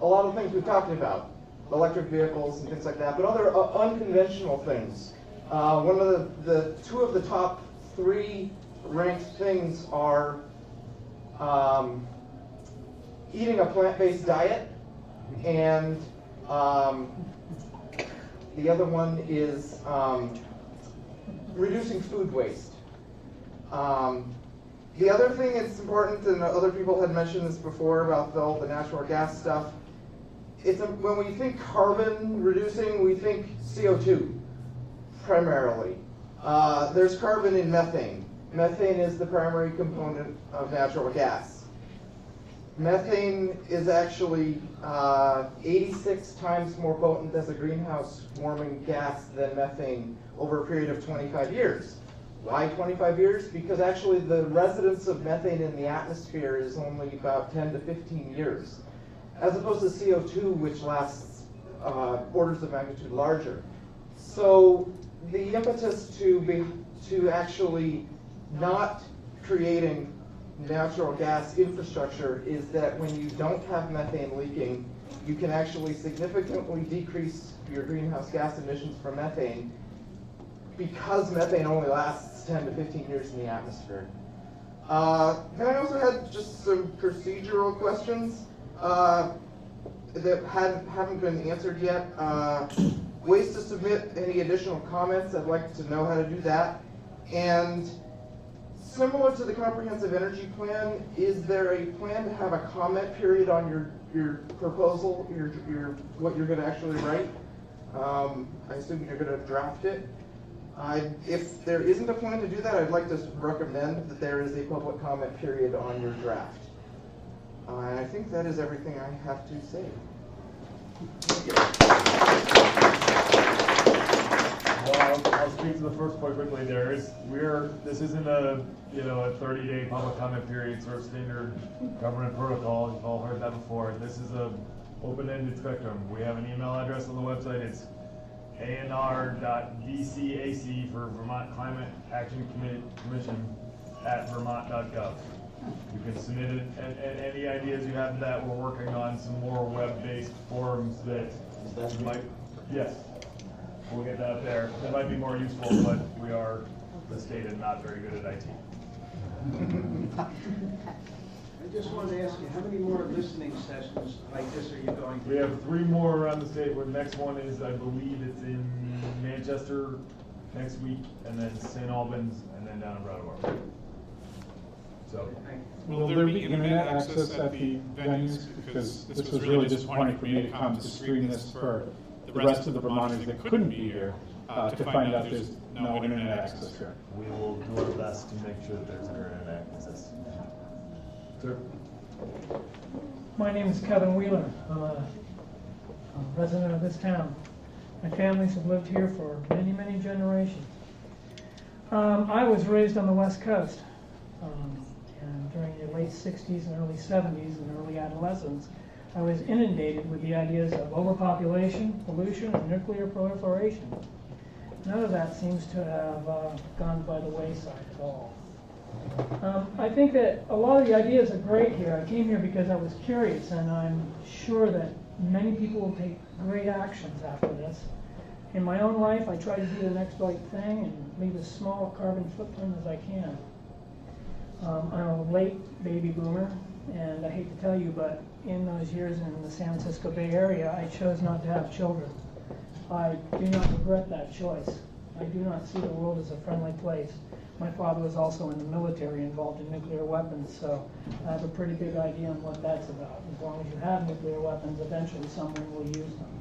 a lot of things we've talked about, electric vehicles and things like that, but other unconventional things. One of the 2 of the top 3 ranked things are eating a plant-based diet, and the other one is reducing food waste. The other thing that's important, and other people had mentioned this before about the natural gas stuff, it's when we think carbon reducing, we think CO2 primarily. There's carbon in methane. Methane is the primary component of natural gas. Methane is actually 86 times more potent as a greenhouse warming gas than methane over a period of 25 years. Why 25 years? Because actually the residence of methane in the atmosphere is only about 10 to 15 years, as opposed to CO2, which lasts orders of magnitude larger. So the impetus to actually not creating natural gas infrastructure is that when you don't have methane leaking, you can actually significantly decrease your greenhouse gas emissions from methane, because methane only lasts 10 to 15 years in the atmosphere. Then I also had just some procedural questions that haven't been answered yet. Ways to submit any additional comments, I'd like to know how to do that. And similar to the Comprehensive Energy Plan, is there a plan to have a comment period on your proposal, what you're going to actually write? I assume you're going to draft it. If there isn't a plan to do that, I'd like to recommend that there is a public comment period on your draft. And I think that is everything I have to say. Well, I'll speak to the first point quickly. This isn't a 30-day public comment period sort of standard government protocol. You've all heard that before. This is a open-ended spectrum. We have an email address on the website. It's anr.vcac for Vermont Climate Action Commission at vermont.gov. You can submit it, and any ideas you have that. We're working on some more web-based forums that might, yes, we'll get that up there. That might be more useful, but we are, the state is not very good at IT. I just wanted to ask you, how many more listening sessions like this are you going to? We have 3 more around the state. The next one is, I believe it's in Manchester next week, and then St. Albans, and then down in Brattleboro. So, will there be internet access at the venues? Because this was really disappointing for me to come to screen this for the rest of the Vermonters that couldn't be here to find out there's no internet access here. We will do our best to make sure that there's internet access. Sir? My name is Kevin Wheeler. I'm a resident of this town. My families have lived here for many, many generations. I was raised on the West Coast. And during the late 60s and early 70s and early adolescence, I was inundated with the ideas of overpopulation, pollution, and nuclear proliferation. None of that seems to have gone by the wayside at all. I think that a lot of the ideas are great here. I came here because I was curious, and I'm sure that many people will take great actions after this. In my own life, I try to do the next right thing and leave as small a carbon footprint as I can. I'm a late baby boomer, and I hate to tell you, but in those years in the San Francisco Bay Area, I chose not to have children. I do not regret that choice. I do not see the world as a friendly place. My father was also in the military, involved in nuclear weapons, so I have a pretty big idea on what that's about. As long as you have nuclear weapons, eventually someone will use them.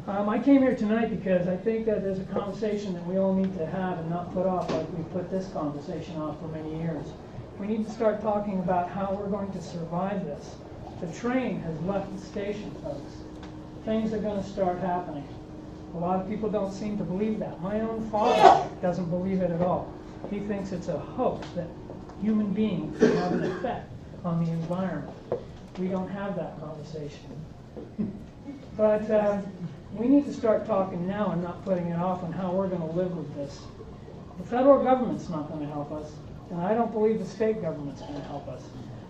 I came here tonight because I think that there's a conversation that we all need to have and not put off like we put this conversation off for many years. We need to start talking about how we're going to survive this. The train has left the station, folks. Things are going to start happening. A lot of people don't seem to believe that. My own father doesn't believe it at all. He thinks it's a hoax that human beings can have an effect on the environment. We don't have that conversation. But we need to start talking now and not putting it off on how we're going to live with this. The federal government's not going to help us, and I don't believe the state government's going to help us.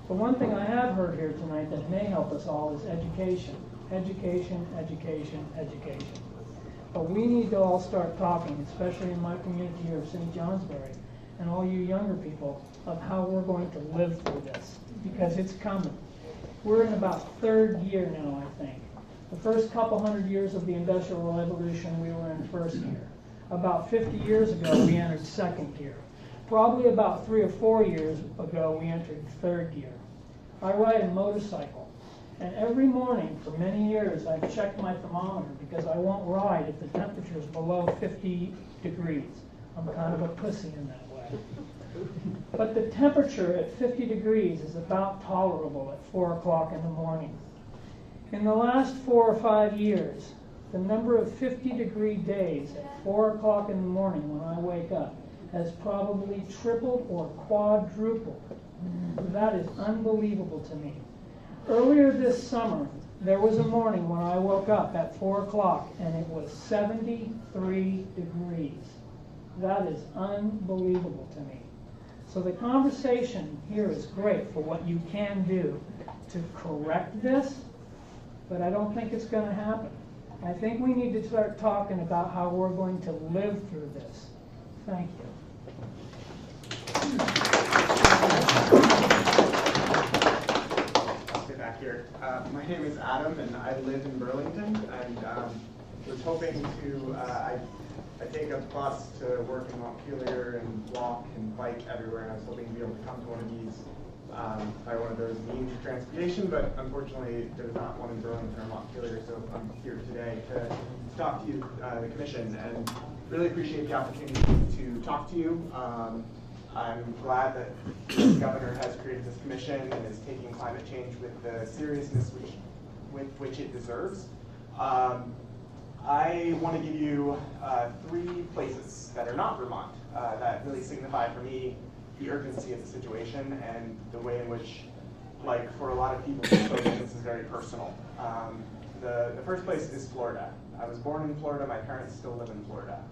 But one thing I have heard here tonight that may help us all is education. Education, education, education. But we need to all start talking, especially in my community here of St. Johnsbury, and all you younger people, of how we're going to live through this, because it's coming. We're in about 3rd year now, I think. The first couple hundred years of the Industrial Revolution, we were in 1st gear. About 50 years ago, we entered 2nd gear. Probably about 3 or 4 years ago, we entered 3rd gear. I ride a motorcycle, and every morning for many years, I've checked my thermometer because I won't ride if the temperature is below 50 degrees. I'm kind of a pussy in that way. But the temperature at 50 degrees is about tolerable at 4 o'clock in the morning. In the last 4 or 5 years, the number of 50-degree days at 4 o'clock in the morning when I wake up has probably tripled or quadrupled. That is unbelievable to me. Earlier this summer, there was a morning when I woke up at 4 o'clock and it was 73 degrees. That is unbelievable to me. So the conversation here is great for what you can do to correct this, but I don't think it's going to happen. I think we need to start talking about how we're going to live through this. Thank you. I'll stay back here. My name is Adam, and I live in Burlington, and was hoping to, I take a bus to work in Montpelier and walk and bike everywhere, and I was hoping to be able to come to one of these by one of those means of transportation, but unfortunately there's not one in Burlington or Montpelier, so I'm here today to talk to you, the commission, and really appreciate the opportunity to talk to you. I'm glad that the governor has created this commission and is taking climate change with the seriousness with which it deserves. I want to give you 3 places that are not Vermont that really signify for me the urgency of the situation and the way in which, like for a lot of people, this is very personal. The first place is Florida. I was born in Florida, my parents still live in Florida.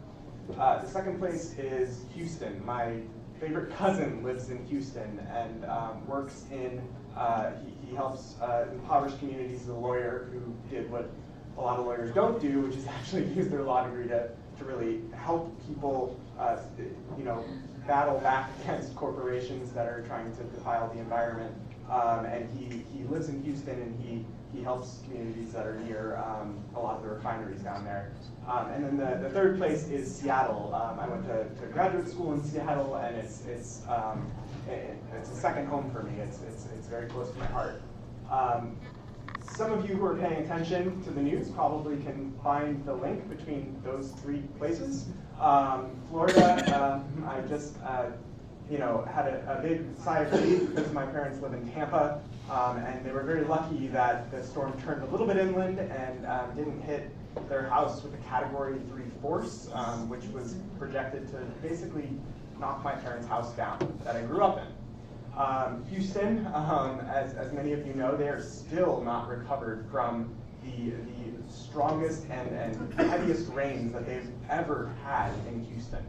The second place is Houston. My favorite cousin lives in Houston and works in, he helps impoverished communities as a lawyer who did what a lot of lawyers don't do, which is actually use their law degree to really help people, battle back against corporations that are trying to defile the environment. And he lives in Houston, and he helps communities that are near a lot of the refineries down there. And then the third place is Seattle. I went to graduate school in Seattle, and it's a second home for me. It's very close to my heart. Some of you who are paying attention to the news probably can find the link between those 3 places. Florida, I just had a big sigh of relief because my parents live in Tampa, and they were very lucky that the storm turned a little bit inland and didn't hit their house with a Category 3 force, which was projected to basically knock my parents' house down that I grew up in. Houston, as many of you know, they are still not recovered from the strongest and heaviest rains that they've ever had in Houston.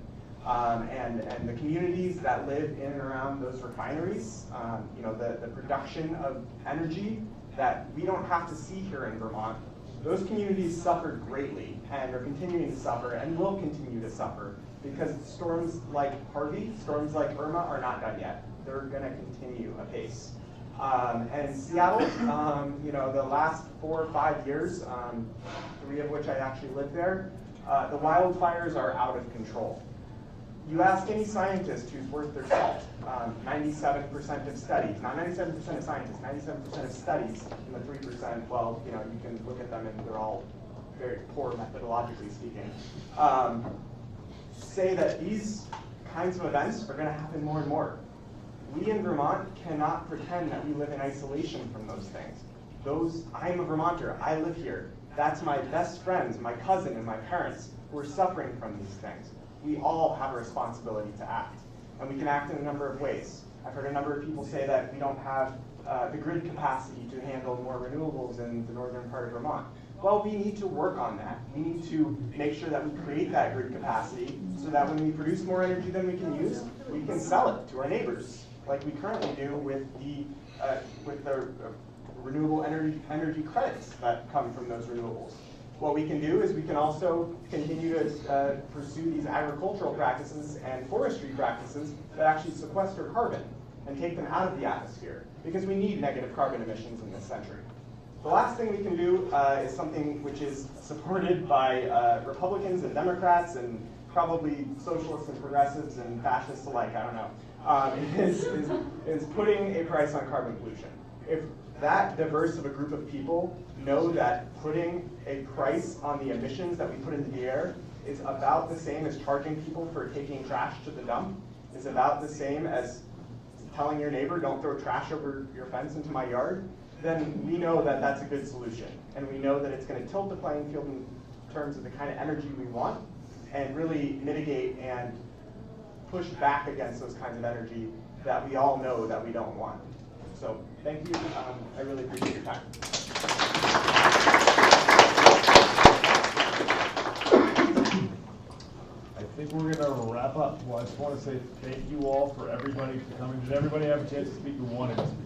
And the communities that live in and around those refineries, the production of energy that we don't have to see here in Vermont, those communities suffered greatly and are continuing to suffer and will continue to suffer because storms like Harvey, storms like Irma are not done yet. They're going to continue apace. And Seattle, the last 4 or 5 years, 3 of which I actually lived there, the wildfires are out of control. You ask any scientist who's worth their salt, 97% of studies, not 97% of scientists, 97% of studies in the 3%, well, you can look at them and they're all very poor methodologically speaking, say that these kinds of events are going to happen more and more. We in Vermont cannot pretend that we live in isolation from those things. I'm a Vermonter, I live here. That's my best friends, my cousin and my parents who are suffering from these things. We all have a responsibility to act, and we can act in a number of ways. I've heard a number of people say that we don't have the grid capacity to handle more renewables in the northern part of Vermont. Well, we need to work on that. We need to make sure that we create that grid capacity so that when we produce more energy than we can use, we can sell it to our neighbors, like we currently do with the renewable energy credits that come from those renewables. What we can do is we can also continue to pursue these agricultural practices and forestry practices that actually sequester carbon and take them out of the atmosphere, because we need negative carbon emissions in this century. The last thing we can do is something which is supported by Republicans and Democrats and probably socialists and progressives and fascists alike, I don't know, is putting a price on carbon pollution. If that diverse of a group of people know that putting a price on the emissions that we put into the air is about the same as charging people for taking trash to the dump, is about the same as telling your neighbor, don't throw trash over your fence into my yard, then we know that that's a good solution. And we know that it's going to tilt the playing field in terms of the kind of energy we want and really mitigate and push back against those kinds of energy that we all know that we don't want. So thank you. I really appreciate your time. I think we're going to wrap up. Well, I just want to say thank you all for everybody for coming. Did everybody have a chance to speak who wanted to speak?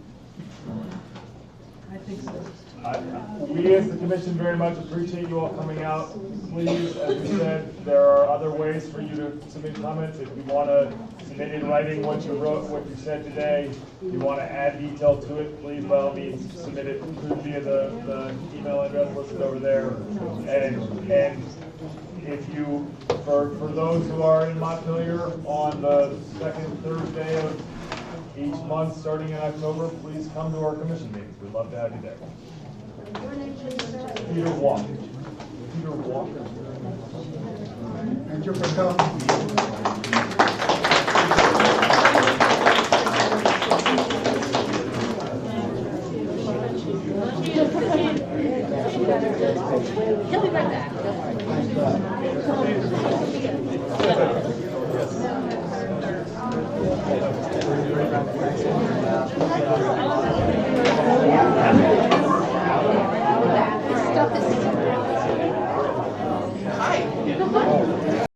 I think so. We as the commission very much appreciate you all coming out. Please, as we said, there are other ways for you to submit comments. If you want to submit in writing what you wrote, what you said today, you want to add detail to it, please by all means submit it via the email address listed over there. And if you, for those who are in Montpelier on the second Thursday of each month starting in October, please come to our commission meetings. We'd love to have you there. Peter Walker. Thank you for coming. He'll be right back. Don't worry.